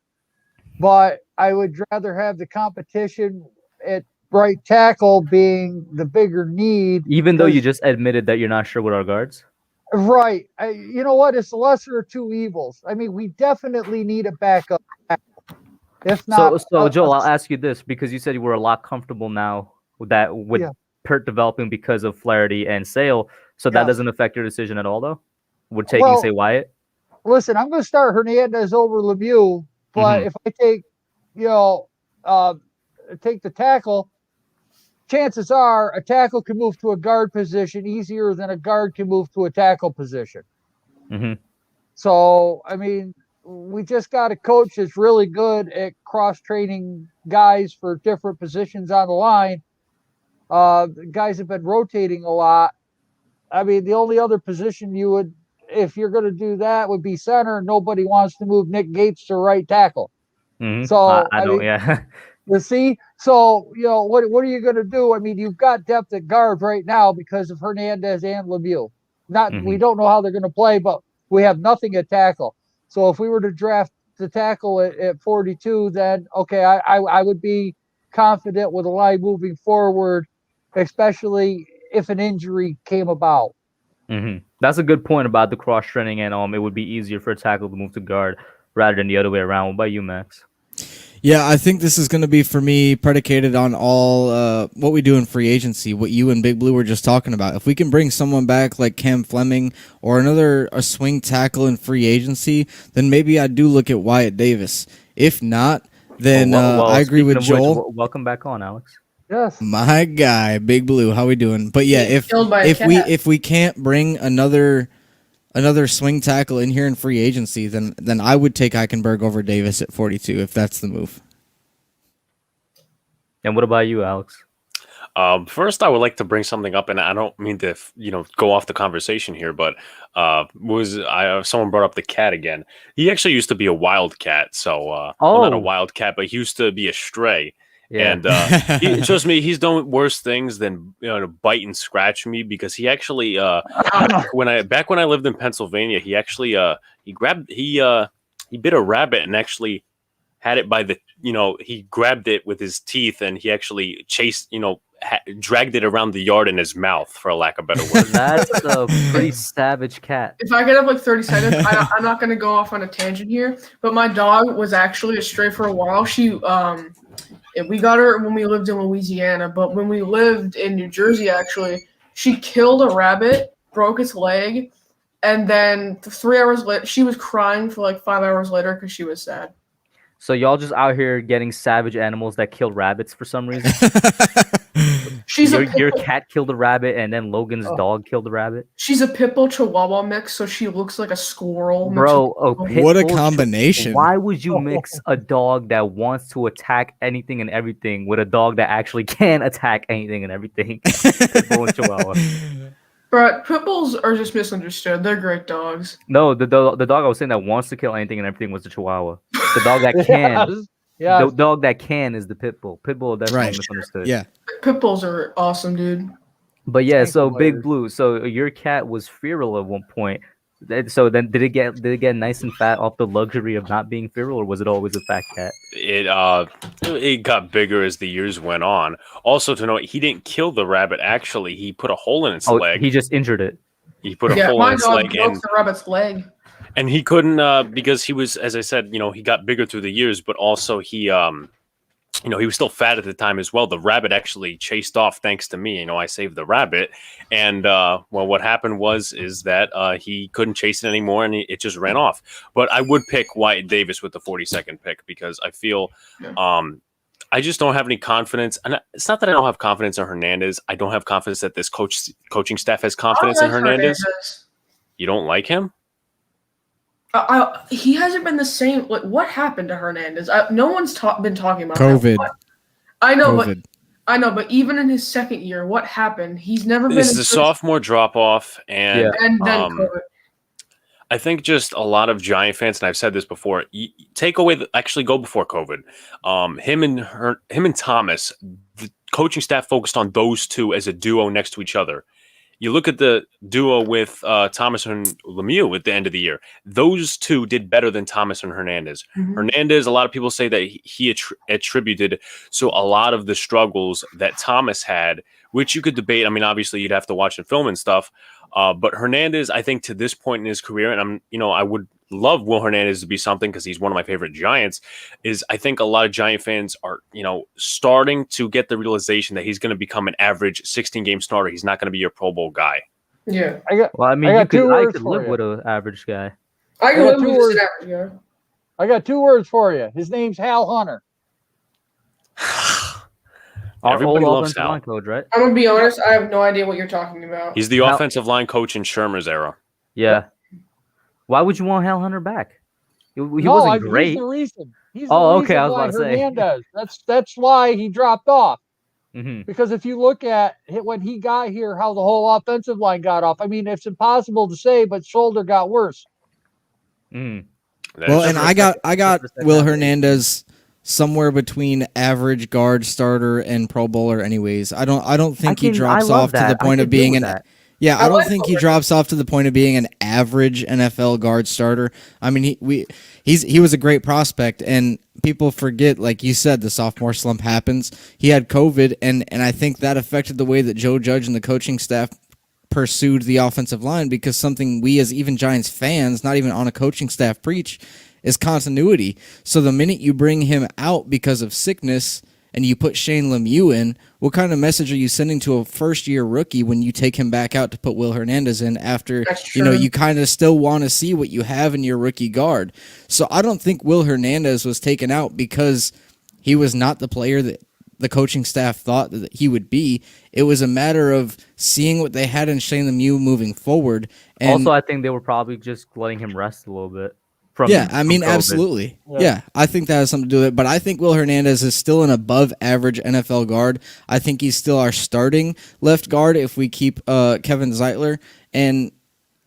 but I would rather have the competition at right tackle being the bigger need. Even though you just admitted that you're not sure what our guards? Right. You know what? It's the lesser of two evils. I mean, we definitely need a backup. If not, so Joel, I'll ask you this because you said you were a lot comfortable now with Pert developing because of Flaherty and Sale. So that doesn't affect your decision at all, though? Would taking, say, Wyatt? Listen, I'm going to start Hernandez over Lemieux, but if I take, take the tackle, chances are a tackle can move to a guard position easier than a guard can move to a tackle position. So, I mean, we just got a coach that's really good at cross-training guys for different positions on the line. Guys have been rotating a lot. I mean, the only other position you would, if you're going to do that, would be center. Nobody wants to move Nick Gates to right tackle. Mm-hmm. So I don't. mean, Yeah. you see, so what are you going to do? I mean, you've got depth at guard right now because of Hernandez and Lemieux. We don't know how they're going to play, but we have nothing at tackle. So if we were to draft the tackle at 42, then okay, I would be confident with a line moving forward, especially if an injury came about. Mm-hmm. That's a good point about the cross training, and it would be easier for a tackle to move to guard rather than the other way around. What about you, Max? Yeah, I think this is going to be, for me, predicated on all what we do in free agency, what you and Big Blue were just talking about. If we can bring someone back like Cam Fleming or a swing tackle in free agency, then maybe I do look at Wyatt Davis. If not, then I agree with Joel. Welcome back on, Alex. Yes, my guy, Big Blue. How we doing? But yeah, if we can't bring another swing tackle in here in free agency, then I would take Eichenberg over Davis at 42 if that's the move. And what about you, Alex? First, I would like to bring something up, and I don't mean to, go off the conversation here, but someone brought up the cat again. He actually used to be a wildcat, so well, not a wildcat, but he used to be a stray. Yeah. And trust me, he's done worse things than bite and scratch me, because he actually when I lived in Pennsylvania, he actually he bit a rabbit and actually had it by the he grabbed it with his teeth, and he actually chased dragged it around the yard in his mouth, for a lack of better word. That's a pretty savage cat. If I get up like 30 seconds, I'm not going to go off on a tangent here, but my dog was actually a stray for a while. We got her when we lived in Louisiana, but when we lived in New Jersey, actually, she killed a rabbit, broke its leg, and then 3 hours later, she was crying for like 5 hours later because she was sad. So y'all just out here getting savage animals that kill rabbits for some reason? Your cat killed a rabbit, and then Logan's dog killed a rabbit? She's a pit bull chihuahua mix, so she looks like a squirrel. Bro, what a combination. Why would you mix a dog that wants to attack anything and everything with a dog that actually can attack anything and everything? Pit bull and chihuahua. But pit bulls are just misunderstood. They're great dogs. No, the dog I was saying that wants to kill anything and everything was the chihuahua. The dog that can. Yes. The dog that can is the pit bull. Pit bull definitely misunderstood. Yeah. Pit bulls are awesome, dude. But yeah, so Big Blue. So your cat was feral at one point. So then, did it get nice and fat off the luxury of not being feral, or was it always a fat cat? It got bigger as the years went on. Also, to note, he didn't kill the rabbit. Actually, he put a hole in its leg. He just injured it. He put a hole in its leg, and the rabbit's leg. And he couldn't because he was, as I said, he got bigger through the years, but also he he was still fat at the time as well. The rabbit actually chased off thanks to me. I saved the rabbit. And, what happened is that he couldn't chase it anymore, and it just ran off. But I would pick Wyatt Davis with the 42nd pick, because I feel I just don't have any confidence. And it's not that I don't have confidence in Hernandez. I don't have confidence that this coaching staff has confidence in Hernandez. You don't like him? He hasn't been the same. Like, what happened to Hernandez? No one's been talking about COVID. I know, but even in his second year, what happened? He's never been. It's the sophomore drop off, and then COVID. I think just a lot of Giant fans, and I've said this before. Take away actually go before COVID. Him and Thomas, the coaching staff focused on those two as a duo next to each other. You look at the duo with Thomas and Lemieux at the end of the year. Those two did better than Thomas and Hernandez. Mm-hmm. Hernandez, a lot of people say that he attributed a lot of the struggles that Thomas had, which you could debate. I mean, obviously, you'd have to watch the film and stuff. But Hernandez, I think to this point in his career, and I would love Will Hernandez to be something because he's one of my favorite Giants, is I think a lot of Giant fans are, starting to get the realization that he's going to become an average 16-game starter. He's not going to be your Pro Bowl guy. Yeah. I could live with an average guy. I can live with an average guy. I got 2 words for you. His name's Hal Hunter. Everybody loves Hal. Line coach, right? I'm going to be honest. I have no idea what you're talking about. He's the offensive line coach in Shermer's era. Yeah. Why would you want Hal Hunter back? He wasn't great. He's the reason. Okay. I was about to say. Hernandez. That's why he dropped off. Mm-hmm. Because if you look at when he got here, how the whole offensive line got off. I mean, it's impossible to say, but shoulder got worse. Mm. Well, and I got Will Hernandez somewhere between average guard starter and Pro Bowler. Anyways, I don't think he drops off to the point of being an. Yeah, I don't think he drops off to the point of being an average NFL guard starter. I mean, he was a great prospect, and people forget, like you said, the sophomore slump happens. He had COVID, and I think that affected the way that Joe Judge and the coaching staff pursued the offensive line, because something we as even Giants fans, not even on a coaching staff, preach is continuity. So the minute you bring him out because of sickness and you put Shane Lemieux in, what kind of message are you sending to a first-year rookie when you take him back out to put Will Hernandez in after, you kind of still want to see what you have in your rookie guard? So I don't think Will Hernandez was taken out because he was not the player that the coaching staff thought that he would be. It was a matter of seeing what they had in Shane Lemieux moving forward. And also, I think they were probably just letting him rest a little bit. Absolutely. Yeah, I think that has something to do with it. But I think Will Hernandez is still an above-average NFL guard. I think he's still our starting left guard if we keep Kevin Zeitler. And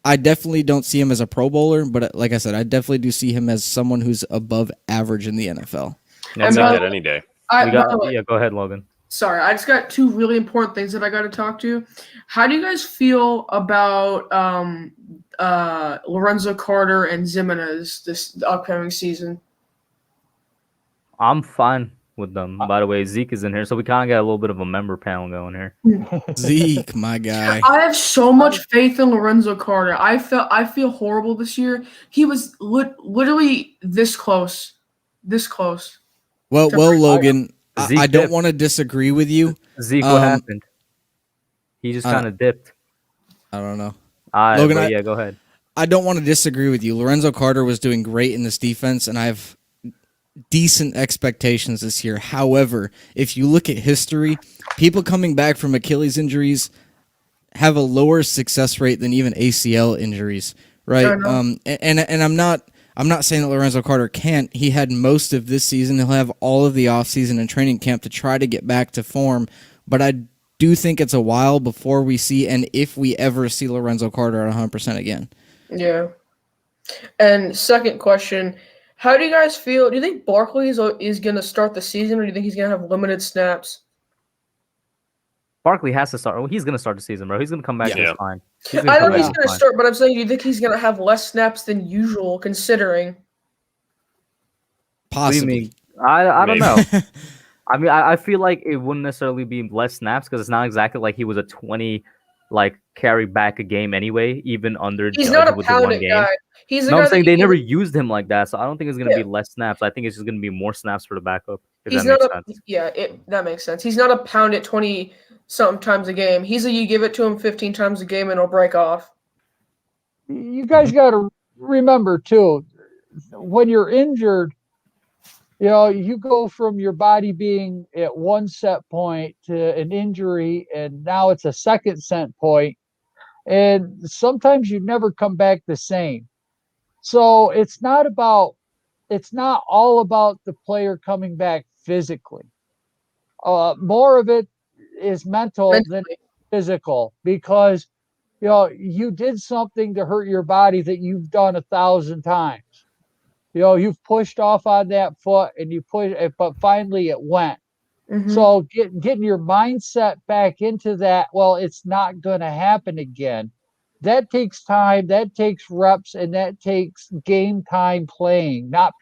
I definitely don't see him as a Pro Bowler, but like I said, I definitely do see him as someone who's above average in the NFL. I'll take that any day. Go ahead, Logan. Sorry, I just got two really important things that I got to talk to. How do you guys feel about Lorenzo Carter and Zimenez this upcoming season? I'm fine with them. By the way, Zeke is in here, so we kind of got a little bit of a member panel going here. Zeke, my guy. I have so much faith in Lorenzo Carter. I feel horrible this year. He was literally this close. Well, Logan, I don't want to disagree with you. Zeke, what happened? He just kind of dipped. I don't know. Logan, go ahead. I don't want to disagree with you. Lorenzo Carter was doing great in this defense, and I have decent expectations this year. However, if you look at history, people coming back from Achilles injuries have a lower success rate than even ACL injuries, right? And I'm not saying that Lorenzo Carter can't. He had most of this season. He'll have all of the offseason and training camp to try to get back to form. But I do think it's a while before we see, and if we ever see Lorenzo Carter at 100% again. Yeah. And second question, how do you guys feel? Do you think Barkley is going to start the season, or do you think he's going to have limited snaps? Barkley has to start. Well, he's going to start the season, bro. He's going to come back just fine. I know he's going to start, but I'm saying, do you think he's going to have less snaps than usual, considering? Possibly. I don't know. I mean, I feel like it wouldn't necessarily be less snaps because it's not exactly like he was a 20 carry back a game anyway, even under he's not a pounded guy. I'm saying they never used him like that, so I don't think it's going to be less snaps. I think it's just going to be more snaps for the backup. That makes sense. He's not a pound it 20-something times a game. You give it to him 15 times a game and it'll break off. You guys got to remember, too, when you're injured, you go from your body being at one set point to an injury, and now it's a second set point. And sometimes you never come back the same. So it's not all about the player coming back physically. More of it is mental than physical, because you did something to hurt your body that you've done 1,000 times. You've pushed off on that foot and you push it, but finally it went. Mm-hmm. So getting your mindset back into that, well, it's not going to happen again. That takes time, that takes reps, and that takes game time playing, not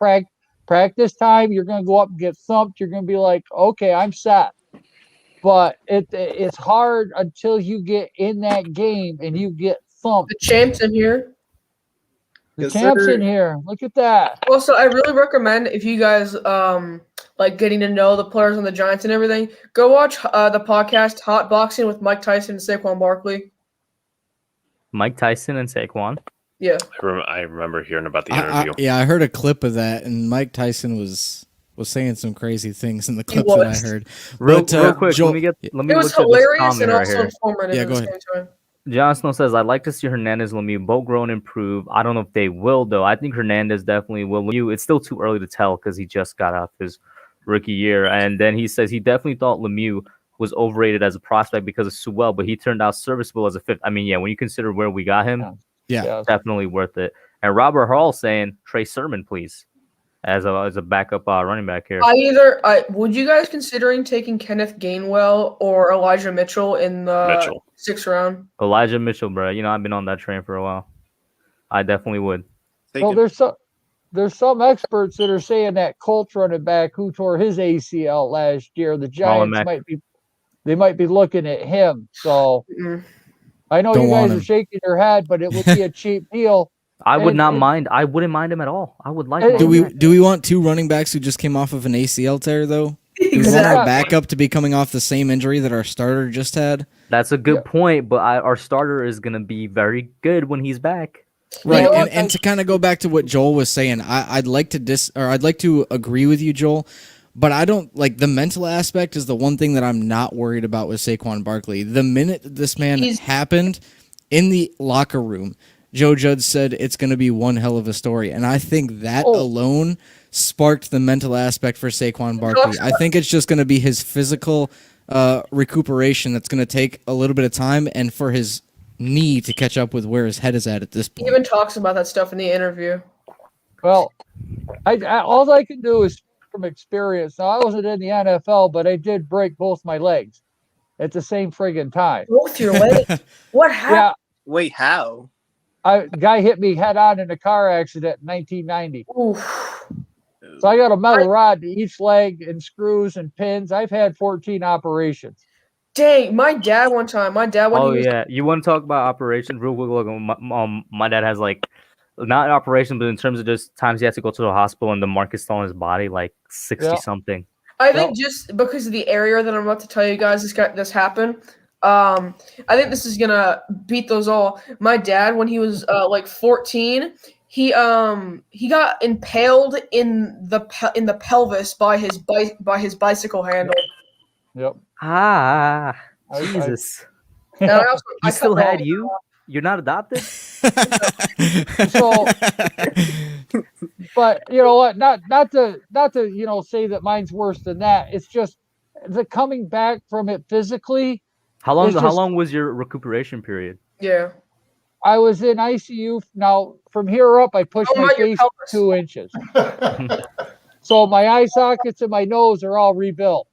practice time. You're going to go up and get thumped. You're going to be like, okay, I'm set. But it's hard until you get in that game and you get thumped. The champ's in here. The champ's in here. Look at that. Also, I really recommend, if you guys like getting to know the players on the Giants and everything, go watch the podcast Hot Boxing with Mike Tyson and Saquon Barkley. Mike Tyson and Saquon? Yeah. I remember hearing about the interview. I heard a clip of that, and Mike Tyson was saying some crazy things in the clip that I heard. Real quick, let me it was hilarious and also informative at the same time. Jon Snow says, I'd like to see Hernandez and Lemieux both grow and improve. I don't know if they will, though. I think Hernandez definitely will. Lemieux, it's still too early to tell because he just got off his rookie year. And then he says he definitely thought Lemieux was overrated as a prospect because of Sewell, but he turned out serviceable as a fifth. I mean, when you consider where we got him, definitely worth it. And Robert Hall saying Trey Sermon, please, as a backup running back here. Would you guys considering taking Kenneth Gainwell or Elijah Mitchell in the 6th round? Elijah Mitchell, bro. I've been on that train for a while. I definitely would. Well, there's some experts that are saying that Colts running back who tore his ACL last year, the Giants might be looking at him. So I know you guys are shaking your head, but it would be a cheap deal. I wouldn't mind him at all. I would like. Do we want 2 running backs who just came off of an ACL tear though? Exactly. Do we want our backup to be coming off the same injury that our starter just had? That's a good point, but our starter is going to be very good when he's back. Right, and to kind of go back to what Joel was saying, I'd like to agree with you, Joel, but I don't like the mental aspect is the one thing that I'm not worried about with Saquon Barkley. The minute this man happened in the locker room, Joe Judge said it's going to be one hell of a story, and I think that alone sparked the mental aspect for Saquon Barkley. I think it's just going to be his physical recuperation that's going to take a little bit of time, and for his knee to catch up with where his head is at this point. He even talks about that stuff in the interview. Well, I all I can do is from experience. Now, I wasn't in the NFL, but I did break both my legs at the same friggin' time. Both your legs? What happened? Yeah. Wait, how? Guy hit me head on in a car accident in 1990. Oof. So I got a metal rod to each leg and screws and pins. I've had 14 operations. Dang, my dad when yeah, you want to talk about operations real quick? Look, my dad has like not an operation, but in terms of just times he had to go to the hospital and the mark is still on his body, like 60 something. I think just because of the area that I'm about to tell you guys this happened. I think this is gonna beat those all. My dad, when he was like 14, he got impaled in the pelvis by his bicycle handle. Yep. Jesus. I he still had you? You're not adopted? So, but you know what? Not to say that mine's worse than that. It's just the coming back from it physically. How long was your recuperation period? Yeah. I was in ICU. Now, from here up, I pushed my face 2 inches. So my eye sockets and my nose are all rebuilt.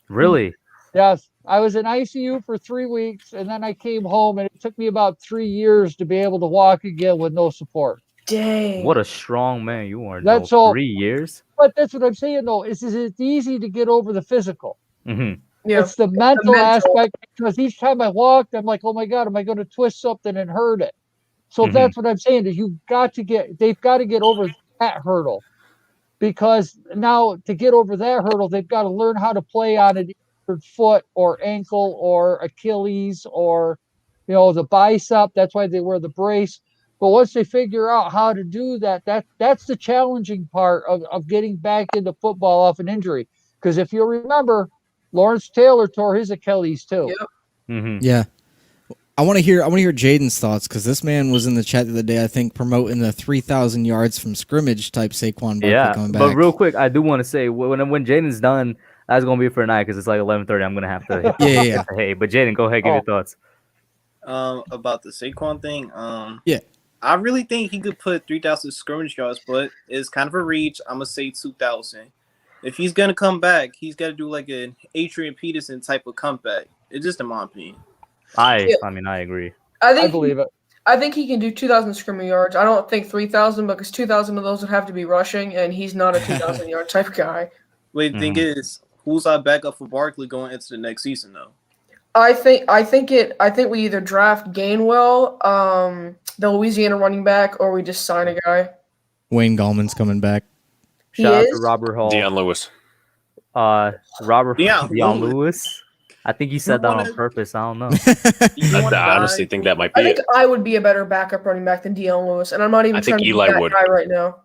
Really? Yes. I was in ICU for 3 weeks, and then I came home, and it took me about 3 years to be able to walk again with no support. Dang. What a strong man you are. That's 3 years? But that's what I'm saying, though. It's easy to get over the physical. Mm-hmm. Yeah. It's the mental aspect, because each time I walked, I'm like, oh my God, am I going to twist something and hurt it? So that's what I'm saying is they've got to get over that hurdle, because now to get over that hurdle, they've got to learn how to play on an injured foot or ankle or Achilles or, the bicep. That's why they wear the brace. But once they figure out how to do that's the challenging part of getting back into football off an injury. Because if you remember, Lawrence Taylor tore his Achilles too. Yep. Mm-hmm. Yeah. I want to hear Jaden's thoughts, because this man was in the chat the other day, I think, promoting the 3,000 yards from scrimmage type Saquon Barkley coming back. But real quick, I do want to say when Jaden's done, that's gonna be for tonight because it's like 11:30. I'm gonna have to. Yeah. Hey, but Jaden, go ahead, give your thoughts. About the Saquon thing. Yeah. I really think he could put 3,000 scrimmage yards, but it's kind of a reach. I'm gonna say 2,000. If he's gonna come back, he's got to do like an Adrian Peterson type of comeback. It's just in my opinion. I agree. I believe it. I think he can do 2,000 scrimmage yards. I don't think 3,000 because 2,000 of those would have to be rushing, and he's not a 2,000 yard type of guy. Wait, the thing is, who's our backup for Barkley going into the next season though? I think we either draft Gainwell, the Louisiana running back, or we just sign a guy. Wayne Gallman's coming back. Shout out to Robert Hall. Deion Lewis. Deion Lewis. I think he said that on purpose. I don't know. I honestly think that might be I think I would be a better backup running back than Deion Lewis, and I'm not even trying to be that guy right now.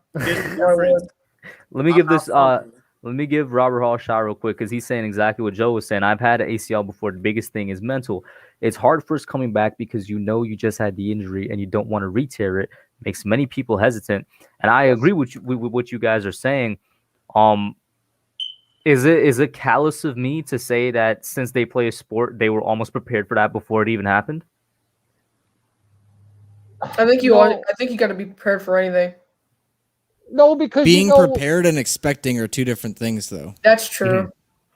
Let me give this. Let me give Robert Hall a shot real quick because he's saying exactly what Joe was saying. I've had an ACL before. The biggest thing is mental. It's hard first coming back because you just had the injury and you don't want to re-tear it. Makes many people hesitant. And I agree with what you guys are saying. Is it callous of me to say that since they play a sport, they were almost prepared for that before it even happened? I think you got to be prepared for anything. No, because being prepared and expecting are two different things, though. That's true.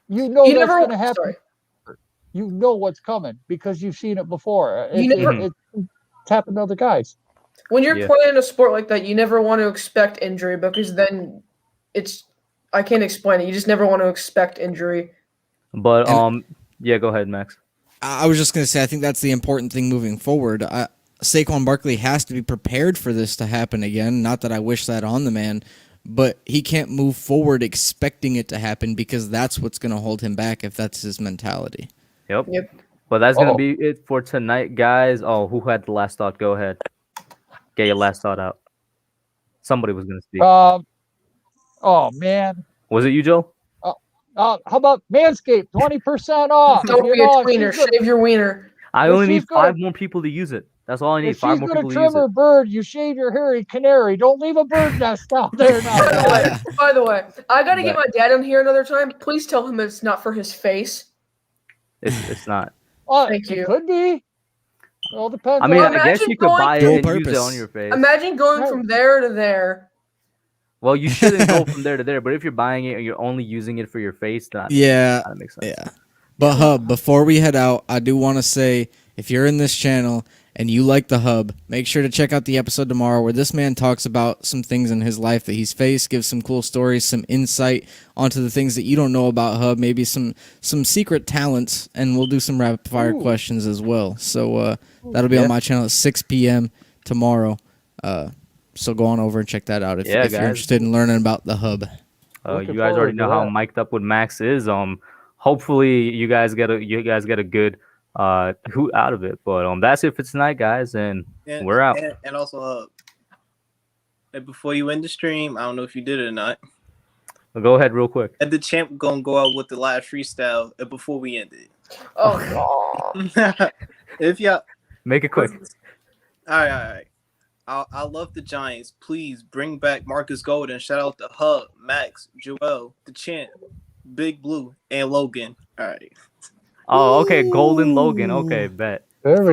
You know that's going to happen. Sorry. You know what's coming because you've seen it before. It's happened to other guys. When you're playing a sport like that, you never want to expect injury because then I can't explain it. You just never want to expect injury. But yeah, go ahead, Max. I was just going to say, I think that's the important thing moving forward. Saquon Barkley has to be prepared for this to happen again. Not that I wish that on the man, but he can't move forward expecting it to happen because that's what's going to hold him back if that's his mentality. Yep. But that's going to be it for tonight, guys. Oh, who had the last thought? Go ahead. Get your last thought out. Somebody was going to speak. Oh, man. Was it you, Joe? How about Manscaped? 20% off. Don't be a tweener. Shave your wiener. I only need 5 more people to use it. That's all I need. 5 more people to use it. If she's going to trim her bird, you shave your hairy canary. Don't leave a bird nest out there now. By the way, I got to get my dad in here another time. Please tell him it's not for his face. It's not. Thank you. It could be. It all depends. I mean, I guess you could buy it and use it on your face. Imagine going from there to there. Well, you shouldn't go from there to there, but if you're buying it and you're only using it for your face, that makes sense. Yeah. But Hub, before we head out, I do want to say, if you're in this channel and you like the Hub, make sure to check out the episode tomorrow where this man talks about some things in his life that he's faced, gives some cool stories, some insight onto the things that you don't know about Hub, maybe some secret talents, and we'll do some rapid fire questions as well. So that'll be on my channel at 6 p.m. tomorrow. So go on over and check that out if you're interested in learning about the Hub. You guys already know how mic'd up with Max is. Hopefully you guys get a good hoot out of it. But that's it for tonight, guys, and we're out. And also, before you end the stream, I don't know if you did it or not. Well, go ahead, real quick. And the champ gonna go out with the live freestyle before we end it. Oh no! If y'all make it quick. All right. I love the Giants. Please bring back Marcus Golden. Shout out to Hub, Max, Joel, the champ, Big Blue, and Logan. All right. Oh, okay. Golden Logan. Okay, bet. There we go.